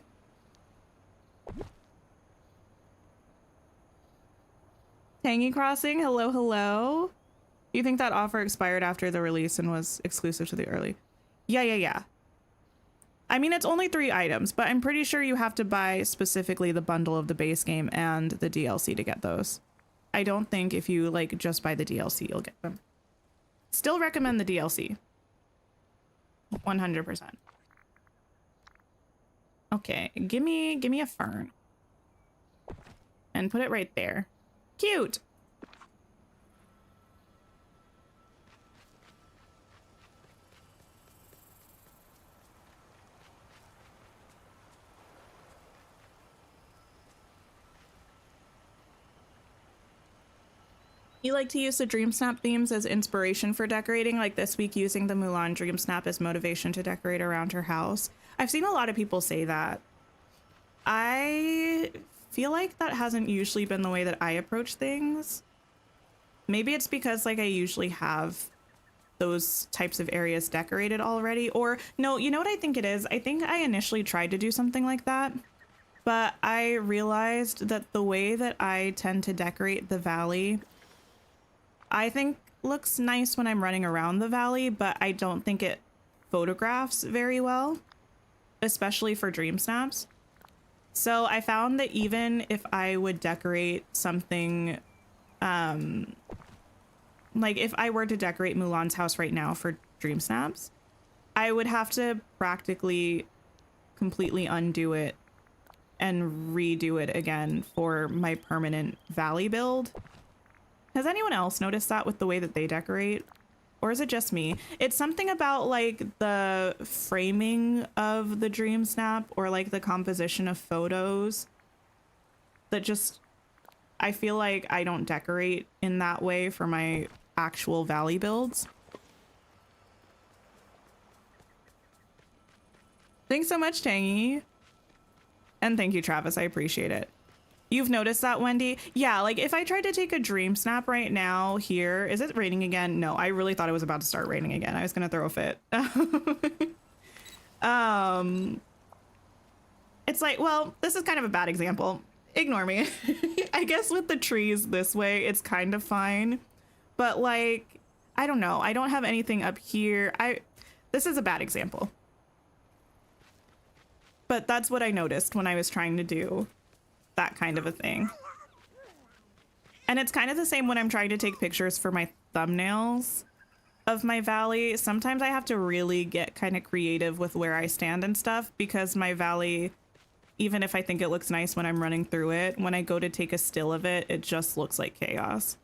Tangy Crossing, hello, hello. You think that offer expired after the release and was exclusive to the early? Yeah. I mean, it's only 3 items, but I'm pretty sure you have to buy specifically the bundle of the base game and the DLC to get those. I don't think if you like just buy the DLC, you'll get them. Still recommend the DLC. 100%. Okay, give me a fern. And put it right there. Cute. You like to use the Dream Snap themes as inspiration for decorating, like this week using the Mulan Dream Snap as motivation to decorate around her house. I've seen a lot of people say that. I feel like that hasn't usually been the way that I approach things. Maybe it's because like I usually have those types of areas decorated already, or no, you know what I think it is? I think I initially tried to do something like that, but I realized that the way that I tend to decorate the valley, I think looks nice when I'm running around the valley, but I don't think it photographs very well, especially for dream snaps. So I found that even if I would decorate something, like if I were to decorate Mulan's house right now for dream snaps, I would have to practically completely undo it and redo it again for my permanent valley build. Has anyone else noticed that with the way that they decorate? Or is it just me? It's something about like the framing of the dream snap or like the composition of photos that just, I feel like I don't decorate in that way for my actual valley builds. Thanks so much, Tangy. And thank you, Travis. I appreciate it. You've noticed that, Wendy? Yeah, like if I tried to take a dream snap right now here, is it raining again? No, I really thought it was about to start raining again. I was gonna throw a fit. It's like, well, this is kind of a bad example. Ignore me. I guess with the trees this way, it's kind of fine. But like, I don't know. I don't have anything up here. This is a bad example. But that's what I noticed when I was trying to do that kind of a thing. And it's kind of the same when I'm trying to take pictures for my thumbnails of my valley. Sometimes I have to really get kind of creative with where I stand and stuff, because my valley, even if I think it looks nice when I'm running through it, when I go to take a still of it, it just looks like chaos.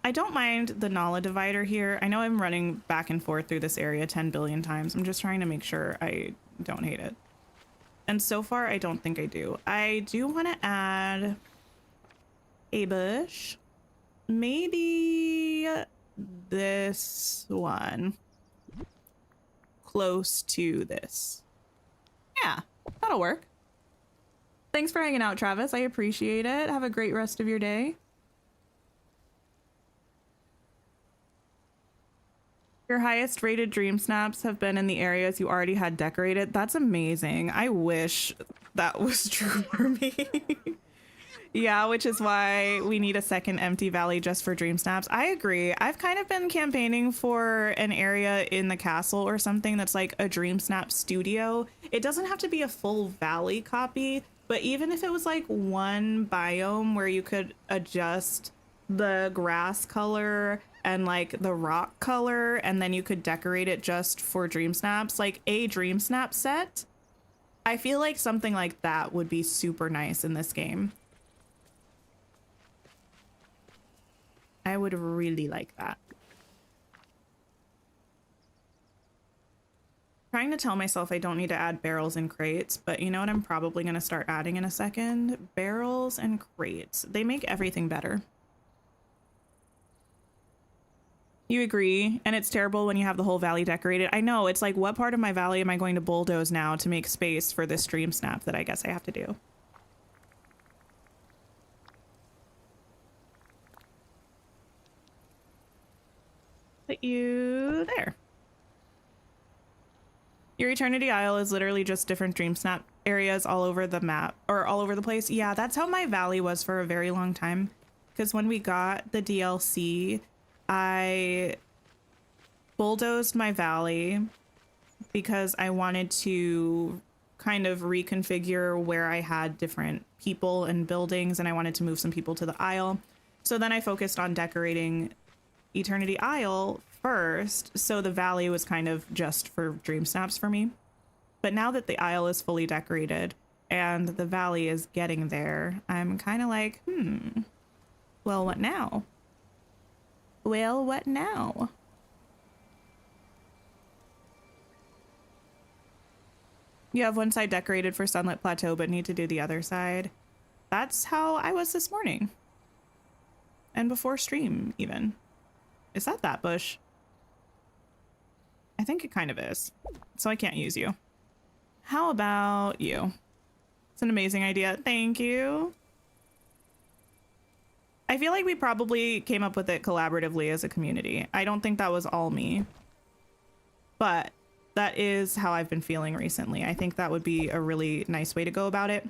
I don't mind the Nala divider here. I know I'm running back and forth through this area 10 billion times. I'm just trying to make sure I don't hate it. And so far, I don't think I do. I do want to add a bush. Maybe this one. Close to this. Yeah, that'll work. Thanks for hanging out, Travis. I appreciate it. Have a great rest of your day. Your highest rated dream snaps have been in the areas you already had decorated. That's amazing. I wish that was true for me. Yeah, which is why we need a second empty valley just for dream snaps. I agree. I've kind of been campaigning for an area in the castle or something that's like a dream snap studio. It doesn't have to be a full valley copy, but even if it was like one biome where you could adjust the grass color and like the rock color, and then you could decorate it just for dream snaps, like a dream snap set. I feel like something like that would be super nice in this game. I would really like that. Trying to tell myself I don't need to add barrels and crates, but you know what I'm probably going to start adding in a second? Barrels and crates. They make everything better. You agree? And it's terrible when you have the whole valley decorated. I know, it's like, what part of my valley am I going to bulldoze now to make space for this stream snap that I guess I have to do? Put you there. Your Eternity Isle is literally just different Dream Snap areas all over the map, or all over the place. Yeah, that's how my valley was for a very long time. Because when we got the DLC, I bulldozed my valley because I wanted to kind of reconfigure where I had different people and buildings, and I wanted to move some people to the Isle. So then I focused on decorating Eternity Isle first, so the valley was kind of just for Dream Snaps for me. But now that the Isle is fully decorated and the valley is getting there, I'm kind of like, well, what now? Well, what now? You have one side decorated for Sunlit Plateau, but need to do the other side. That's how I was this morning. And before stream, even. Is that bush? I think it kind of is. So I can't use you. How about you? It's an amazing idea. Thank you. I feel like we probably came up with it collaboratively as a community. I don't think that was all me. But that is how I've been feeling recently. I think that would be a really nice way to go about it.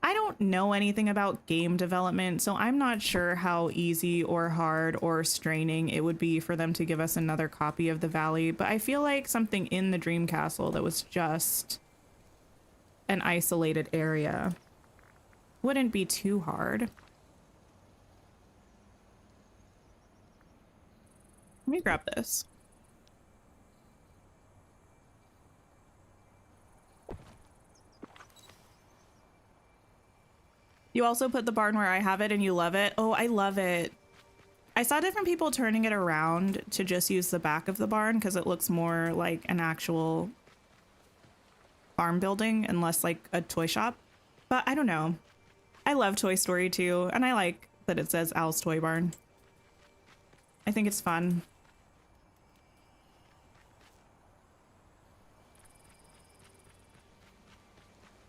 I don't know anything about game development, so I'm not sure how easy or hard or straining it would be for them to give us another copy of the Valley, but I feel like something in the Dream Castle that was just an isolated area wouldn't be too hard. Let me grab this. You also put the barn where I have it and you love it. Oh, I love it. I saw different people turning it around to just use the back of the barn because it looks more like an actual farm building and less like a toy shop. But I don't know. I love Toy Story too, and I like that it says Al's Toy Barn. I think it's fun.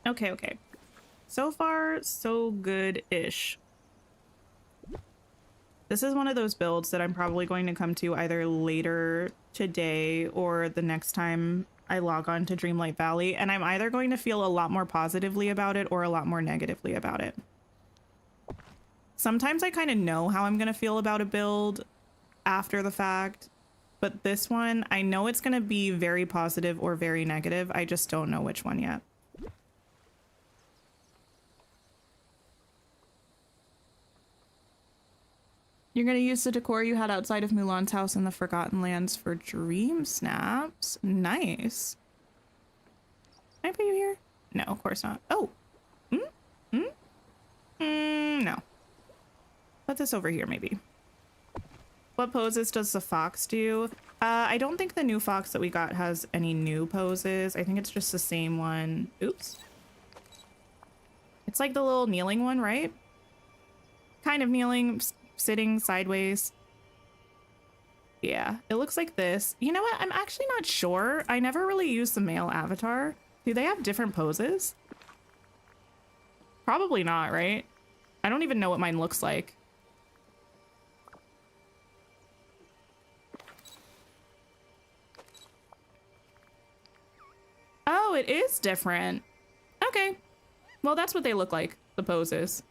Okay. So far, so good-ish. This is one of those builds that I'm probably going to come to either later today or the next time I log on to Dreamlight Valley, and I'm either going to feel a lot more positively about it or a lot more negatively about it. Sometimes I kind of know how I'm going to feel about a build after the fact, but this one, I know it's going to be very positive or very negative. I just don't know which one yet. You're going to use the decor you had outside of Mulan's house in the Forgotten Lands for Dream Snaps. Nice. Can I put you here? No, of course not. Oh. No. Put this over here, maybe. What poses does the fox do? I don't think the new fox that we got has any new poses. I think it's just the same one. Oops. It's like the little kneeling one, right? Kind of kneeling, sitting sideways. Yeah, it looks like this. You know what? I'm actually not sure. I never really used the male avatar. Do they have different poses? Probably not, right? I don't even know what mine looks like. Oh, it is different. Okay. Well, that's what they look like, the poses.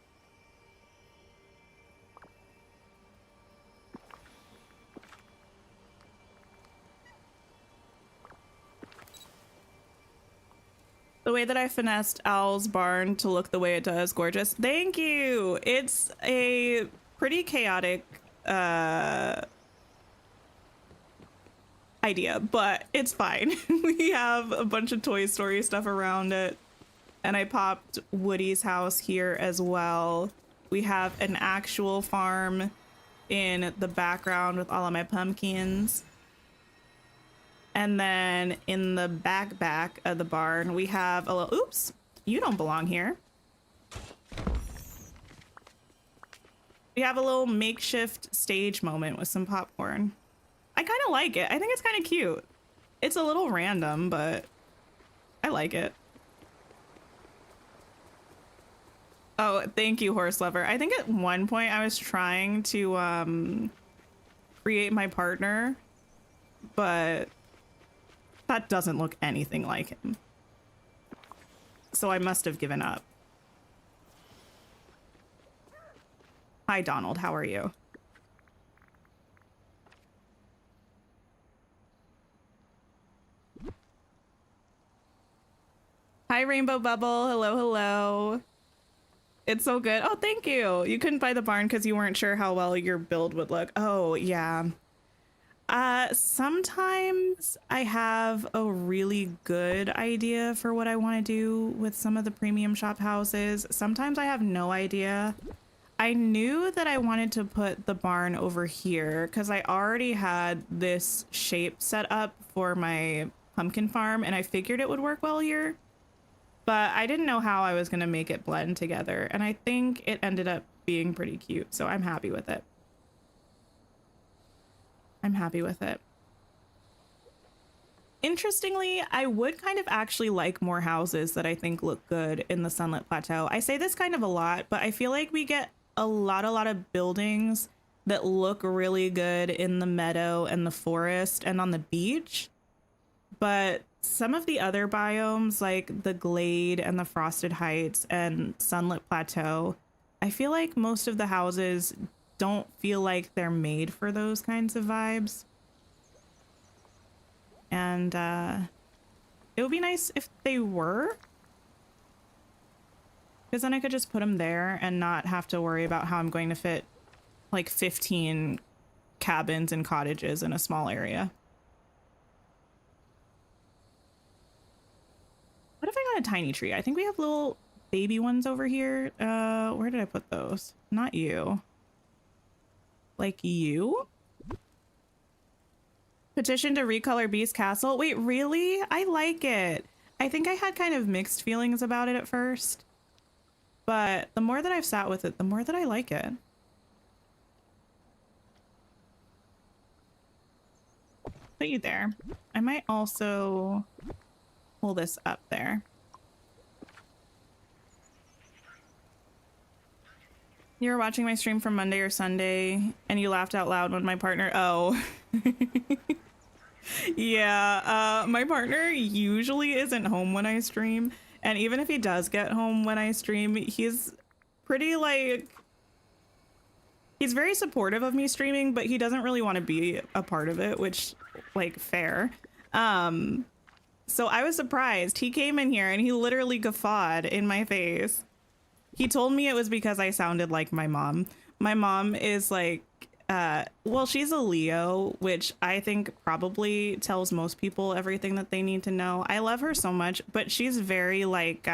The way that I finessed Owl's barn to look the way it does, gorgeous. Thank you. It's a pretty chaotic idea, but it's fine. We have a bunch of Toy Story stuff around it. And I popped Woody's house here as well. We have an actual farm in the background with all of my pumpkins. And then in the back of the barn, we have a little, oops, you don't belong here. We have a little makeshift stage moment with some popcorn. I kind of like it. I think it's kind of cute. It's a little random, but I like it. Oh, thank you, Horse Lover. I think at one point I was trying to create my partner but that doesn't look anything like him. So I must have given up. Hi, Donald. How are you? Hi, Rainbow Bubble. Hello, hello. It's so good. Oh, thank you. You couldn't buy the barn because you weren't sure how well your build would look. Oh, yeah. Sometimes I have a really good idea for what I want to do with some of the premium shop houses. Sometimes I have no idea. I knew that I wanted to put the barn over here because I already had this shape set up for my pumpkin farm and I figured it would work well here. But I didn't know how I was going to make it blend together. And I think it ended up being pretty cute. So I'm happy with it. I'm happy with it. Interestingly, I would kind of actually like more houses that I think look good in the Sunlit Plateau. I say this kind of a lot, but I feel like we get a lot of buildings that look really good in the meadow and the forest and on the beach. But some of the other biomes like the Glade and the Frosted Heights and Sunlit Plateau, I feel like most of the houses don't feel like they're made for those kinds of vibes. And it would be nice if they were, because then I could just put them there and not have to worry about how I'm going to fit like 15 cabins and cottages in a small area. What if I got a tiny tree? I think we have little baby ones over here. Where did I put those? Not you. Like you? Petition to recolor Beast Castle. Wait, really? I like it. I think I had kind of mixed feelings about it at first, but the more that I've sat with it, the more that I like it. Put you there. I might also pull this up there. You were watching my stream from Monday or Sunday and you laughed out loud when my partner... Oh. Yeah, my partner usually isn't home when I stream. And even if he does get home when I stream, he's pretty like... He's very supportive of me streaming, but he doesn't really want to be a part of it, which, like, fair. So I was surprised. He came in here and he literally guffawed in my face. He told me it was because I sounded like my mom. My mom is like, well, she's a Leo, which I think probably tells most people everything that they need to know. I love her so much, but she's very like,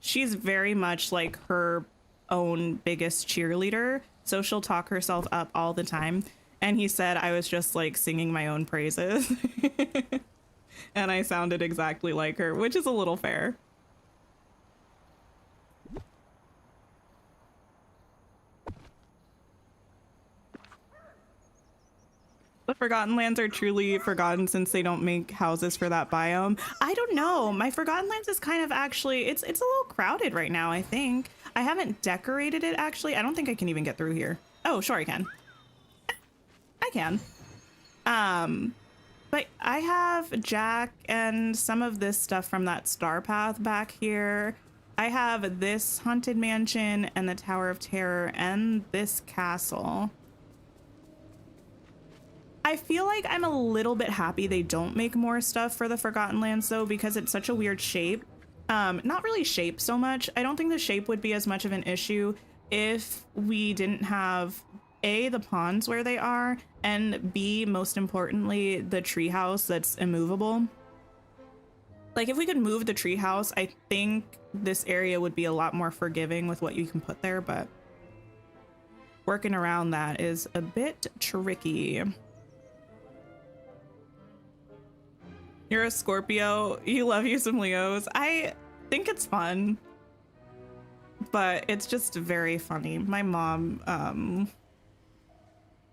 she's very much like her own biggest cheerleader. So she'll talk herself up all the time. And he said I was just like singing my own praises. And I sounded exactly like her, which is a little fair. The Forgotten Lands are truly forgotten since they don't make houses for that biome. I don't know. My Forgotten Lands is kind of actually, it's a little crowded right now, I think. I haven't decorated it, actually. I don't think I can even get through here. Oh, sure I can. I can. But I have Jack and some of this stuff from that Star Path back here. I have this Haunted Mansion and the Tower of Terror and this castle. I feel like I'm a little bit happy they don't make more stuff for the Forgotten Lands though, because it's such a weird shape. Not really shape so much. I don't think the shape would be as much of an issue if we didn't have A, the ponds where they are, and B, most importantly, the treehouse that's immovable. Like if we could move the treehouse, I think this area would be a lot more forgiving with what you can put there, but working around that is a bit tricky. You're a Scorpio. You love you some Leos. I think it's fun, but it's just very funny. My mom,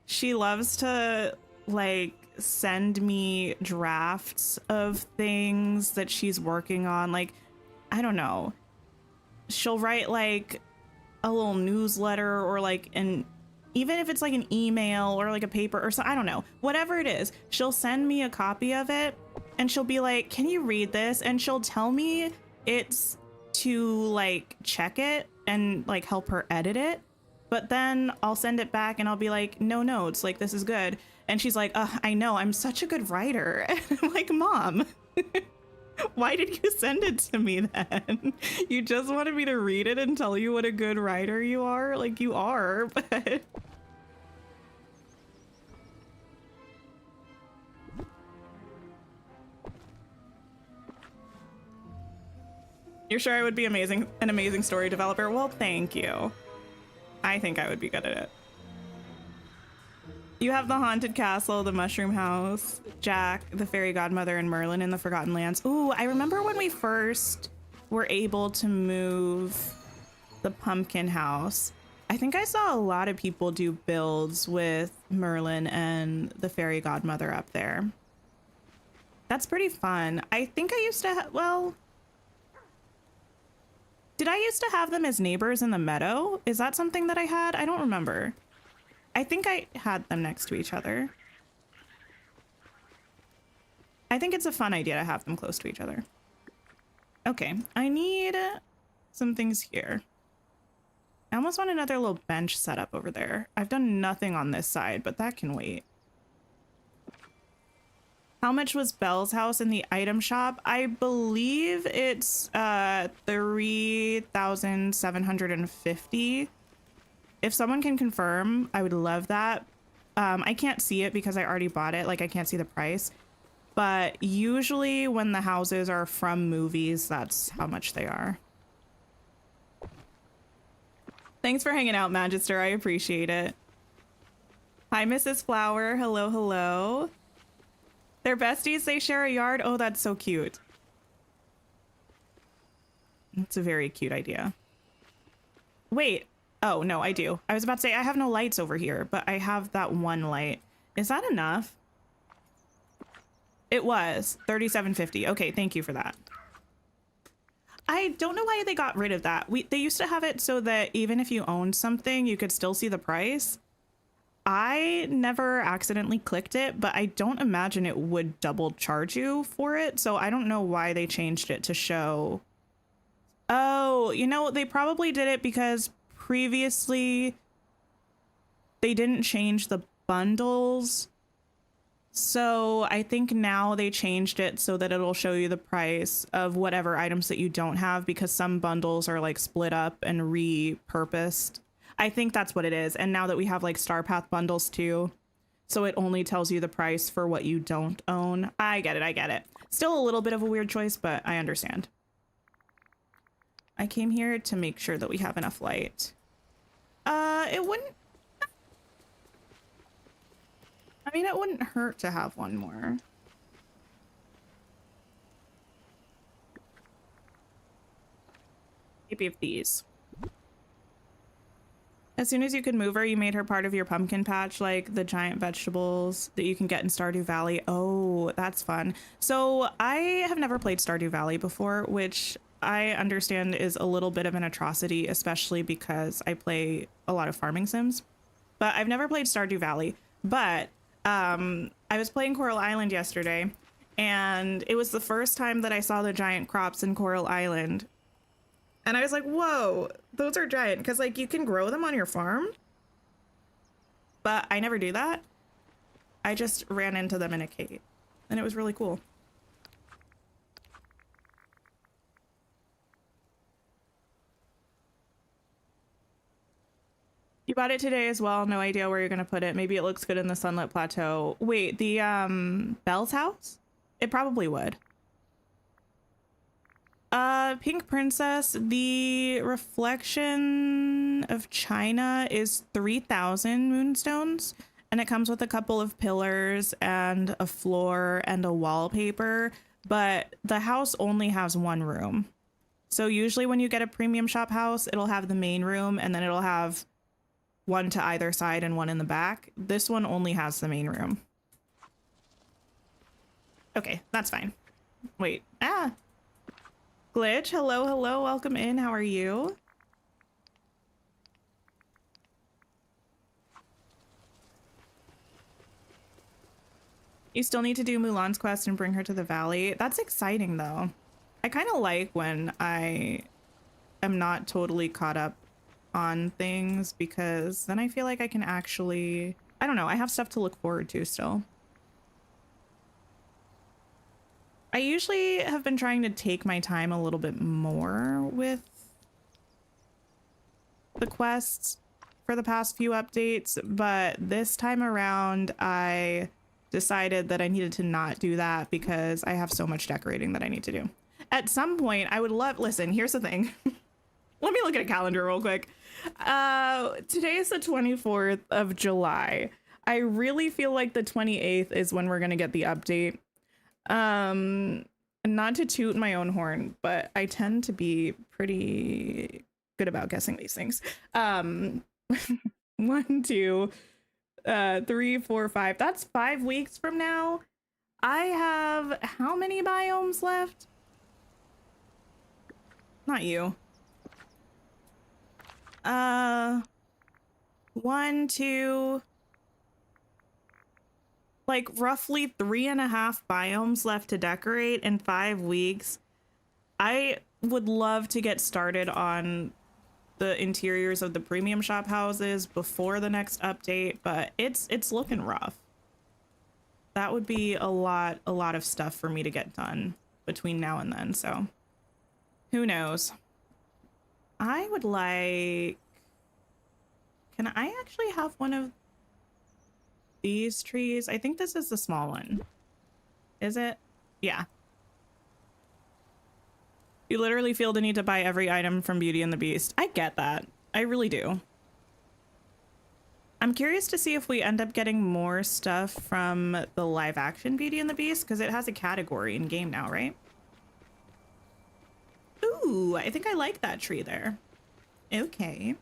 she loves to like send me drafts of things that she's working on. Like, I don't know. She'll write like a little newsletter or like an even if it's like an email or like a paper or so, I don't know, whatever it is, she'll send me a copy of it and she'll be like, can you read this? And she'll tell me it's to like check it and like help her edit it. But then I'll send it back and I'll be like, no notes, like this is good. And she's like, I know, I'm such a good writer. And I'm like, Mom, why did you send it to me then? You just wanted me to read it and tell you what a good writer you are? Like you are, but... You're sure I would be an amazing story developer? Well, thank you. I think I would be good at it. You have the haunted castle, the mushroom house, Jack, the fairy godmother, and Merlin in the Forgotten Lands. Ooh, I remember when we first were able to move the pumpkin house. I think I saw a lot of people do builds with Merlin and the fairy godmother up there. That's pretty fun. I think I used to, well, did I used to have them as neighbors in the meadow? Is that something that I had? I don't remember. I think I had them next to each other. I think it's a fun idea to have them close to each other. Okay, I need some things here. I almost want another little bench set up over there. I've done nothing on this side, but that can wait. How much was Belle's house in the item shop? I believe it's 3,750. If someone can confirm, I would love that. I can't see it because I already bought it. Like I can't see the price, but usually when the houses are from movies, that's how much they are. Thanks for hanging out, Magister. I appreciate it. Hi, Mrs. Flower. Hello, hello. They're besties. They share a yard. Oh, that's so cute. That's a very cute idea. Wait. Oh, no, I do. I was about to say I have no lights over here, but I have that one light. Is that enough? It was $37.50. Okay, thank you for that. I don't know why they got rid of that. They used to have it so that even if you owned something, you could still see the price. I never accidentally clicked it, but I don't imagine it would double charge you for it. So I don't know why they changed it to show. Oh, you know, they probably did it because previously they didn't change the bundles. So I think now they changed it so that it'll show you the price of whatever items that you don't have, because some bundles are like split up and repurposed. I think that's what it is. And now that we have like Star Path bundles too, so it only tells you the price for what you don't own. I get it. I get it. Still a little bit of a weird choice, but I understand. I came here to make sure that we have enough light. It wouldn't, I mean, it wouldn't hurt to have one more. Maybe of these. As soon as you could move her, you made her part of your pumpkin patch, like the giant vegetables that you can get in Stardew Valley. Oh, that's fun. So I have never played Stardew Valley before, which I understand is a little bit of an atrocity, especially because I play a lot of farming sims. But I've never played Stardew Valley. But I was playing Coral Island yesterday, and it was the first time that I saw the giant crops in Coral Island. And I was like, whoa, those are giant, because like you can grow them on your farm. But I never do that. I just ran into them in a cave, and it was really cool. You bought it today as well. No idea where you're going to put it. Maybe it looks good in the Sunlit Plateau. Wait, the Belle's house? It probably would. Pink Princess, the reflection of China is 3,000 moonstones, and it comes with a couple of pillars and a floor and a wallpaper, but the house only has one room. So usually when you get a premium shop house, it'll have the main room, and then it'll have one to either side and one in the back. This one only has the main room. Okay, that's fine. Wait, Glitch, hello, hello, welcome in. How are you? You still need to do Mulan's quest and bring her to the valley. That's exciting though. I kind of like when I am not totally caught up on things, because then I feel like I can actually, I don't know, I have stuff to look forward to still. I usually have been trying to take my time a little bit more with the quests for the past few updates, but this time around I decided that I needed to not do that because I have so much decorating that I need to do. At some point, I would love, listen, here's the thing. Let me look at a calendar real quick. Today is the 24th of July. I really feel like the 28th is when we're going to get the update. Not to toot my own horn, but I tend to be pretty good about guessing these things. 1, 2, 3, 4, 5. That's 5 weeks from now. I have how many biomes left? Not you. 1, 2, like roughly 3.5 biomes left to decorate in 5 weeks. I would love to get started on the interiors of the premium shop houses before the next update, but it's looking rough. That would be a lot of stuff for me to get done between now and then, so who knows. I would like, can I actually have one of these trees? I think this is the small one. Is it? Yeah. You literally feel the need to buy every item from Beauty and the Beast. I get that. I really do. I'm curious to see if we end up getting more stuff from the live action Beauty and the Beast, because it has a category in game now, right? Ooh, I think I like that tree there. Okay.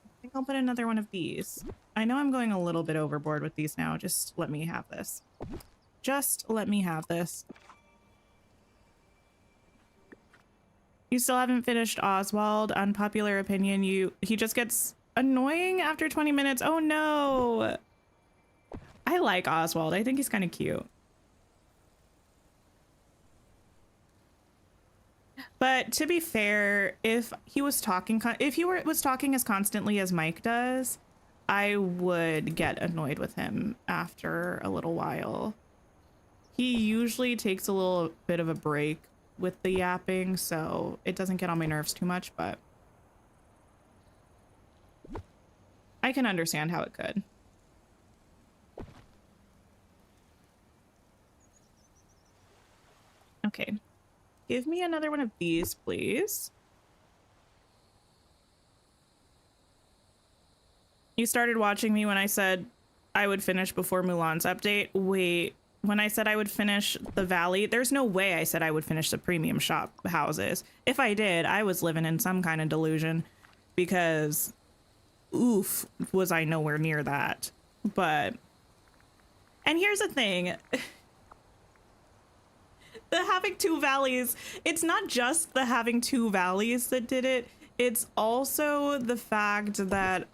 I think I'll put another one of these. I know I'm going a little bit overboard with these now. Just let me have this. Just let me have this. You still haven't finished Oswald. Unpopular opinion, he just gets annoying after 20 minutes. Oh no. I like Oswald. I think he's kind of cute. But to be fair, if he was talking as constantly as Mike does, I would get annoyed with him after a little while. He usually takes a little bit of a break with the yapping, so it doesn't get on my nerves too much, but I can understand how it could. Okay. Give me another one of these, please. You started watching me when I said I would finish before Mulan's update. Wait, when I said I would finish the valley, there's no way I said I would finish the premium shop houses. If I did, I was living in some kind of delusion, because oof, was I nowhere near that. But, and here's the thing. The having 2 valleys, it's not just the having 2 valleys that did it. It's also the fact that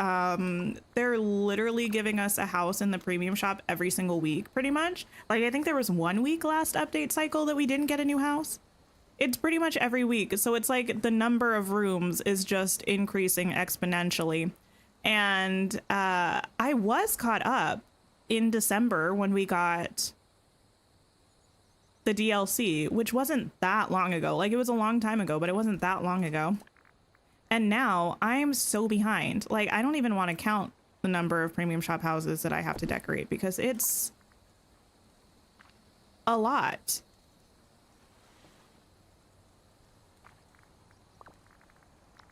they're literally giving us a house in the premium shop every single week, pretty much. Like, I think there was 1 week last update cycle that we didn't get a new house. It's pretty much every week. So it's like the number of rooms is just increasing exponentially. And I was caught up in December when we got the DLC, which wasn't that long ago. Like, it was a long time ago, but it wasn't that long ago. And now I'm so behind. Like, I don't even want to count the number of premium shop houses that I have to decorate, because it's a lot.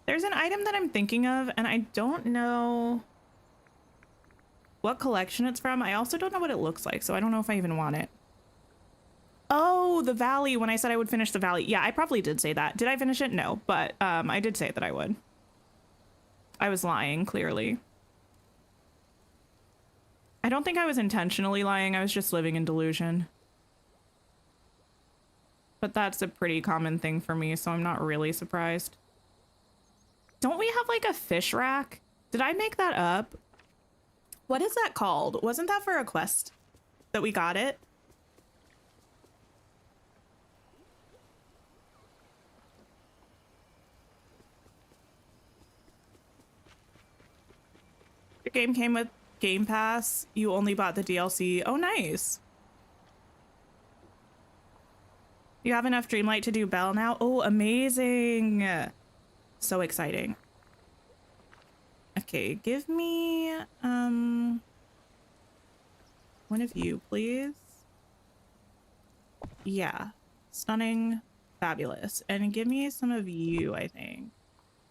There's an item that I'm thinking of, and I don't know what collection it's from. I also don't know what it looks like, so I don't know if I even want it. Oh, the valley, when I said I would finish the valley. Yeah, I probably did say that. Did I finish it? No, but I did say that I would. I was lying, clearly. I don't think I was intentionally lying. I was just living in delusion. But that's a pretty common thing for me, so I'm not really surprised. Don't we have like a fish rack? Did I make that up? What is that called? Wasn't that for a quest that we got it? Your game came with Game Pass. You only bought the DLC. Oh, nice. You have enough Dreamlight to do Bell now? Oh, amazing. So exciting. Okay, give me one of you, please. Yeah. Stunning. Fabulous. And give me some of you, I think.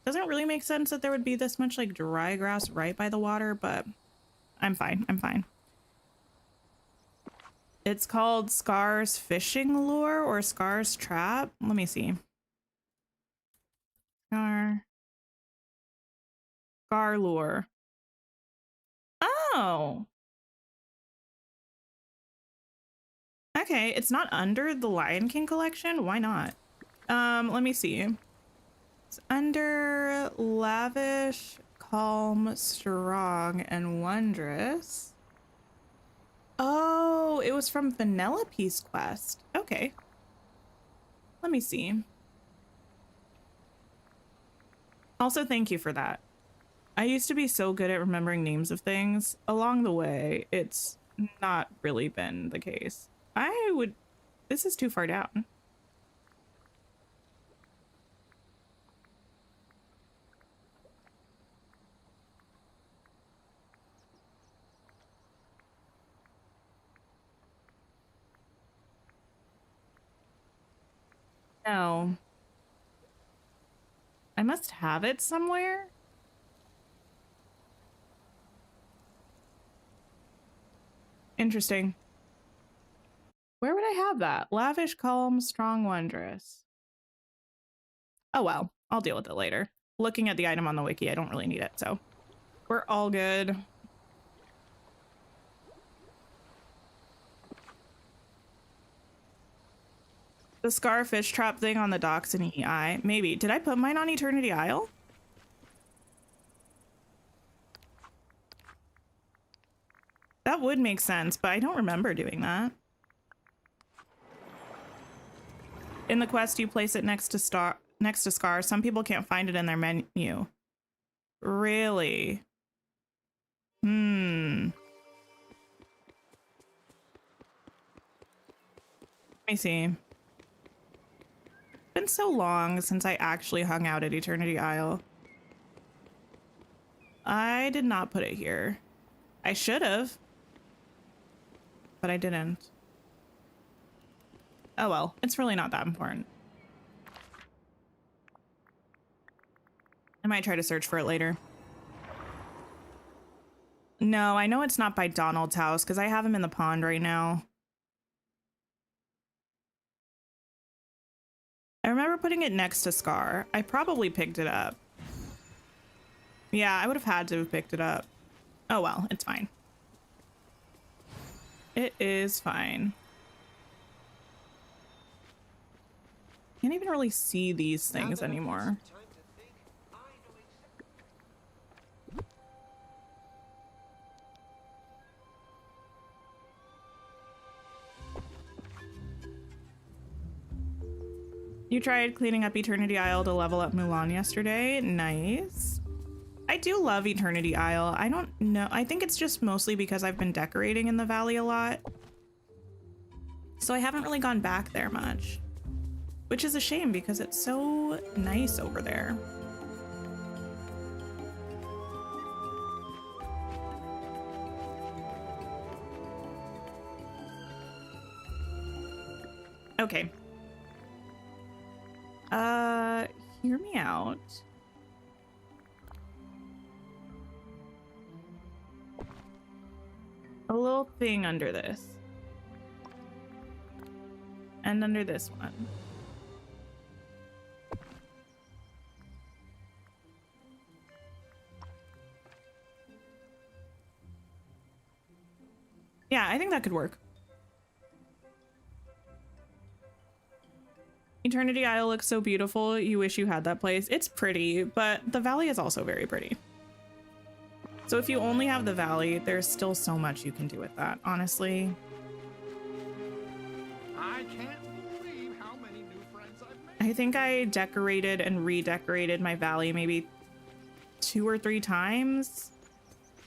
Doesn't really make sense that there would be this much like dry grass right by the water, but I'm fine. I'm fine. It's called Scar's Fishing Lure or Scar's Trap. Let me see. Scar Lure. Oh. Okay, it's not under the Lion King collection. Why not? Let me see. It's under Lavish, Calm, Strong, and Wondrous. Oh, it was from Vanellope's quest. Okay. Let me see. Also, thank you for that. I used to be so good at remembering names of things. Along the way, it's not really been the case. This is too far down. No. I must have it somewhere. Interesting. Where would I have that? Lavish, Calm, Strong, Wondrous. Oh well, I'll deal with it later. Looking at the item on the wiki, I don't really need it, so we're all good. The Scarfish trap thing on the docks in EI. Maybe. Did I put mine on Eternity Isle? That would make sense, but I don't remember doing that. In the quest, you place it next to Scar. Some people can't find it in their menu. Really? Let me see. It's been so long since I actually hung out at Eternity Isle. I did not put it here. I should have, but I didn't. Oh well, it's really not that important. I might try to search for it later. No, I know it's not by Donald's house because I have him in the pond right now. I remember putting it next to Scar. I probably picked it up. Yeah, I would have had to have picked it up. Oh well, it's fine. It is fine. Can't even really see these things anymore. You tried cleaning up Eternity Isle to level up Mulan yesterday. Nice. I do love Eternity Isle. I don't know. I think it's just mostly because I've been decorating in the valley a lot. So I haven't really gone back there much. Which is a shame because it's so nice over there. Okay. Hear me out. A little thing under this. And under this one. Yeah, I think that could work. Eternity Isle looks so beautiful. You wish you had that place. It's pretty, but the valley is also very pretty. So if you only have the valley, there's still so much you can do with that, honestly. I can't believe how many new friends I've made. I think I decorated and redecorated my valley maybe 2 or 3 times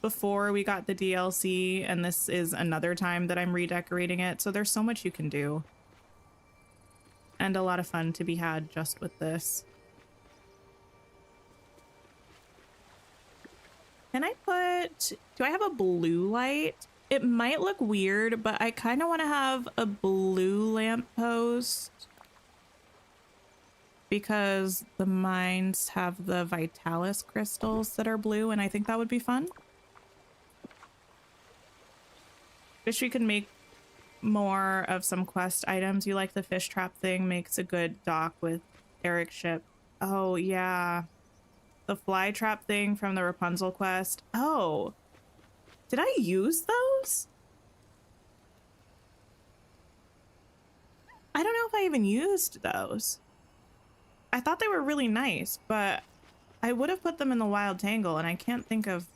before we got the DLC, and this is another time that I'm redecorating it. So there's so much you can do. And a lot of fun to be had just with this. Can I put, do I have a blue light? It might look weird, but I kind of want to have a blue lamppost because the mines have the Vitalis crystals that are blue, and I think that would be fun. Wish we could make more of some quest items. You like the fish trap thing? Makes a good dock with Eric's ship. Oh, yeah. The fly trap thing from the Rapunzel quest. Oh, did I use those? I don't know if I even used those. I thought they were really nice, but I would have put them in the Wild Tangle, and I can't think of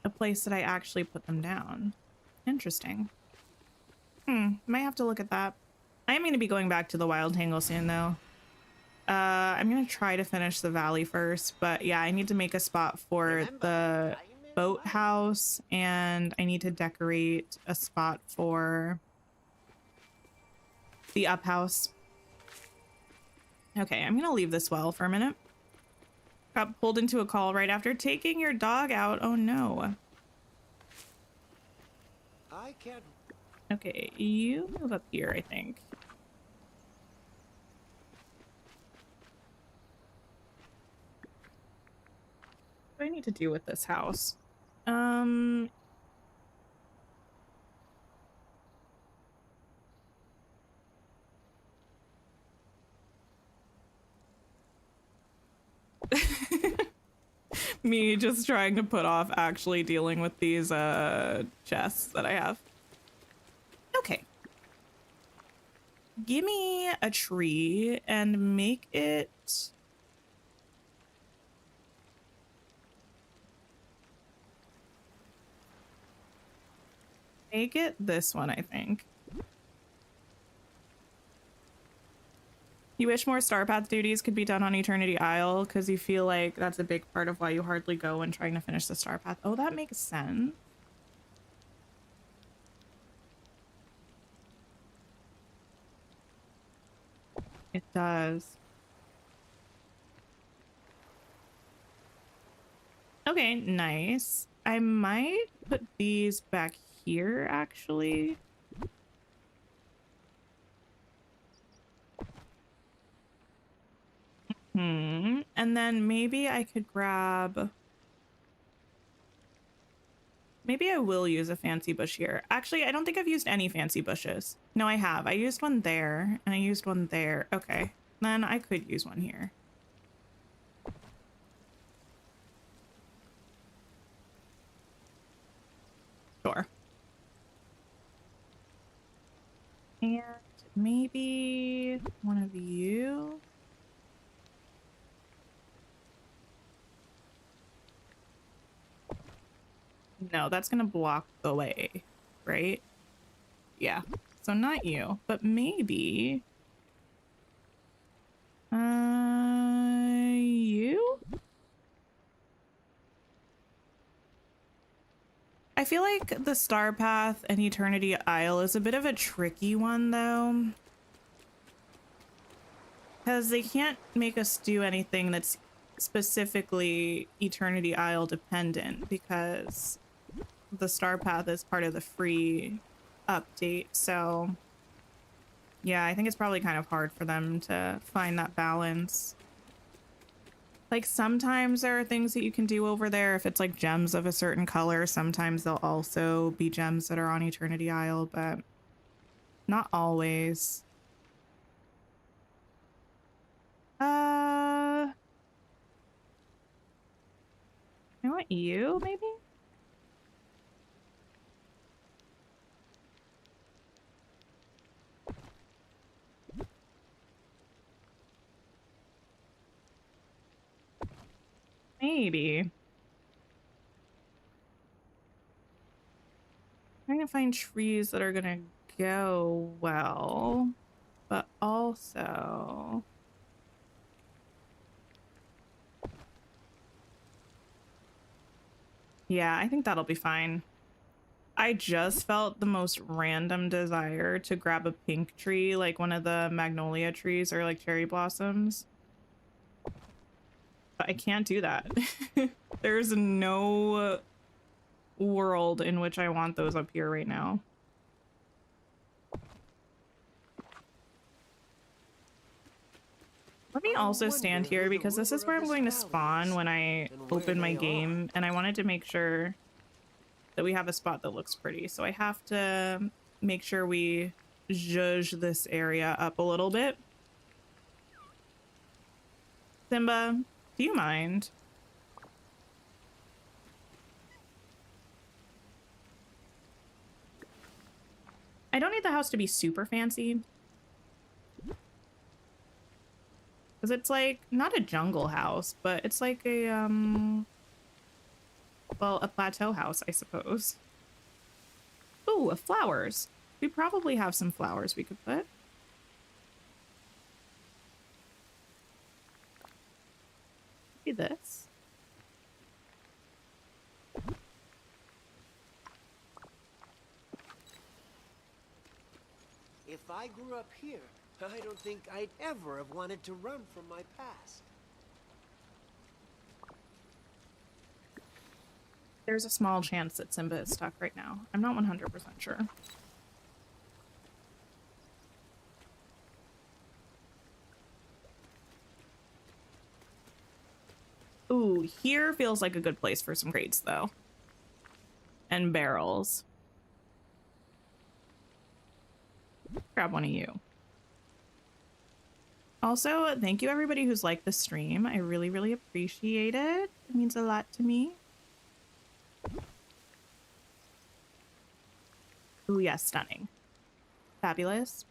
a place that I actually put them down. Interesting. Might have to look at that. I am going to be going back to the Wild Tangle soon, though. I'm gonna try to finish the valley first, but yeah, I need to make a spot for the boathouse, and I need to decorate a spot for the up house. Okay, I'm gonna leave this well for a minute. Got pulled into a call right after taking your dog out. Oh no. I can't. Okay, you move up here, I think. What do I need to do with this house? Me just trying to put off actually dealing with these chests that I have. Okay. Give me a tree and make it this one, I think. You wish more Star Path duties could be done on Eternity Isle because you feel like that's a big part of why you hardly go when trying to finish the Star Path. Oh, that makes sense. It does. Okay, nice. I might put these back here, actually. And then maybe I could grab... Maybe I will use a fancy bush here. Actually, I don't think I've used any fancy bushes. No, I have. I used one there, and I used one there. Okay, then I could use one here. Sure. And maybe one of you. No, that's gonna block the way, right? Yeah, so not you, but maybe you? I feel like the Star Path and Eternity Isle is a bit of a tricky one, though, because they can't make us do anything that's specifically Eternity Isle dependent, because the Star Path is part of the free update. So yeah, I think it's probably kind of hard for them to find that balance. Like, sometimes there are things that you can do over there if it's like gems of a certain color. Sometimes they'll also be gems that are on Eternity Isle, but not always. I want you, maybe? Maybe. Trying to find trees that are gonna go well, but also yeah, I think that'll be fine. I just felt the most random desire to grab a pink tree, like one of the magnolia trees or like cherry blossoms. But I can't do that. There's no world in which I want those up here right now. Let me also stand here because this is where I'm going to spawn when I open my game, and I wanted to make sure that we have a spot that looks pretty. So I have to make sure we zhuzh this area up a little bit. Simba, do you mind? I don't need the house to be super fancy. Because it's like, not a jungle house, but it's like a, well, a plateau house, I suppose. Ooh, flowers. We probably have some flowers we could put. See this. If I grew up here, I don't think I'd ever have wanted to run from my past. There's a small chance that Simba is stuck right now. I'm not 100% sure. Ooh, here feels like a good place for some crates, though. And barrels. Grab one of you. Also, thank you everybody who's liked the stream. I really, really appreciate it. It means a lot to me. Ooh, yes, stunning. Fabulous.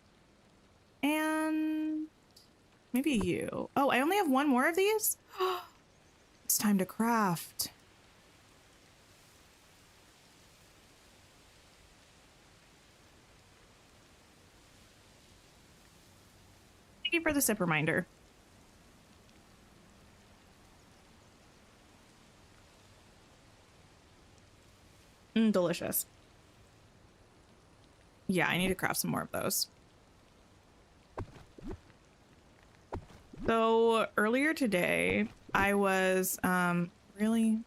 And maybe you. Oh, I only have one more of these? It's time to craft. Thank you for the sip reminder. Delicious. Yeah, I need to craft some more of those. So earlier today, I was really...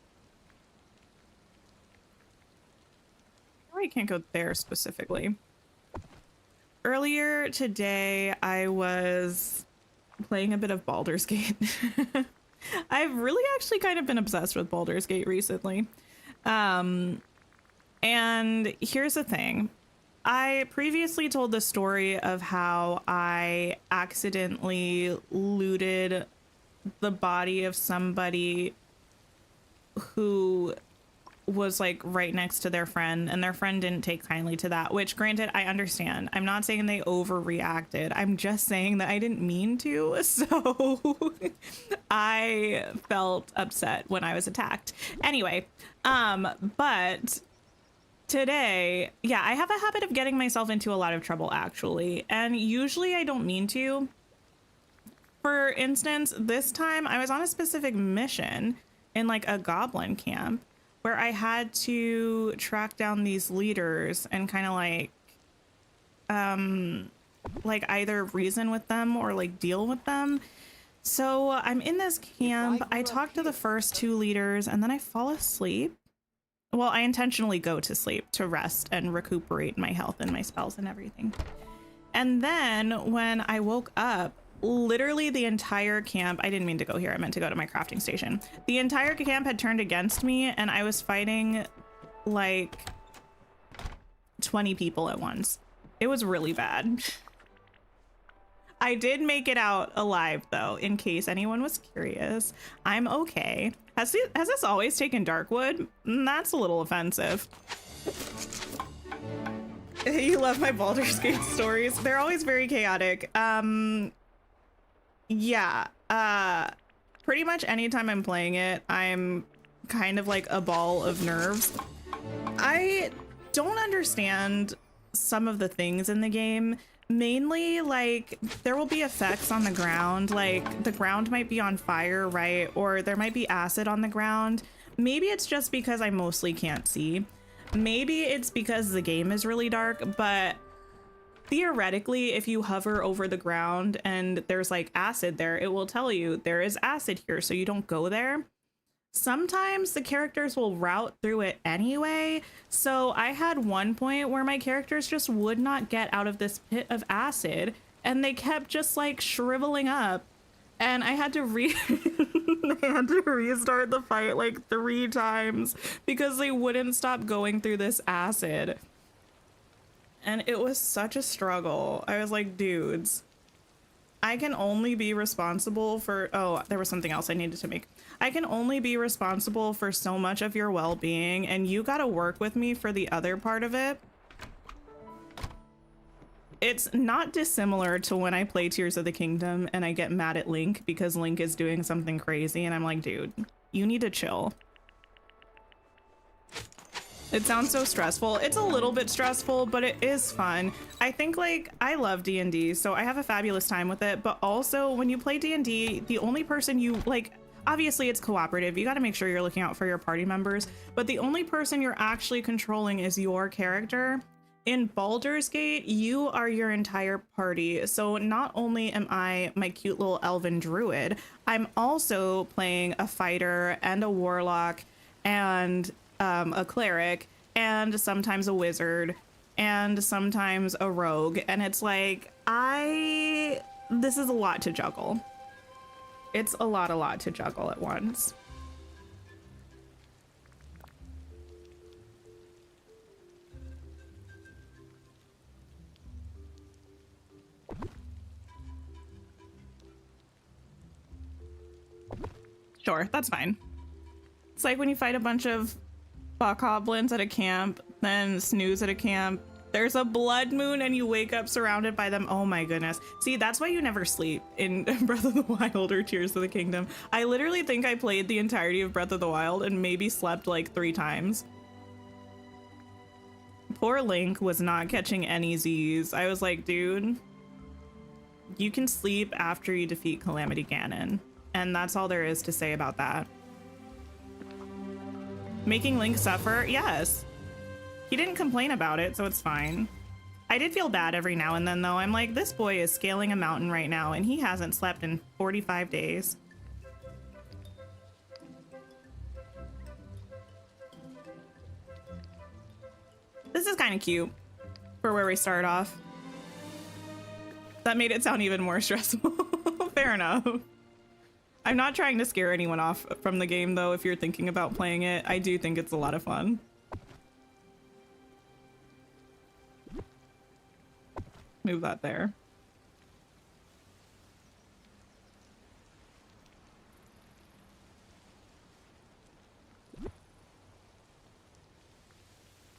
I can't go there specifically. Earlier today, I was playing a bit of Baldur's Gate. I've really actually kind of been obsessed with Baldur's Gate recently. And here's the thing. I previously told the story of how I accidentally looted the body of somebody who was like right next to their friend, and their friend didn't take kindly to that, which granted, I understand. I'm not saying they overreacted. I'm just saying that I didn't mean to. So I felt upset when I was attacked. Anyway, but today, yeah, I have a habit of getting myself into a lot of trouble actually, and usually I don't mean to. For instance, this time I was on a specific mission in like a goblin camp where I had to track down these leaders and kind of like either reason with them or like deal with them. So I'm in this camp. I talk to the first two leaders and then I fall asleep. Well, I intentionally go to sleep to rest and recuperate my health and my spells and everything. And then when I woke up, literally the entire camp, I didn't mean to go here, I meant to go to my crafting station. The entire camp had turned against me and I was fighting like 20 people at once. It was really bad. I did make it out alive though, in case anyone was curious. I'm okay. Has this always taken Darkwood? That's a little offensive. You love my Baldur's Gate stories. They're always very chaotic. Yeah, pretty much anytime I'm playing it, I'm kind of like a ball of nerves. I don't understand some of the things in the game. Mainly, like, there will be effects on the ground, like the ground might be on fire, right? Or there might be acid on the ground. Maybe it's just because I mostly can't see. Maybe it's because the game is really dark, but theoretically, if you hover over the ground and there's like acid there, it will tell you there is acid here, so you don't go there. Sometimes the characters will route through it anyway. So I had one point where my characters just would not get out of this pit of acid and they kept just like shriveling up. And I had to I had to restart the fight like 3 times because they wouldn't stop going through this acid. And it was such a struggle. I was like, dudes, I can only be responsible for, oh, there was something else I needed to make. I can only be responsible for so much of your well-being, and you gotta work with me for the other part of it. It's not dissimilar to when I play Tears of the Kingdom and I get mad at Link because Link is doing something crazy, and I'm like, dude, you need to chill. It sounds so stressful. It's a little bit stressful, but it is fun. I think, like, I love D&D, so I have a fabulous time with it, but also when you play D&D, the only person you, like, obviously it's cooperative. You got to make sure you're looking out for your party members, but the only person you're actually controlling is your character. In Baldur's Gate, you are your entire party. So not only am I my cute little elven druid, I'm also playing a fighter and a warlock and a cleric and sometimes a wizard and sometimes a rogue. And it's like, this is a lot to juggle. It's a lot to juggle at once. Sure, that's fine. It's like when you fight a bunch of bokoblins at a camp, then snooze at a camp. There's a blood moon and you wake up surrounded by them. Oh my goodness. See, that's why you never sleep in Breath of the Wild or Tears of the Kingdom. I literally think I played the entirety of Breath of the Wild and maybe slept like 3 times. Poor Link was not catching any Z's. I was like, dude, you can sleep after you defeat Calamity Ganon. And that's all there is to say about that. Making Link suffer? Yes. He didn't complain about it, so it's fine. I did feel bad every now and then, though. I'm like, this boy is scaling a mountain right now, and he hasn't slept in 45 days. This is kind of cute for where we start off. That made it sound even more stressful. Fair enough. I'm not trying to scare anyone off from the game, though. If you're thinking about playing it, I do think it's a lot of fun. Move that there.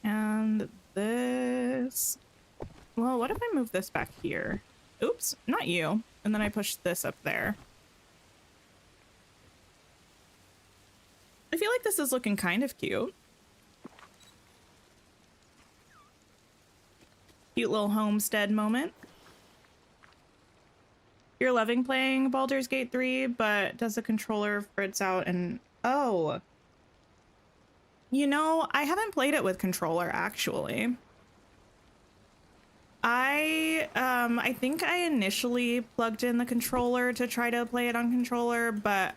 And this... Well, what if I move this back here? Oops, not you. And then I push this up there. I feel like this is looking kind of cute. Cute little homestead moment. You're loving playing Baldur's Gate 3, but does the controller fritz out and... Oh. You know, I haven't played it with controller, actually. I think I initially plugged in the controller to try to play it on controller, but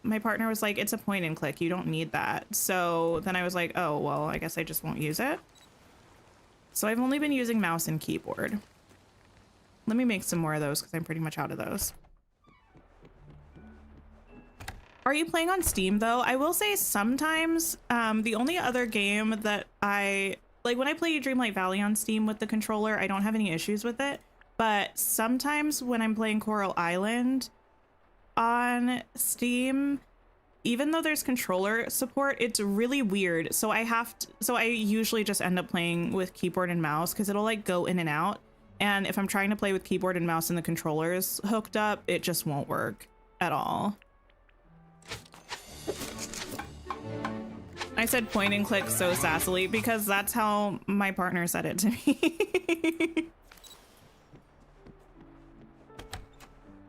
my partner was like, it's a point and click, you don't need that. So then I was like, oh, well, I guess I just won't use it. So I've only been using mouse and keyboard. Let me make some more of those because I'm pretty much out of those. Are you playing on Steam, though? I will say sometimes the only other game that like when I play Dreamlight Valley on Steam with the controller, I don't have any issues with it. But sometimes when I'm playing Coral Island on Steam, even though there's controller support, it's really weird. So I usually just end up playing with keyboard and mouse because it'll like go in and out. And if I'm trying to play with keyboard and mouse and the controller is hooked up, it just won't work at all. I said point and click so sassily because that's how my partner said it to me.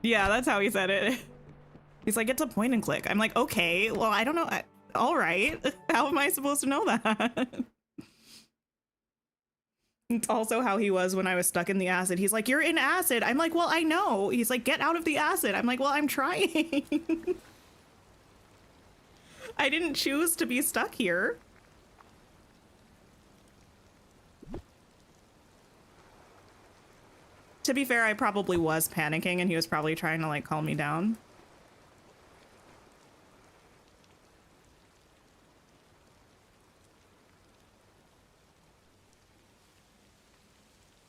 Yeah, that's how he said it. He's like, it's a point and click. I'm like, okay, well, I don't know. All right. How am I supposed to know that? It's also how he was when I was stuck in the acid. He's like, you're in acid. I'm like, well, I know. He's like, get out of the acid. I'm like, well, I'm trying. I didn't choose to be stuck here. To be fair, I probably was panicking and he was probably trying to like calm me down.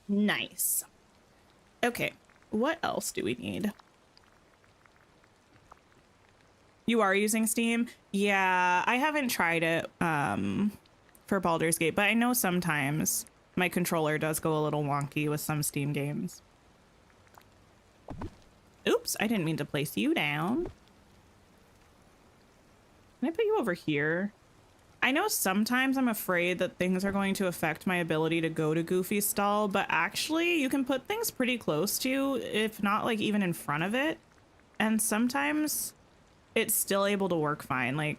Nice. Okay, what else do we need? You are using Steam? Yeah, I haven't tried it for Baldur's Gate, but I know sometimes my controller does go a little wonky with some Steam games. Oops, I didn't mean to place you down. Can I put you over here? I know sometimes I'm afraid that things are going to affect my ability to go to Goofy's stall, but actually you can put things pretty close to you, if not like even in front of it. And sometimes it's still able to work fine. Like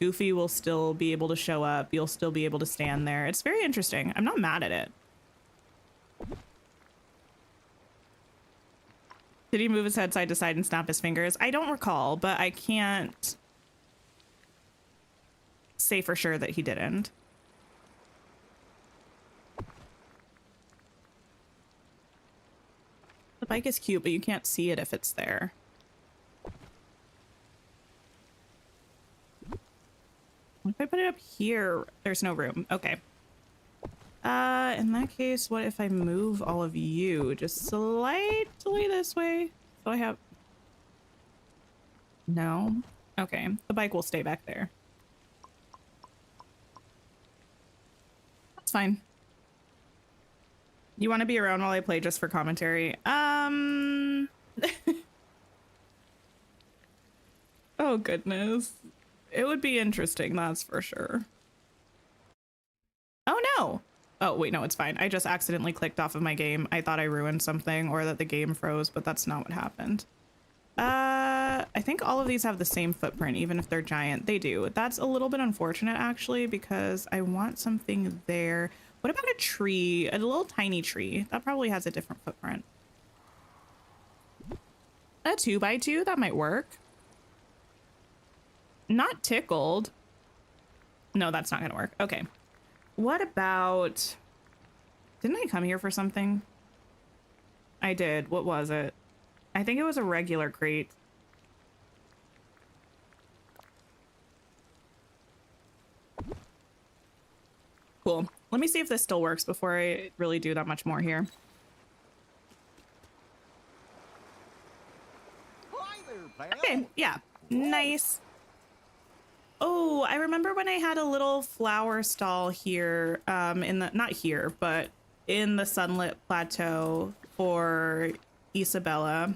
Goofy will still be able to show up. You'll still be able to stand there. It's very interesting. I'm not mad at it. Did he move his head side to side and snap his fingers? I don't recall, but I can't say for sure that he didn't. The bike is cute, but you can't see it if it's there. What if I put it up here? There's no room. Okay. In that case, what if I move all of you just slightly this way? So I have... No? Okay. The bike will stay back there. That's fine. You want to be around while I play just for commentary? Oh, goodness. It would be interesting, that's for sure. Oh, no. Oh, wait, no, it's fine. I just accidentally clicked off of my game. I thought I ruined something or that the game froze, but that's not what happened. I think all of these have the same footprint, even if they're giant. They do. That's a little bit unfortunate, actually, because I want something there. What about a tree? A little tiny tree. That probably has a different footprint. A 2x2? That might work. Not tickled. No, that's not gonna work. Okay. What about... Didn't I come here for something? I did. What was it? I think it was a regular crate. Cool. Let me see if this still works before I really do that much more here. Hi there, pal. Okay, yeah. Nice. Oh, I remember when I had a little flower stall here, in the, not here, but in the Sunlit Plateau for Isabella,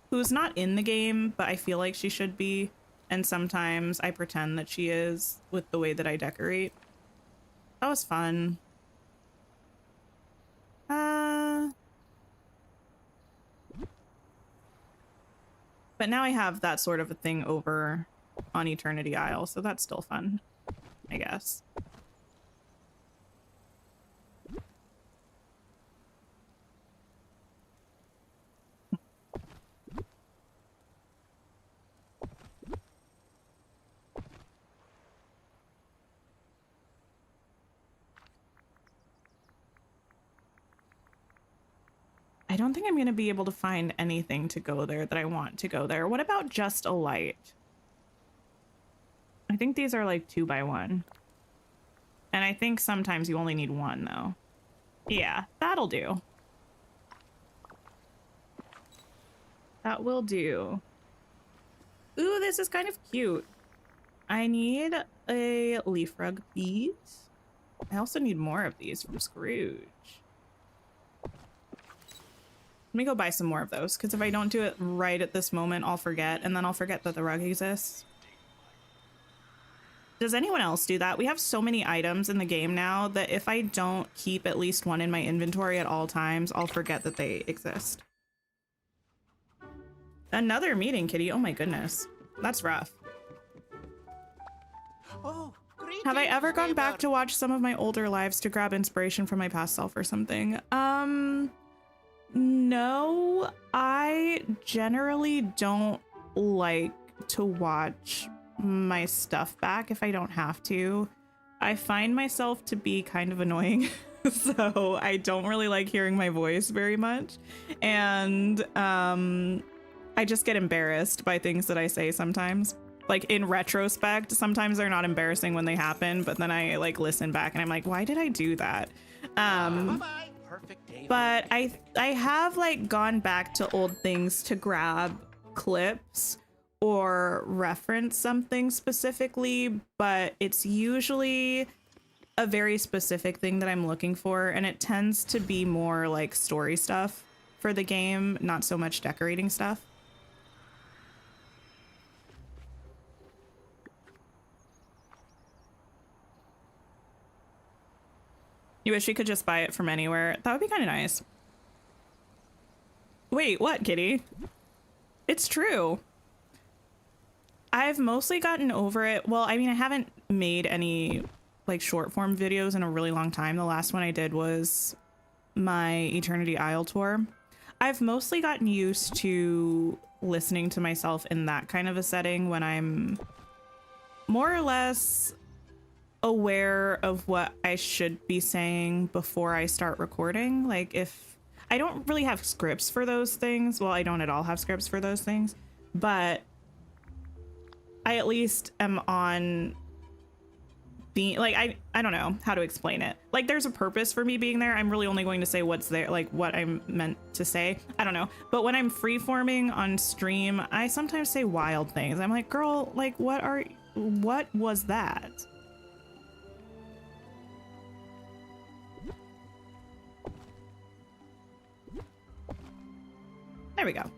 who's not in the game, but I feel like she should be. And sometimes I pretend that she is with the way that I decorate. That was fun. But now I have that sort of a thing over on Eternity Isle, so that's still fun, I guess. I don't think I'm going to be able to find anything to go there that I want to go there. What about just a light? I think these are like 2x1. And I think sometimes you only need one, though. Yeah, that'll do. That will do. Ooh, this is kind of cute. I need a leaf rug piece. I also need more of these from Scrooge. Let me go buy some more of those, because if I don't do it right at this moment, I'll forget, and then I'll forget that the rug exists. Does anyone else do that? We have so many items in the game now that if I don't keep at least one in my inventory at all times, I'll forget that they exist. Another meeting, kitty. Oh my goodness. That's rough. Oh, Have I ever gone back neighbor. to watch some of my older lives to grab inspiration from my past self or something? No, I generally don't like to watch my stuff back if I don't have to. I find myself to be kind of annoying, so I don't really like hearing my voice very much. And I just get embarrassed by things that I say sometimes. Like in retrospect, sometimes they're not embarrassing when they happen, but then I like listen back and I'm like, why did I do that? Bye-bye. Perfect day. But I have like gone back to old things to grab clips or reference something specifically, but it's usually a very specific thing that I'm looking for, and it tends to be more like story stuff for the game, not so much decorating stuff. You wish you could just buy it from anywhere? That would be kind of nice. Wait, what, kitty? It's true. I've mostly gotten over it. Well, I mean, I haven't made any like short form videos in a really long time. The last one I did was my Eternity Isle tour. I've mostly gotten used to listening to myself in that kind of a setting when I'm more or less aware of what I should be saying before I start recording. Like if I don't really have scripts for those things. Well, I don't at all have scripts for those things, but I at least am on being like, I don't know how to explain it. Like there's a purpose for me being there. I'm really only going to say what's there, like what I'm meant to say. I don't know. But when I'm freeforming on stream, I sometimes say wild things. I'm like, girl, like what was that? There we go.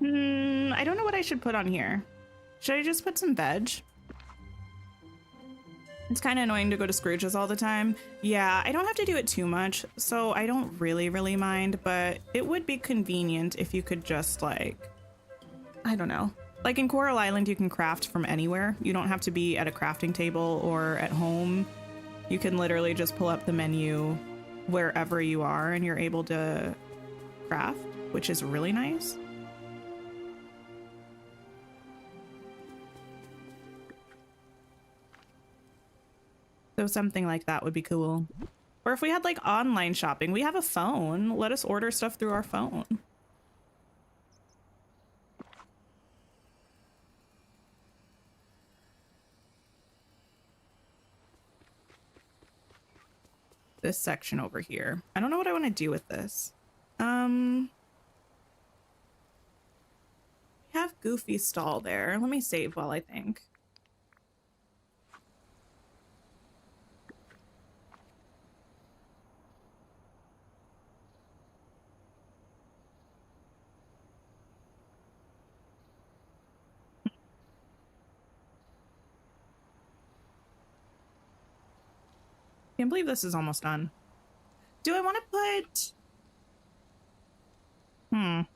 I don't know what I should put on here. Should I just put some veg? It's kind of annoying to go to Scrooge's all the time. Yeah, I don't have to do it too much, so I don't really mind, but it would be convenient if you could just like, I don't know. Like in Coral Island, you can craft from anywhere. You don't have to be at a crafting table or at home. You can literally just pull up the menu wherever you are and you're able to craft, which is really nice. So something like that would be cool. Or if we had like online shopping, we have a phone. Let us order stuff through our phone. This section over here. I don't know what I want to do with this. We have Goofy stall there. Let me save while I think. Can't believe this is almost done. Do I want to put... I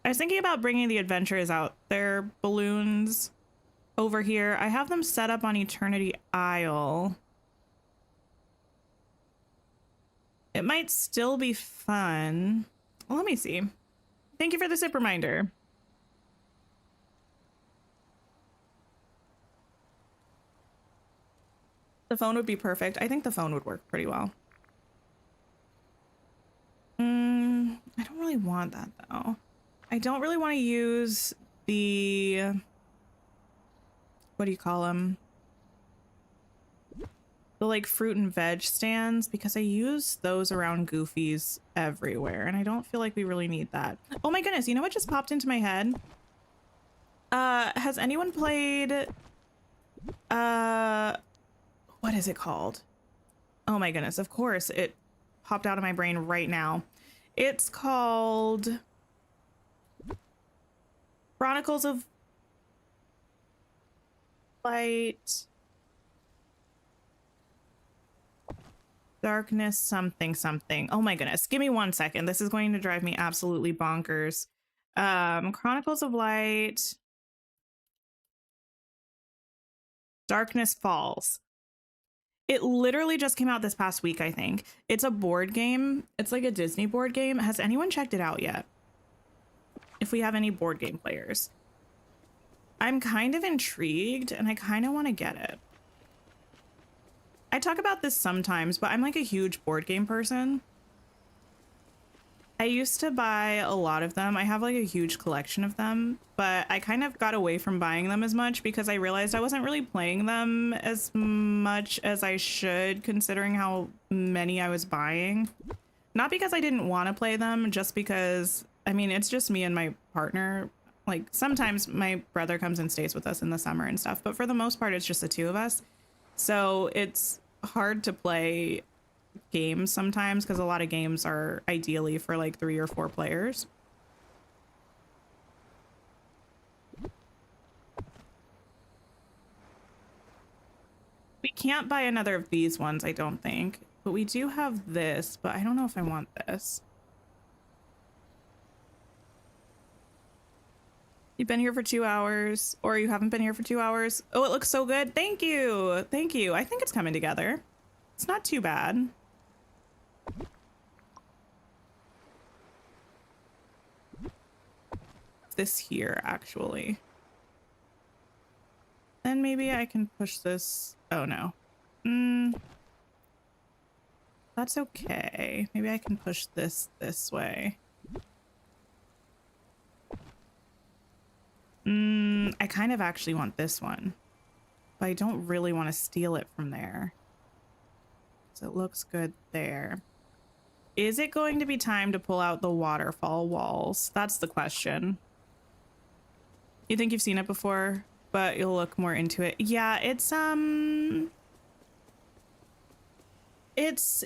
was thinking about bringing the Adventurers Out their balloons over here. I have them set up on Eternity Isle. It might still be fun. Well, let me see. Thank you for the sip reminder. The phone would be perfect. I think the phone would work pretty well. I don't really want that though. I don't really want to use the, what do you call them? The like fruit and veg stands, because I use those around Goofy's everywhere and I don't feel like we really need that. Oh my goodness, you know what just popped into my head? Has anyone played, what is it called? Oh my goodness, of course, it popped out of my brain right now. It's called Chronicles of Light. Darkness something something. Oh my goodness. Give me 1 second. This is going to drive me absolutely bonkers. Chronicles of Light. Darkness Falls. It literally just came out this past week, I think. It's a board game. It's like a Disney board game. Has anyone checked it out yet? If we have any board game players. I'm kind of intrigued and I kind of want to get it. I talk about this sometimes, but I'm like a huge board game person. I used to buy a lot of them. I have like a huge collection of them, but I kind of got away from buying them as much because I realized I wasn't really playing them as much as I should, considering how many I was buying. Not because I didn't want to play them, just because, I mean, it's just me and my partner. Like sometimes my brother comes and stays with us in the summer and stuff, but for the most part, it's just the two of us. So it's hard to play games sometimes because a lot of games are ideally for like 3 or 4 players. We can't buy another of these ones, I don't think, but we do have this, but I don't know if I want this. You've been here for 2 hours, or you haven't been here for 2 hours. Oh, it looks so good. Thank you. Thank you. I think it's coming together. It's not too bad. This here, actually. Then maybe I can push this. Oh, no. That's okay. Maybe I can push this way. I kind of actually want this one, but I don't really want to steal it from there. So it looks good there. Is it going to be time to pull out the waterfall walls? That's the question. You think you've seen it before, but you'll look more into it. Yeah, it's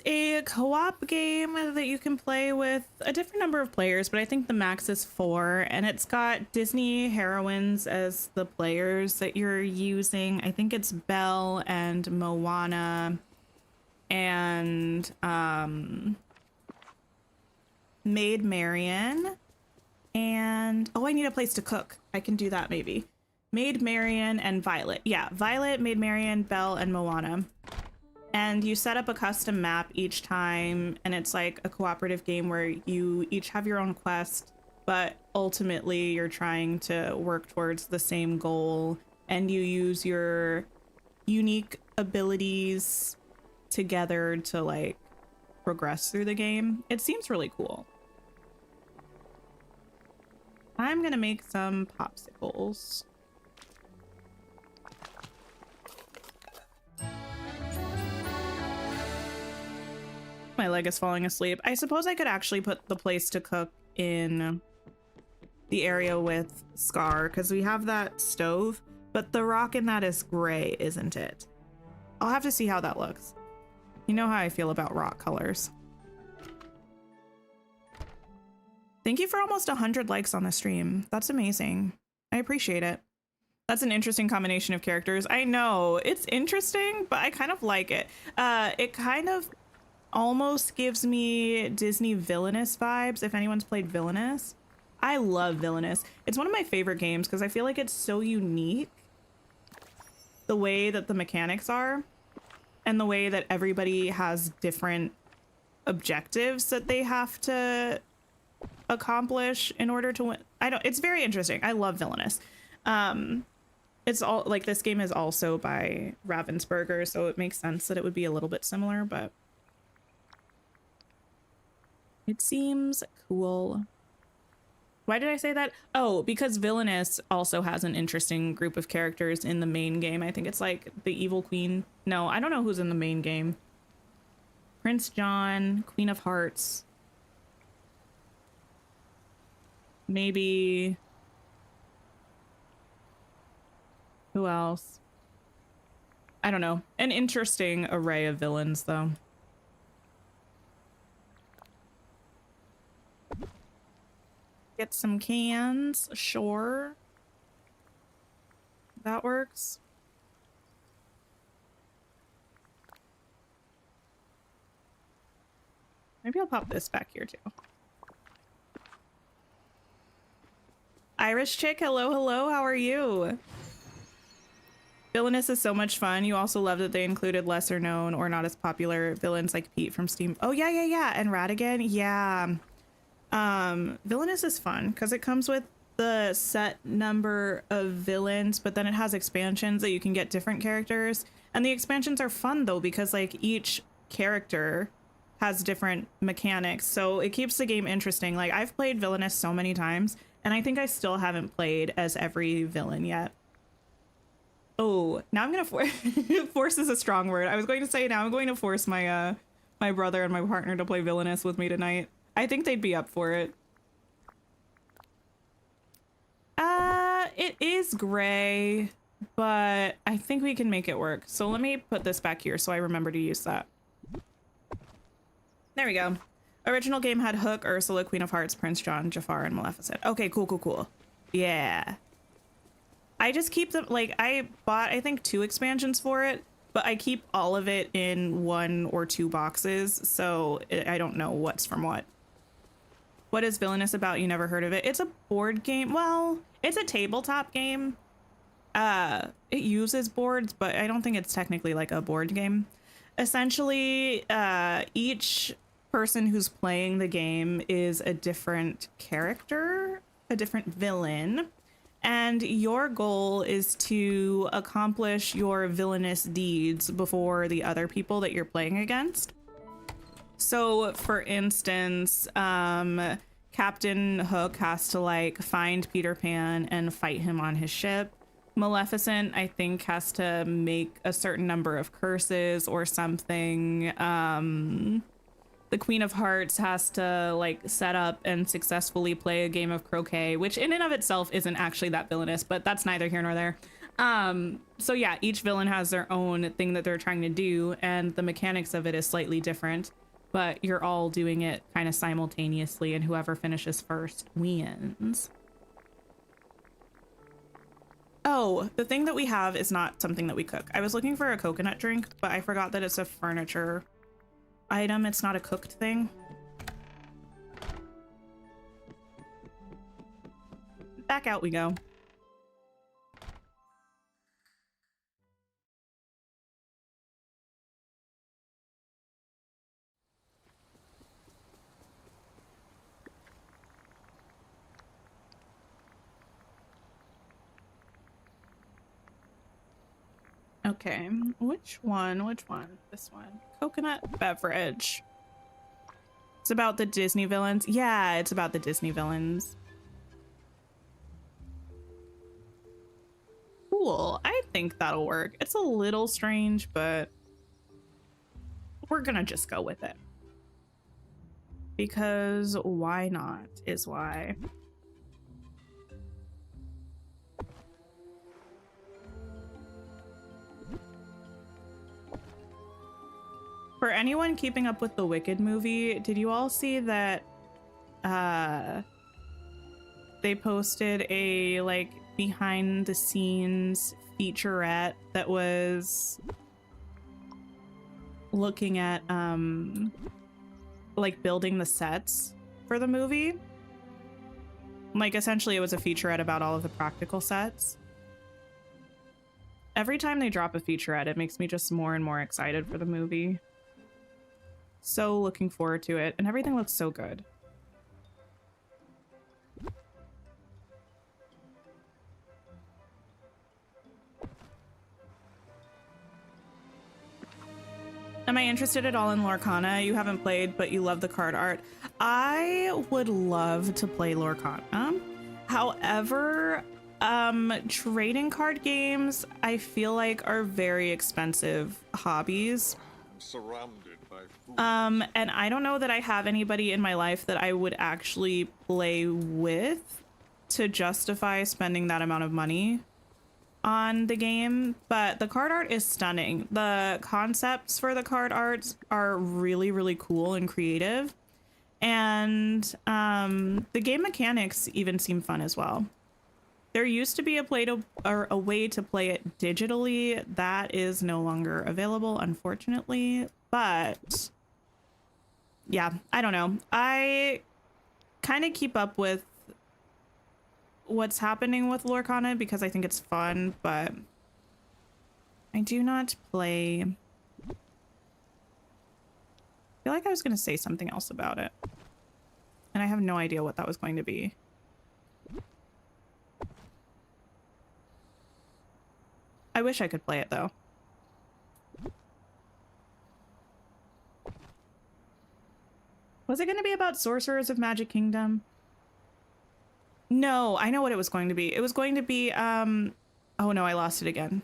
a co-op game that you can play with a different number of players, but I think the max is 4, and it's got Disney heroines as the players that you're using. I think it's Belle and Moana and Maid Marian and oh, I need a place to cook. I can do that maybe. Maid Marian and Violet. Yeah, Violet, Maid Marian, Belle, and Moana. And you set up a custom map each time, and it's like a cooperative game where you each have your own quest, but ultimately you're trying to work towards the same goal, and you use your unique abilities together to like progress through the game. It seems really cool. I'm gonna make some popsicles. My leg is falling asleep. I suppose I could actually put the place to cook in the area with Scar because we have that stove, but the rock in that is gray, isn't it? I'll have to see how that looks. You know how I feel about rock colors. Thank you for almost 100 likes on the stream. That's amazing. I appreciate it. That's an interesting combination of characters. I know it's interesting, but I kind of like it. It kind of almost gives me Disney Villainous vibes, if anyone's played Villainous. I love Villainous. It's one of my favorite games because I feel like it's so unique. The way that the mechanics are and the way that everybody has different objectives that they have to accomplish in order to win. It's very interesting. I love Villainous. It's all like this game is also by Ravensburger, so it makes sense that it would be a little bit similar, but it seems cool. Why did I say that? Oh, because Villainous also has an interesting group of characters in the main game. I think it's like the Evil Queen. No, I don't know who's in the main game. Prince John, Queen of Hearts. Maybe. Who else? I don't know. An interesting array of villains, though. Get some cans, sure. that works. Maybe I'll pop this back here too. Irish chick, hello, hello, how are you? Villainous is so much fun. You also love that they included lesser known or not as popular villains like Pete from Steam. Oh yeah, yeah, yeah. And Radigan, yeah. Villainous is fun because it comes with the set number of villains, but then it has expansions that you can get different characters. And the expansions are fun though, because like each character has different mechanics. So it keeps the game interesting. Like I've played Villainous so many times and I think I still haven't played as every villain yet. Oh, now I'm gonna force is a strong word. I was going to say now I'm going to force my my brother and my partner to play Villainous with me tonight. I think they'd be up for it. It is gray, but I think we can make it work. So let me put this back here so I remember to use that. There we go. Original game had Hook, Ursula, Queen of Hearts, Prince John, Jafar, and Maleficent. Okay, cool, cool, cool. Yeah. I just keep them, like, I bought, I think, 2 expansions for it, but I keep all of it in 1 or 2 boxes, so I don't know what's from what. What is Villainous about? You never heard of it? It's a board game. Well, it's a tabletop game. It uses boards, but I don't think it's technically like a board game. Essentially, each person who's playing the game is a different character, a different villain. And your goal is to accomplish your villainous deeds before the other people that you're playing against. So, for instance, Captain Hook has to like find Peter Pan and fight him on his ship. Maleficent, I think, has to make a certain number of curses or something. The Queen of Hearts has to like set up and successfully play a game of croquet, which in and of itself isn't actually that villainous, but that's neither here nor there. So yeah, each villain has their own thing that they're trying to do, and the mechanics of it is slightly different, but you're all doing it kind of simultaneously, and whoever finishes first wins. Oh, the thing that we have is not something that we cook. I was looking for a coconut drink, but I forgot that it's a furniture item. It's not a cooked thing. Back out we go. Okay, which one? Which one? This one. Coconut beverage. It's about the Disney villains. Yeah, it's about the Disney villains. Cool. I think that'll work. It's a little strange, but we're gonna just go with it. Because why not is why. For anyone keeping up with the Wicked movie, did you all see that they posted a like behind the scenes featurette that was looking at like building the sets for the movie? Like essentially it was a featurette about all of the practical sets. Every time they drop a featurette, it makes me just more and more excited for the movie. So looking forward to it, and everything looks so good. Am I interested at all in Lorcana? You haven't played, but you love the card art. I would love to play Lorcana. However, trading card games, I feel like are very expensive hobbies. Surrounded by food. And I don't know that I have anybody in my life that I would actually play with to justify spending that amount of money on the game, but the card art is stunning. The concepts for the card arts are really, really cool and creative. And the game mechanics even seem fun as well. There used to be a Play-Doh or a way to play it digitally. That is no longer available, unfortunately. But yeah, I don't know. I kind of keep up with what's happening with Lorcana because I think it's fun, but I do not play. I feel like I was going to say something else about it, and I have no idea what that was going to be. I wish I could play it though. Was it going to be about Sorcerers of Magic Kingdom? No, I know what it was going to be. It was going to be, oh no, I lost it again.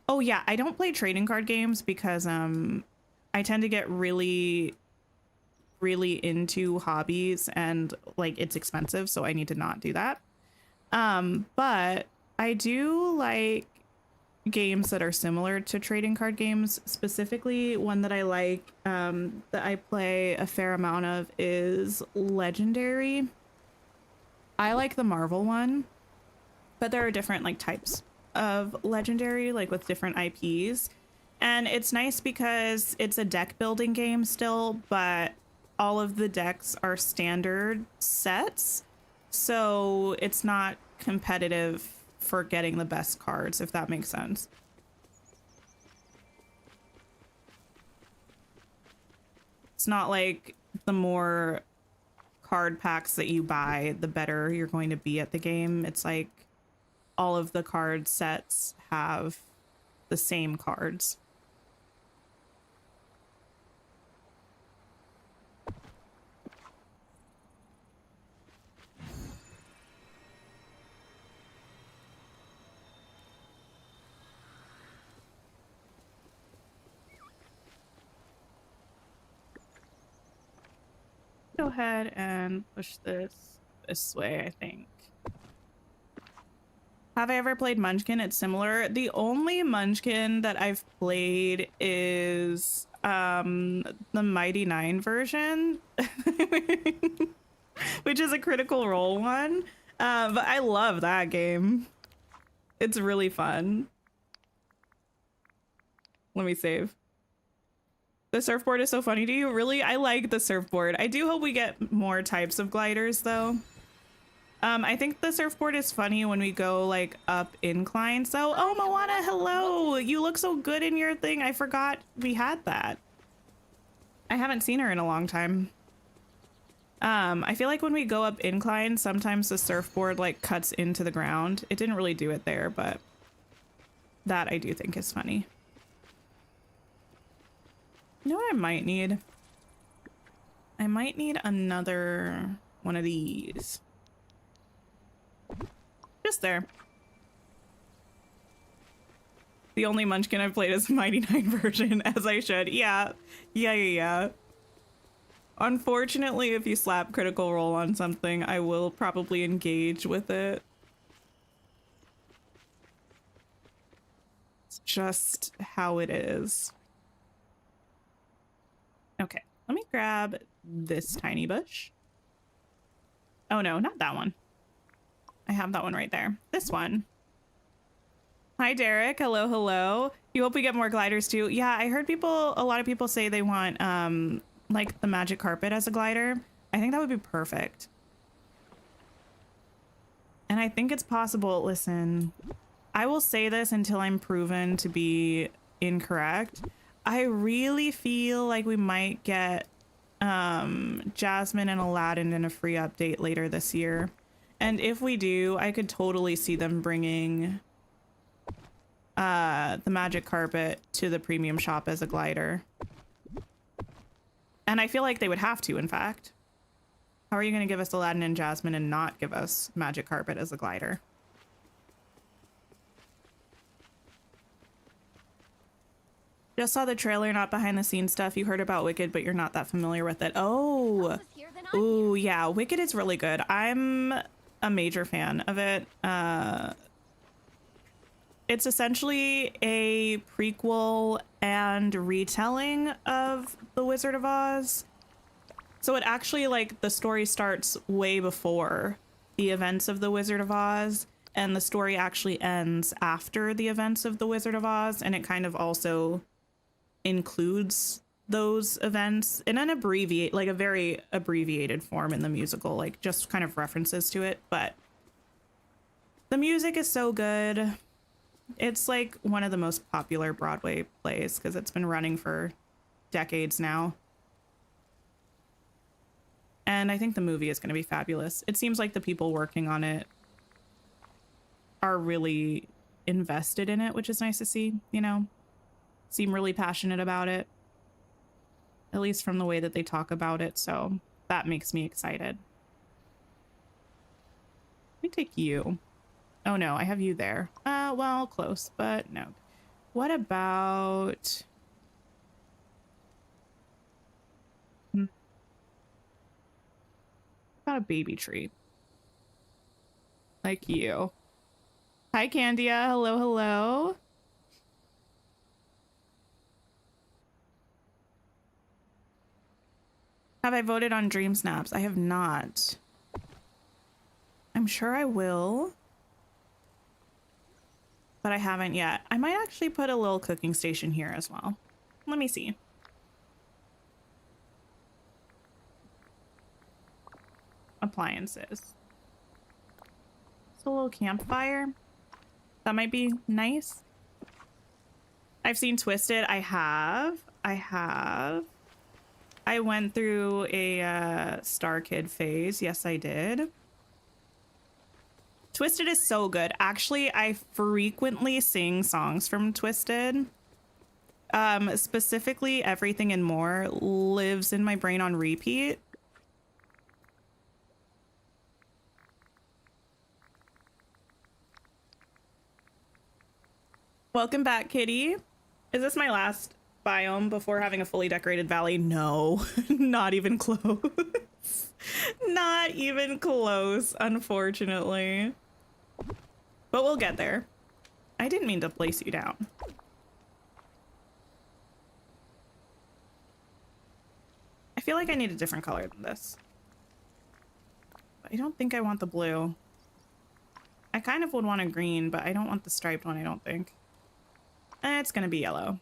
Oh yeah, I don't play trading card games because, I tend to get really into hobbies and like it's expensive, so I need to not do that. But I do like games that are similar to trading card games. Specifically, one that I like, that I play a fair amount of is Legendary. I like the Marvel one, but there are different like types of Legendary, like with different IPs. And it's nice because it's a deck building game still, but all of the decks are standard sets. So it's not competitive for getting the best cards, if that makes sense. It's not like the more card packs that you buy, the better you're going to be at the game. It's like all of the card sets have the same cards. Go ahead and push this way, I think. Have I ever played Munchkin? It's similar. The only Munchkin that I've played is the Mighty Nine version, which is a Critical Role one. But I love that game. It's really fun. Let me save. The surfboard is so funny to you. Really? I like the surfboard. I do hope we get more types of gliders though. I think the surfboard is funny when we go like up inclines. So, oh Moana, hello. You look so good in your thing. I forgot we had that. I haven't seen her in a long time. I feel like when we go up inclines, sometimes the surfboard like cuts into the ground. It didn't really do it there, but that I do think is funny. You know what I might need? I might need another one of these. Just there. The only Munchkin I've played is Mighty Nine version, as I should. Yeah. Unfortunately, if you slap Critical Role on something, I will probably engage with it. It's just how it is. Okay, let me grab this tiny bush. Oh no, not that one. I have that one right there. This one. Hi, Derek. Hello, hello. You hope we get more gliders too. Yeah, I heard a lot of people say they want like the magic carpet as a glider. I think that would be perfect. And I think it's possible. Listen, I will say this until I'm proven to be incorrect. I really feel like we might get Jasmine and Aladdin in a free update later this year. And if we do, I could totally see them bringing the magic carpet to the premium shop as a glider. And I feel like they would have to, in fact. How are you going to give us Aladdin and Jasmine and not give us magic carpet as a glider? Just saw the trailer, not behind the scenes stuff. You heard about Wicked, but you're not that familiar with it. Oh, ooh, yeah, Wicked is really good. I'm a major fan of it. It's essentially a prequel and retelling of The Wizard of Oz. So it actually, like, the story starts way before the events of The Wizard of Oz. and the story actually ends after the events of The Wizard of Oz, and it kind of also includes those events in an a very abbreviated form in the musical, like just kind of references to it. But the music is so good. It's like one of the most popular Broadway plays because it's been running for decades now. And I think the movie is going to be fabulous. It seems like the people working on it are really invested in it, which is nice to see, you know, seem really passionate about it, at least from the way that they talk about it. So that makes me excited. Let me take you. Oh no, I have you there. Well, close, but no. What about... About a baby tree? Like you. Hi, Candia. Hello, hello. Have I voted on Dream Snaps? I have not. I'm sure I will, but I haven't yet. I might actually put a little cooking station here as well. Let me see. Appliances. So a little campfire. That might be nice. I've seen Twisted. I have. I went through a Star Kid phase. Yes, I did. Twisted is so good. Actually, I frequently sing songs from Twisted. Specifically, Everything and More lives in my brain on repeat. Welcome back, Kitty. Is this my last biome before having a fully decorated valley? No, not even close. Not even close, unfortunately. But we'll get there. I didn't mean to place you down. I feel like I need a different color than this. I don't think I want the blue. I kind of would want a green, but I don't want the striped one, I don't think. It's gonna be yellow.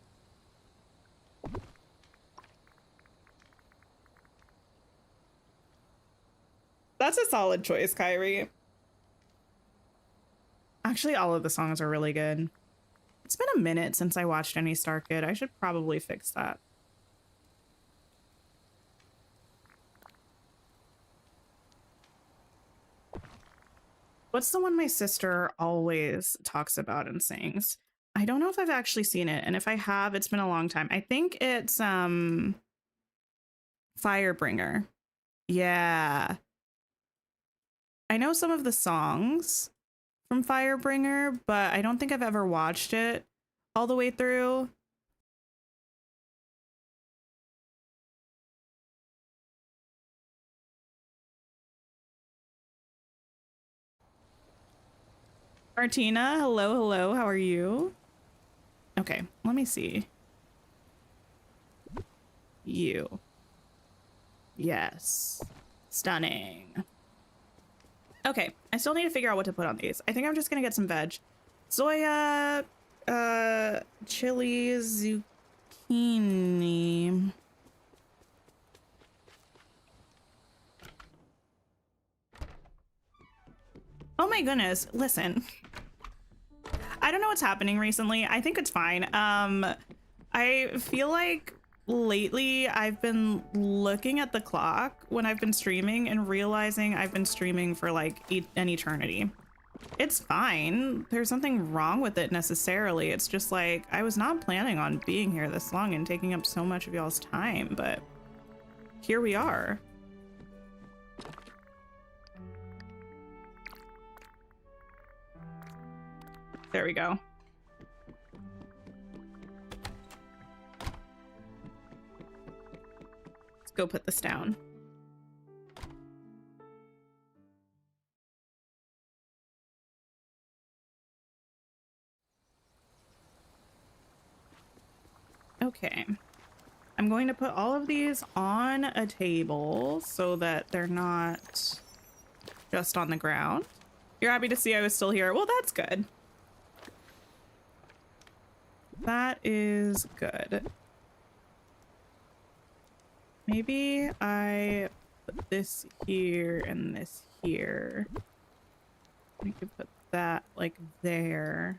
That's a solid choice, Kyrie. Actually, all of the songs are really good. It's been a minute since I watched any Star Kid. I should probably fix that. What's the one my sister always talks about and sings? I don't know if I've actually seen it, and if I have, it's been a long time. I think it's Firebringer. Yeah. I know some of the songs from Firebringer, but I don't think I've ever watched it all the way through. Martina, hello, hello. How are you? Okay, let me see. You. Yes. Stunning. Okay, I still need to figure out what to put on these. I think I'm just gonna get some veg. Zoya, chili, zucchini. Oh my goodness, listen. I don't know what's happening recently. I think it's fine. I feel like lately I've been looking at the clock when I've been streaming and realizing I've been streaming for like an eternity. It's fine. There's nothing wrong with it necessarily. It's just like I was not planning on being here this long and taking up so much of y'all's time, but here we are. There we go. Let's go put this down. Okay. I'm going to put all of these on a table so that they're not just on the ground. You're happy to see I was still here. Well, that's good. That is good. Maybe I put this here and this here. We could put that like there.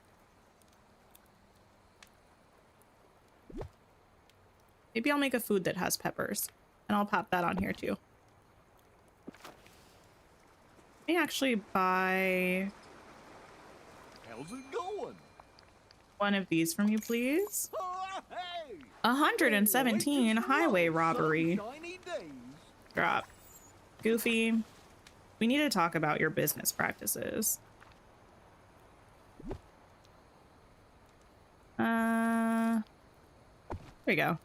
Maybe I'll make a food that has peppers and I'll pop that on here too. Let me actually buy How's it going? one of these from you, please. Oh, hey! 117 highway robbery. Shiny days. Drop. Goofy, we need to talk about your business practices. There we go.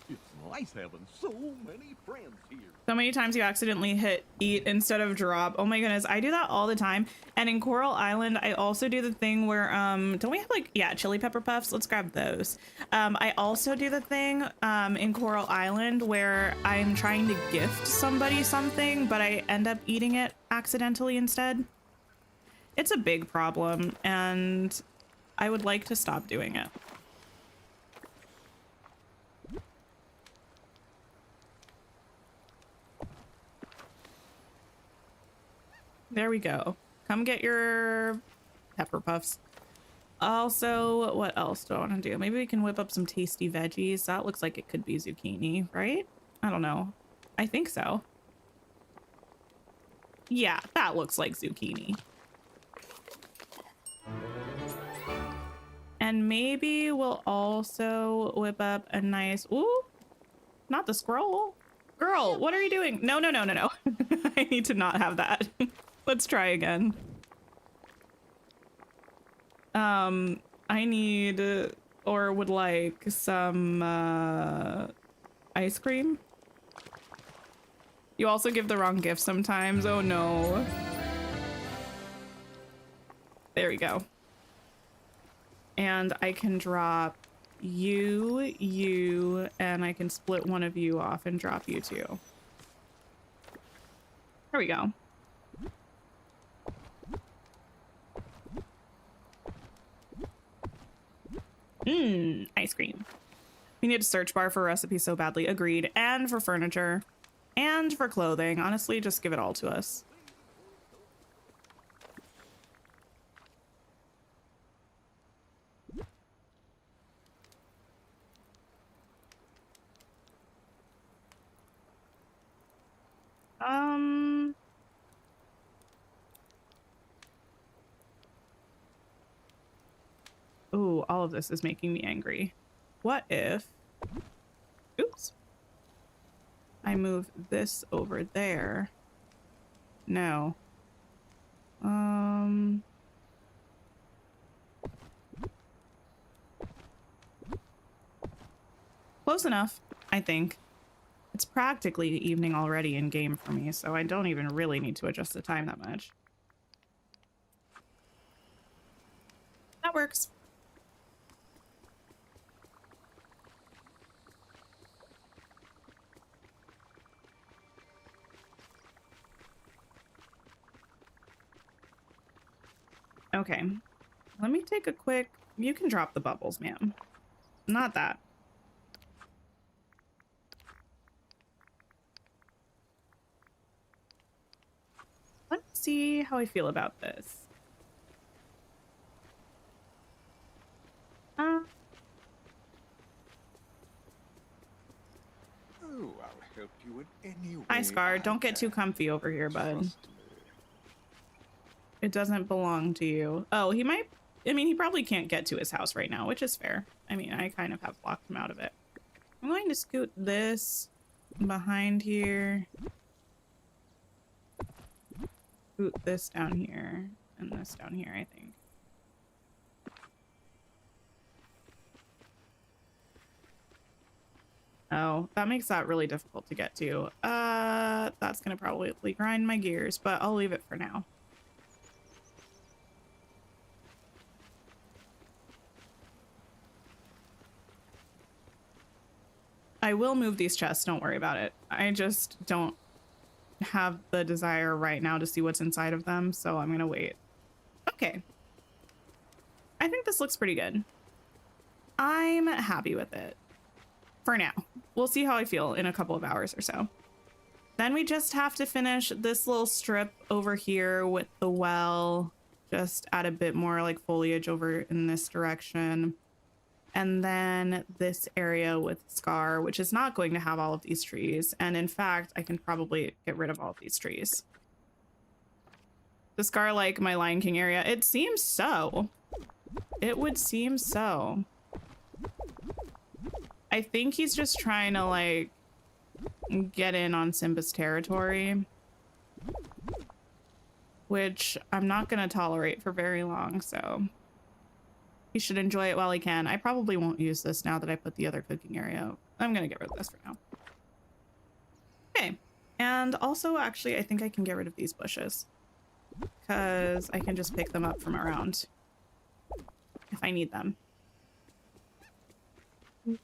It's nice having so many friends here. So many times you accidentally hit eat instead of drop. Oh my goodness, I do that all the time. And in Coral Island, I also do the thing where, don't we have like, yeah, chili pepper puffs? Let's grab those. I also do the thing in Coral Island where I'm trying to gift somebody something, but I end up eating it accidentally instead. It's a big problem, and I would like to stop doing it. There we go. Come get your pepper puffs. Also, what else do I want to do? Maybe we can whip up some tasty veggies. That looks like it could be zucchini, right? I don't know. I think so. Yeah, that looks like zucchini. And maybe we'll also whip up a nice... Ooh, not the scroll. Girl, what are you doing? No, no, no, no, no. I need to not have that. Let's try again. I need or would like some ice cream. You also give the wrong gift sometimes. Oh no. There we go. And I can drop you, and I can split one of you off and drop you too. There we go. Ice cream. We need a search bar for recipes so badly. Agreed. And for furniture. And for clothing. Honestly, just give it all to us. Ooh, all of this is making me angry. What if... Oops. I move this over there. No. Close enough, I think. It's practically evening already in game for me, so I don't even really need to adjust the time that much. That works. Okay, let me take a quick... You can drop the bubbles, ma'am. Not that. Let's see how I feel about this. Oh, I'll help you in any way. Hi, Scar. I Don't get too can. comfy over here, bud. Trust me. It doesn't belong to you. Oh, he might... I mean, he probably can't get to his house right now, which is fair. I mean, I kind of have blocked him out of it. I'm going to scoot this behind here. Scoot this down here. And this down here, I think. Oh, that makes that really difficult to get to. That's gonna probably grind my gears, but I'll leave it for now. I will move these chests, don't worry about it. I just don't have the desire right now to see what's inside of them, so I'm gonna wait. Okay. I think this looks pretty good. I'm happy with it. For now. We'll see how I feel in a couple of hours or so. Then we just have to finish this little strip over here with the well. Just add a bit more like foliage over in this direction. And then this area with Scar, which is not going to have all of these trees. And in fact, I can probably get rid of all of these trees. Does Scar like my Lion King area? It seems so. It would seem so. I think he's just trying to like get in on Simba's territory, which I'm not going to tolerate for very long, so he should enjoy it while he can. I probably won't use this now that I put the other cooking area. I'm going to get rid of this for now. Okay. And also, actually, I think I can get rid of these bushes because I can just pick them up from around if I need them.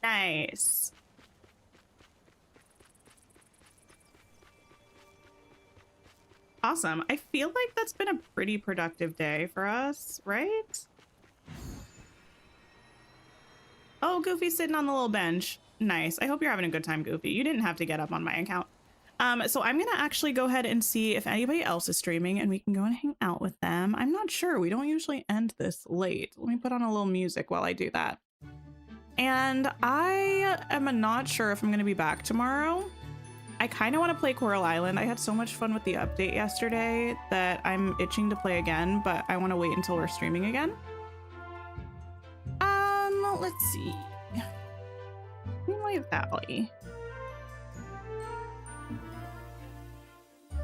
Nice. Awesome. I feel like that's been a pretty productive day for us, right? Oh, Goofy's sitting on the little bench. Nice. I hope you're having a good time, Goofy. You didn't have to get up on my account. So I'm gonna actually go ahead and see if anybody else is streaming and we can go and hang out with them. I'm not sure. We don't usually end this late. Let me put on a little music while I do that. And I am not sure if I'm gonna be back tomorrow. I kind of want to play Coral Island. I had so much fun with the update yesterday that I'm itching to play again, but I want to wait until we're streaming again. Let's see. Dreamlight Valley.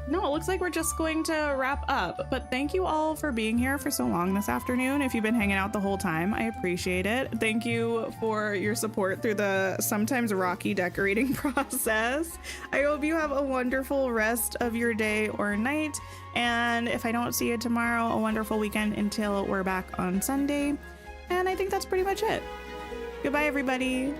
No, it looks like we're just going to wrap up, but thank you all for being here for so long this afternoon. If you've been hanging out the whole time, I appreciate it. Thank you for your support through the sometimes rocky decorating process. I hope you have a wonderful rest of your day or night. And if I don't see you tomorrow, a wonderful weekend until we're back on Sunday. And I think that's pretty much it. Goodbye, everybody.